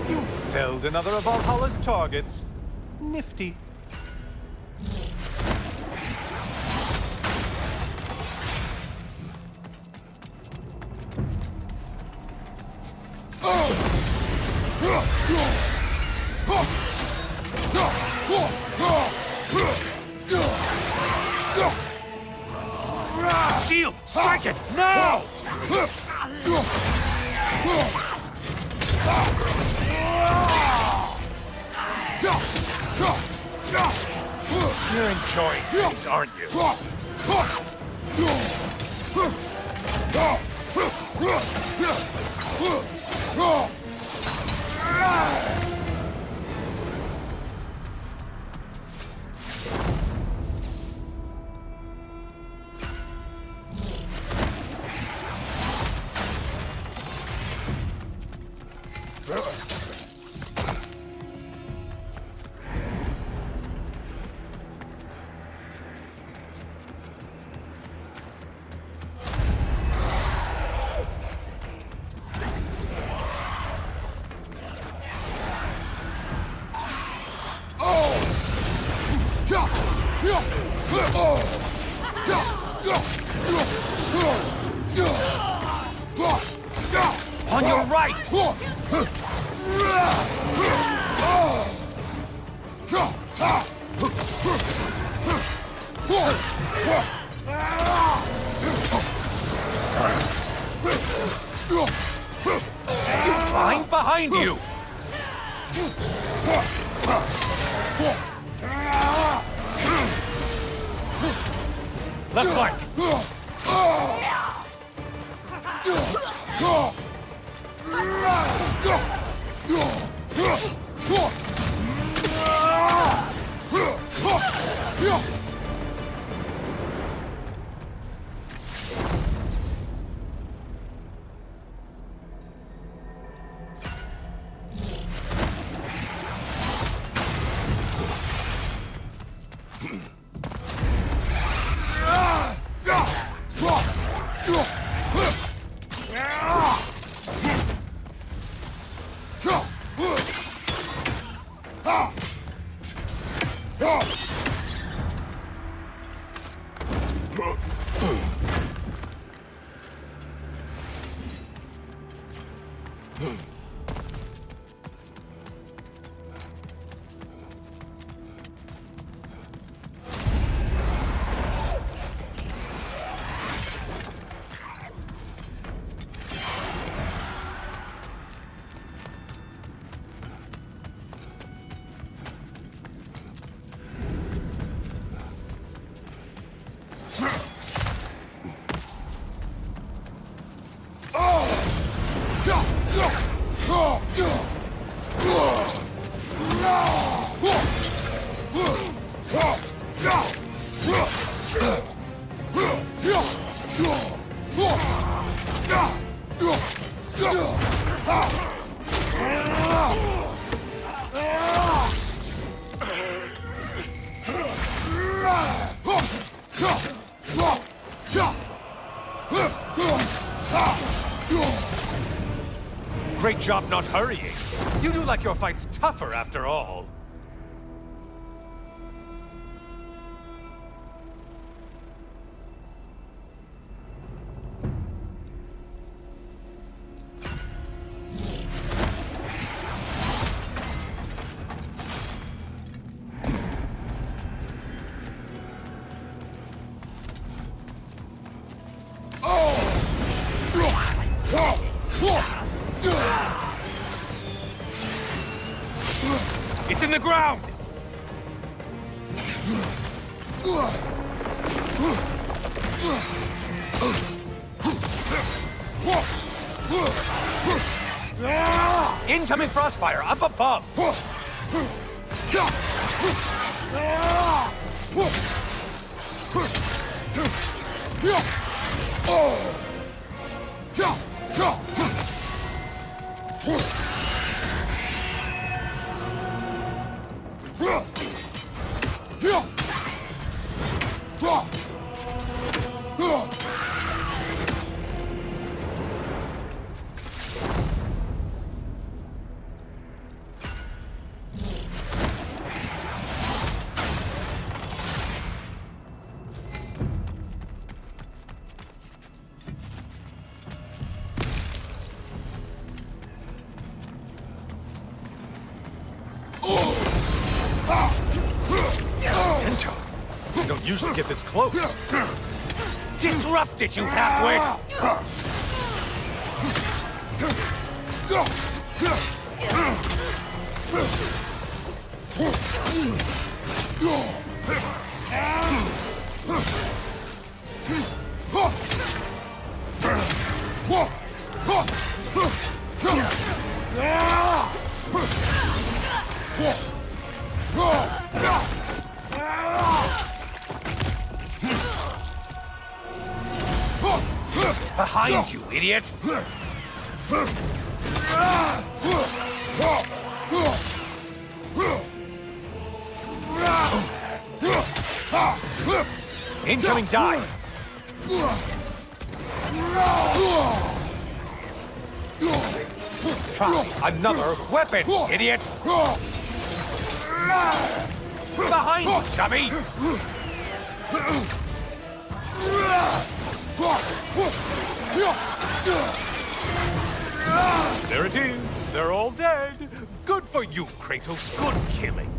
You felled another of Valhalla's targets. Nifty. Shield! Strike it! Now! You're enjoying this, aren't you? On your right! Flying behind you! Left flank! job not hurrying. You do like your fight's tougher after all. It's in the ground! Incoming crossfire up above! You don't usually get this close. Disrupt it, you halfwit! Behind you, idiot! Incoming dive! Try another weapon, idiot! Behind you, chubby! There it is. They're all dead. Good for you, Kratos. Good killing.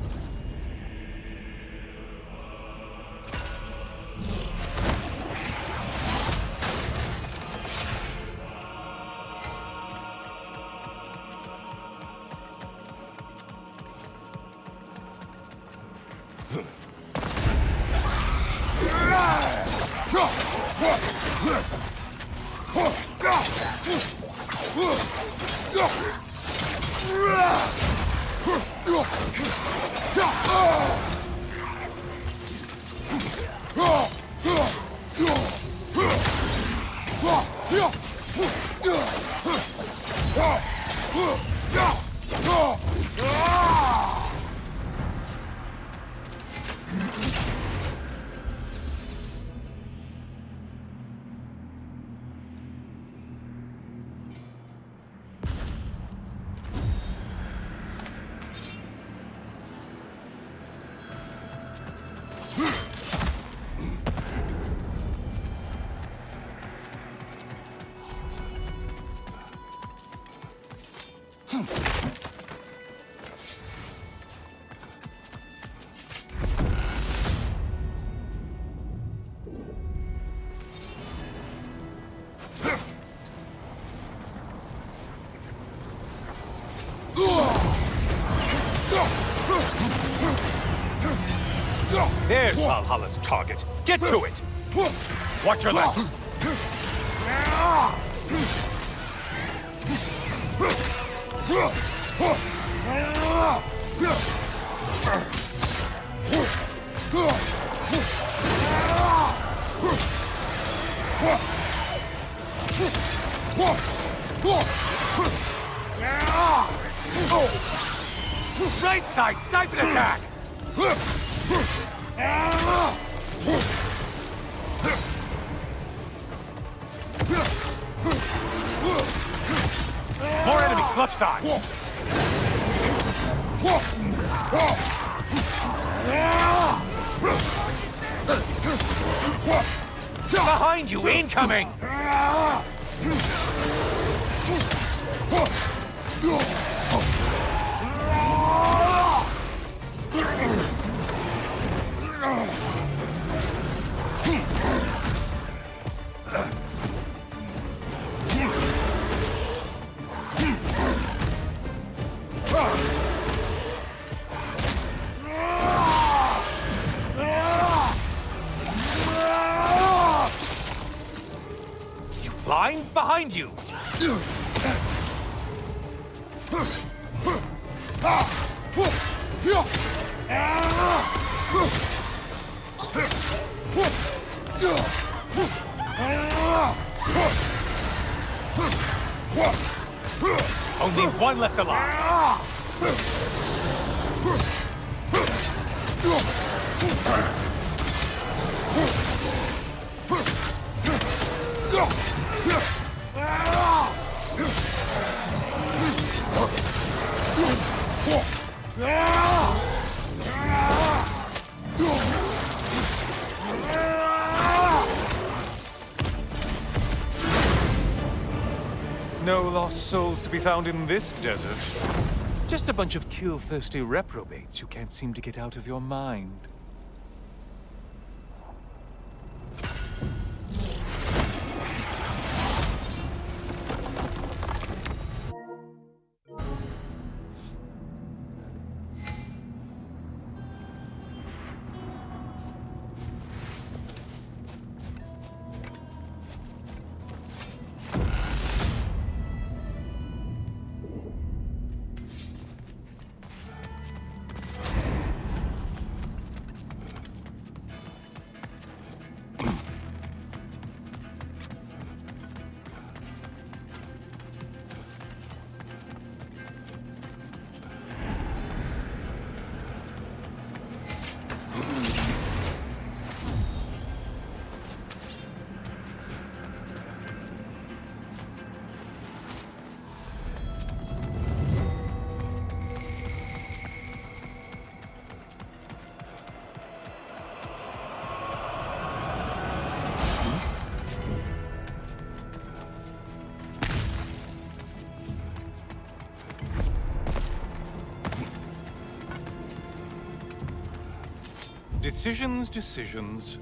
There's Valhalla's target. Get to it! Watch your left! Right side, sniper attack! More enemies! Left side! Behind you, incoming! You blind? Behind you! Only one left alive! No lost souls to be found in this desert. Just a bunch of kill-thirsty reprobates who can't seem to get out of your mind. Decisions, decisions.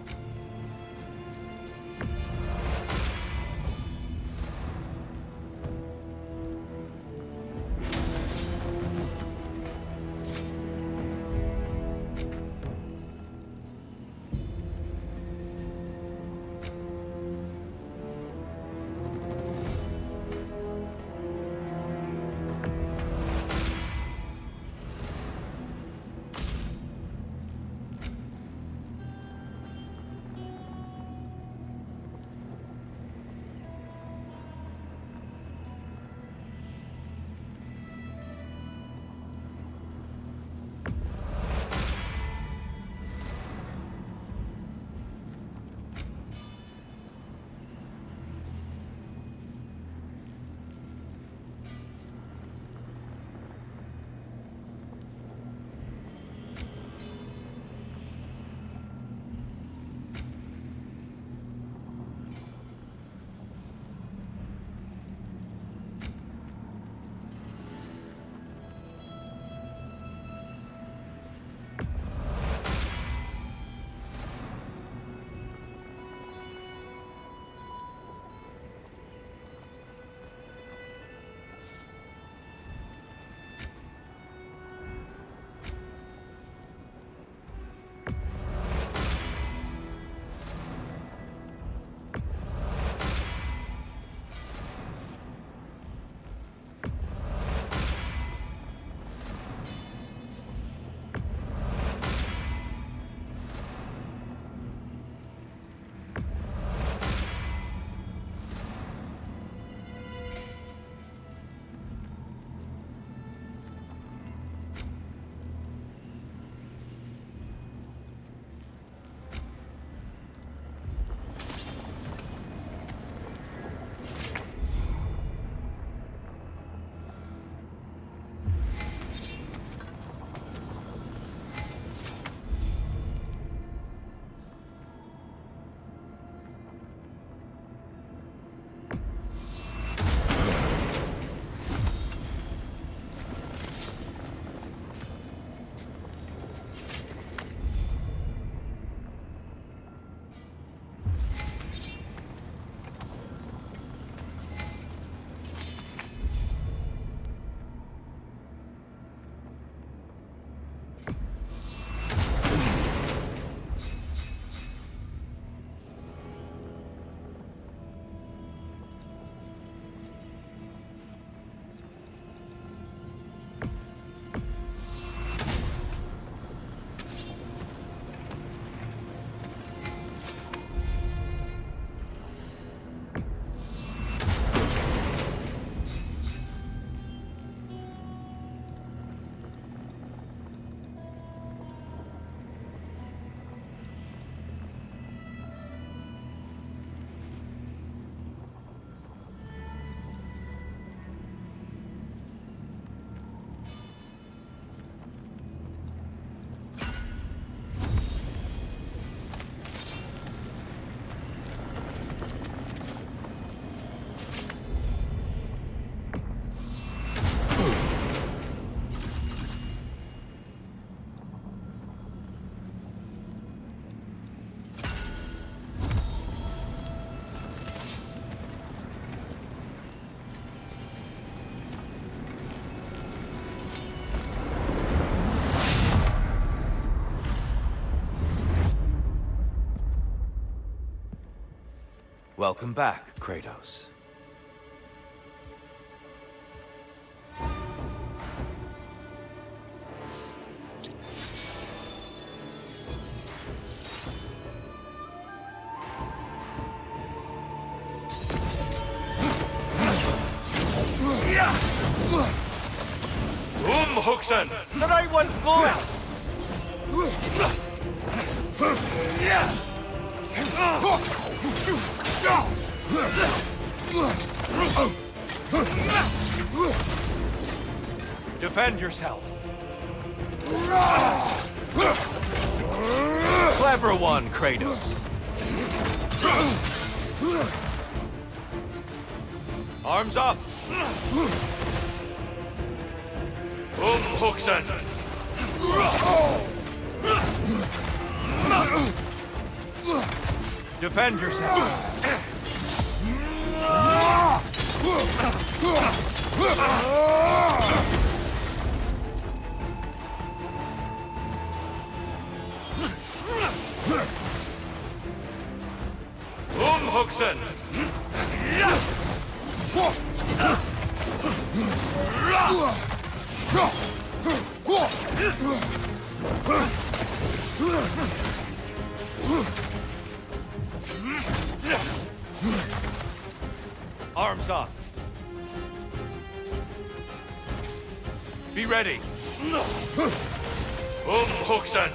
Welcome back, Kratos. Huxen! The right one's blowing! Defend yourself. Clever one, Kratos. Arms up. Huxen! Defend yourself. Huxen! Arms up. Be ready. Huxen!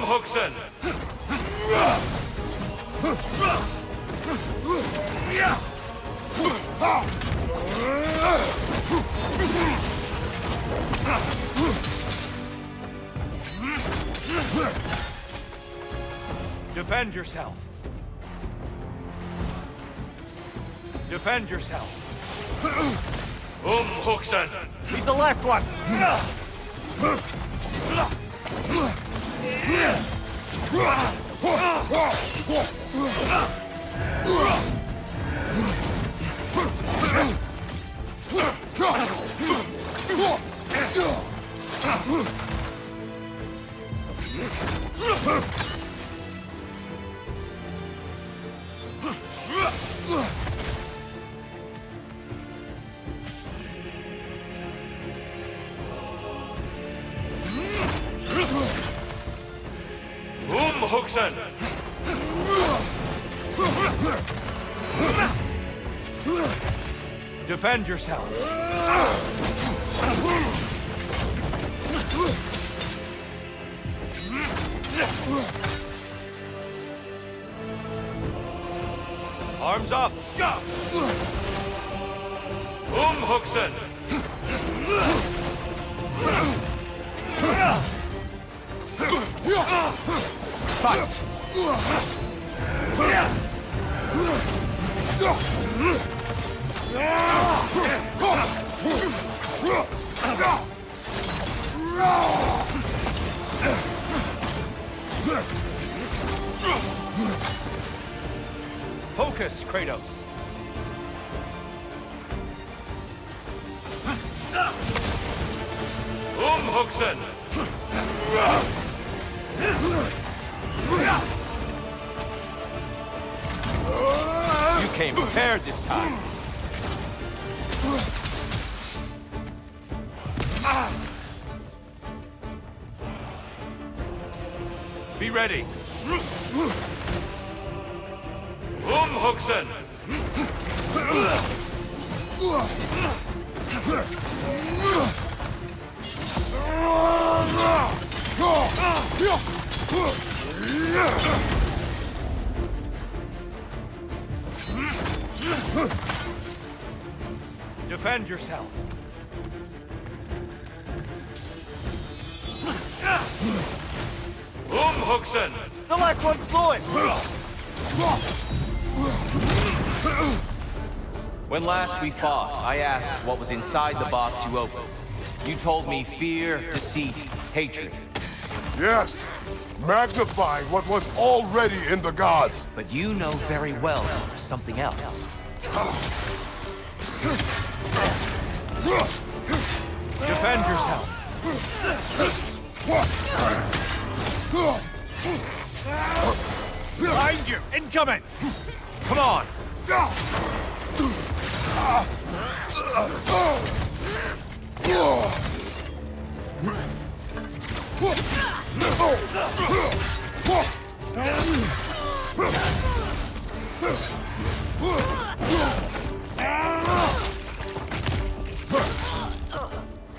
Huxen! Defend yourself. Defend yourself. Huxen! He's the left one! Huxen! Defend yourself. Arms up. Huxen! Fight! Focus, Kratos. Huxen! You came prepared this time. Be ready. Huxen! Defend yourself. Huxen! The left one's blowing! When last we fought, I asked what was inside the box you opened. You told me fear, deceit, hatred. Yes, magnifying what was already in the gods. But you know very well there's something else. Defend yourself. Behind you! Incoming! Come on!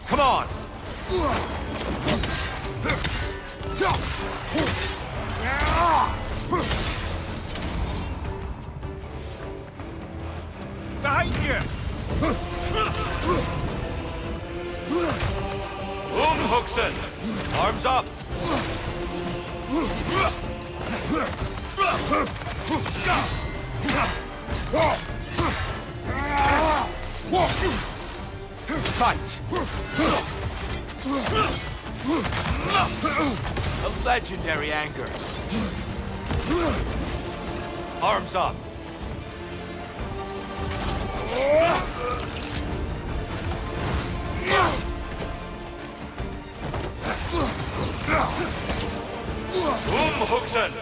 Come on! Behind you! Huxen! Arms up! Fight! A legendary anger. Arms up! Huxen!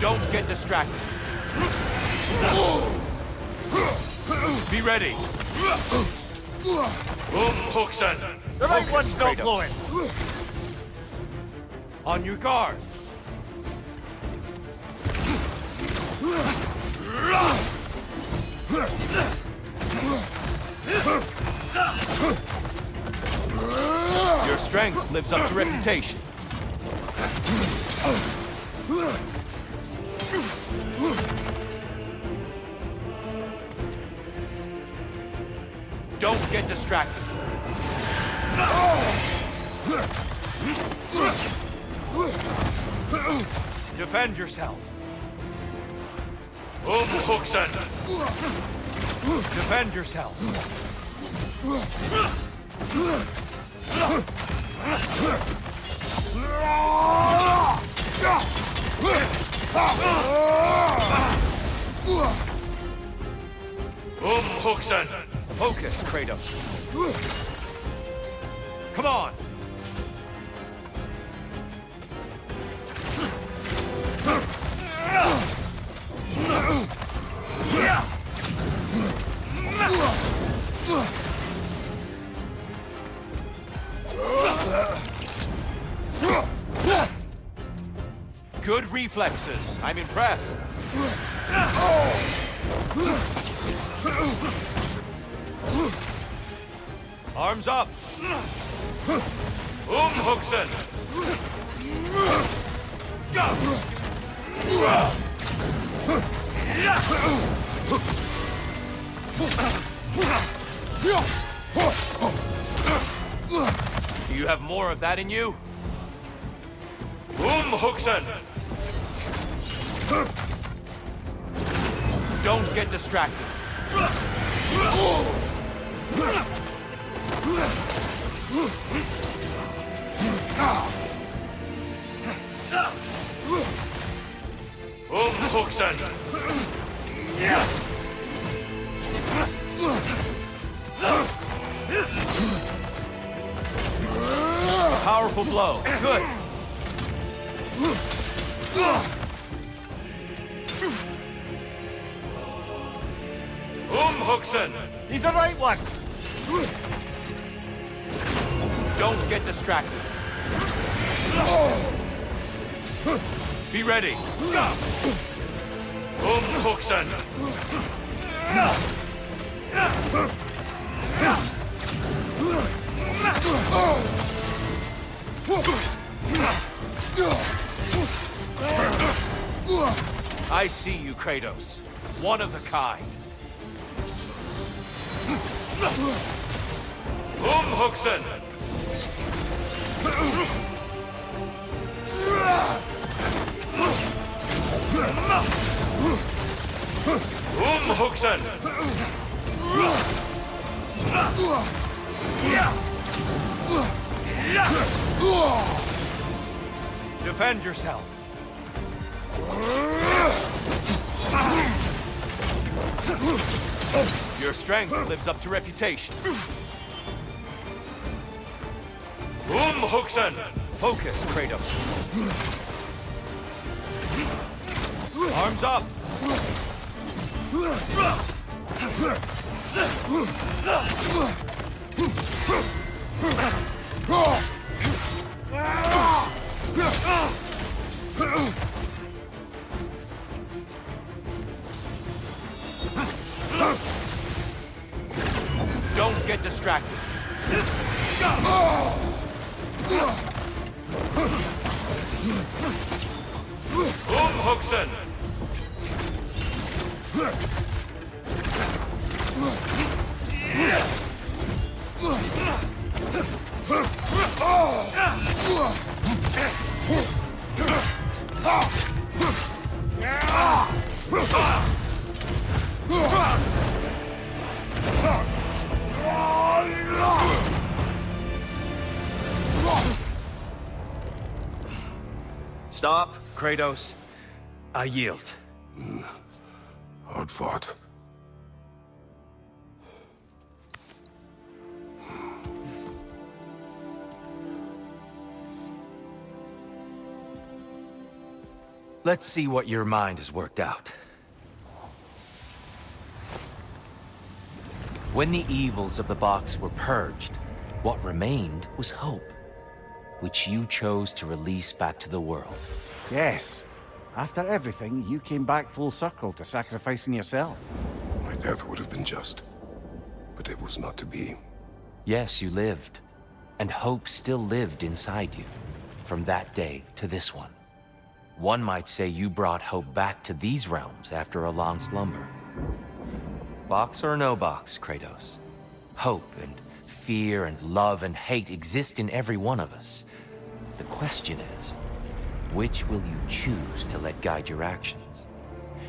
Don't get distracted. Be ready. Huxen! The right one's not blowing! On your guard. Your strength lives up to reputation. Don't get distracted. Defend yourself. Huxen! Defend yourself. Huxen! Focus, Kratos. Come on! Good reflexes. I'm impressed. Arms up. Huxen. Do you have more of that in you? Huxen! Don't get distracted. Huxen! A powerful blow. Good. Huxen! He's the right one! Don't get distracted. Be ready. Huxen! I see you, Kratos. One of a kind. Umhuxen! Umhuxen! Defend yourself. Your strength lives up to reputation. Umhuxen! Focus, Kratos. Arms up! Don't get distracted. Umhuxen! Stop, Kratos. I yield. Hard fought. Let's see what your mind has worked out. When the evils of the box were purged, what remained was hope, which you chose to release back to the world. Yes. After everything, you came back full circle to sacrificing yourself. My death would have been just, but it was not to be. Yes, you lived, and hope still lived inside you, from that day to this one. One might say you brought hope back to these realms after a long slumber. Box or no box, Kratos. Hope and fear and love and hate exist in every one of us. The question is, which will you choose to let guide your actions?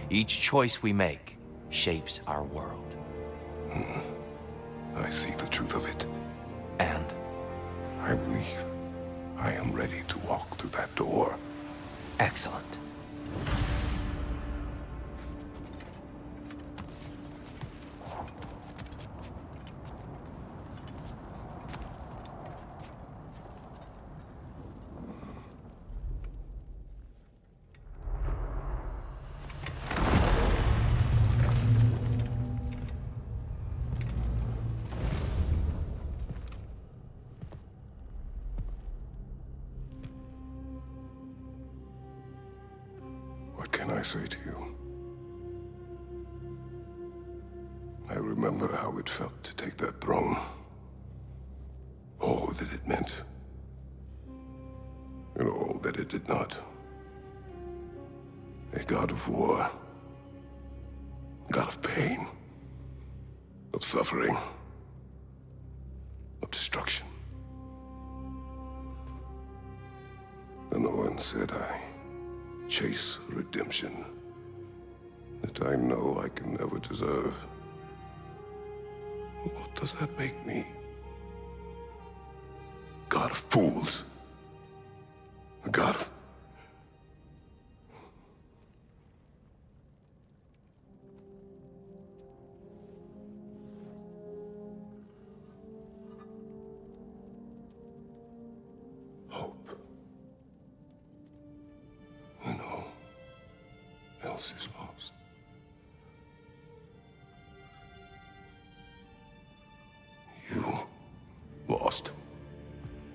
Each choice we make shapes our world. I see the truth of it. And? I believe I am ready to walk through that door. Excellent. What can I say to you? I remember how it felt to take that throne. All that it meant. And all that it did not. A god of war. God of pain. Of suffering. Of destruction. And the one said I chase redemption that I know I can never deserve. What does that make me? God of fools. A god of... hope. When all else is lost. You lost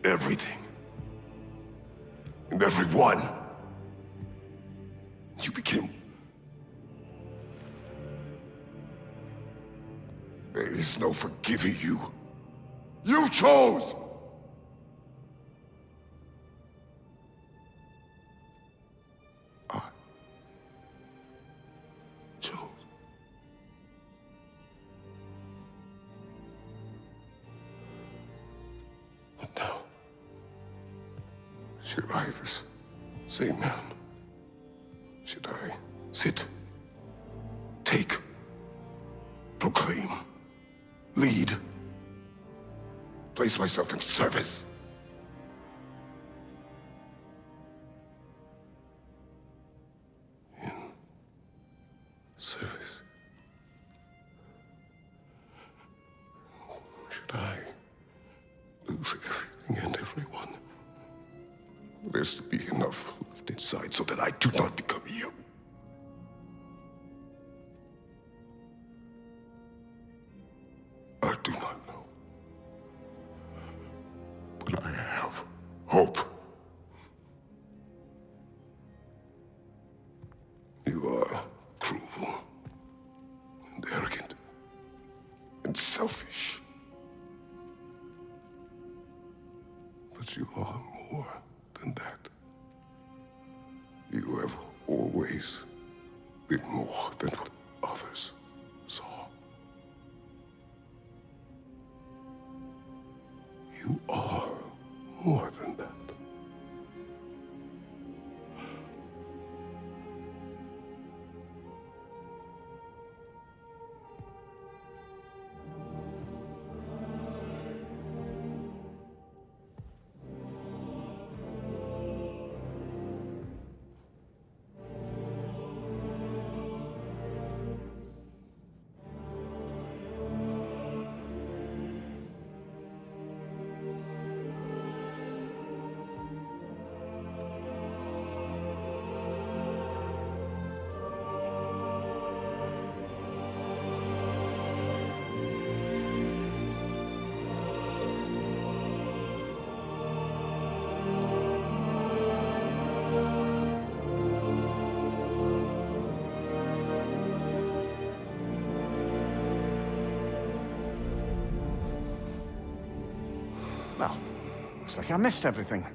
everything. And everyone. You became... There is no forgiving you. You chose! Should I, this same man, should I sit, take, proclaim, lead, place myself in service? In service? Should I lose everything and everyone? There's to be enough left inside so that I do not become you. I do not know. But I have hope. You are cruel and arrogant and selfish. But you are more than that. You have always been more than what others saw. You are more than that. Well, looks like I missed everything.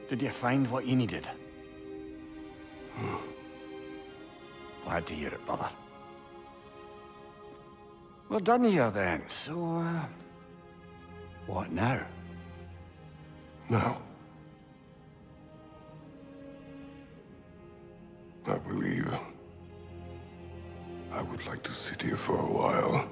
Did you find what you needed? Glad to hear it, brother. We're done here then, so, what now? Now, I believe I would like to sit here for a while.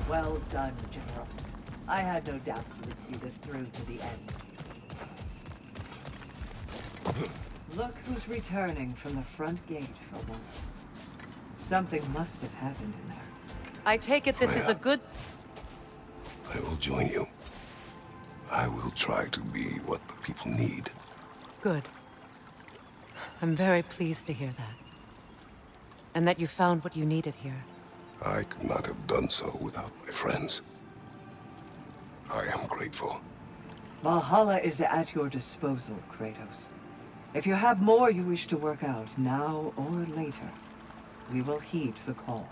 Well done, General. I had no doubt you would see this through to the end. Look who's returning from the front gate for once. Something must have happened in there. I take it this is a good... I will join you. I will try to be what the people need. Good. I'm very pleased to hear that. And that you found what you needed here. I could not have done so without my friends. I am grateful. Valhalla is at your disposal, Kratos. If you have more you wish to work out, now or later, we will heed the call.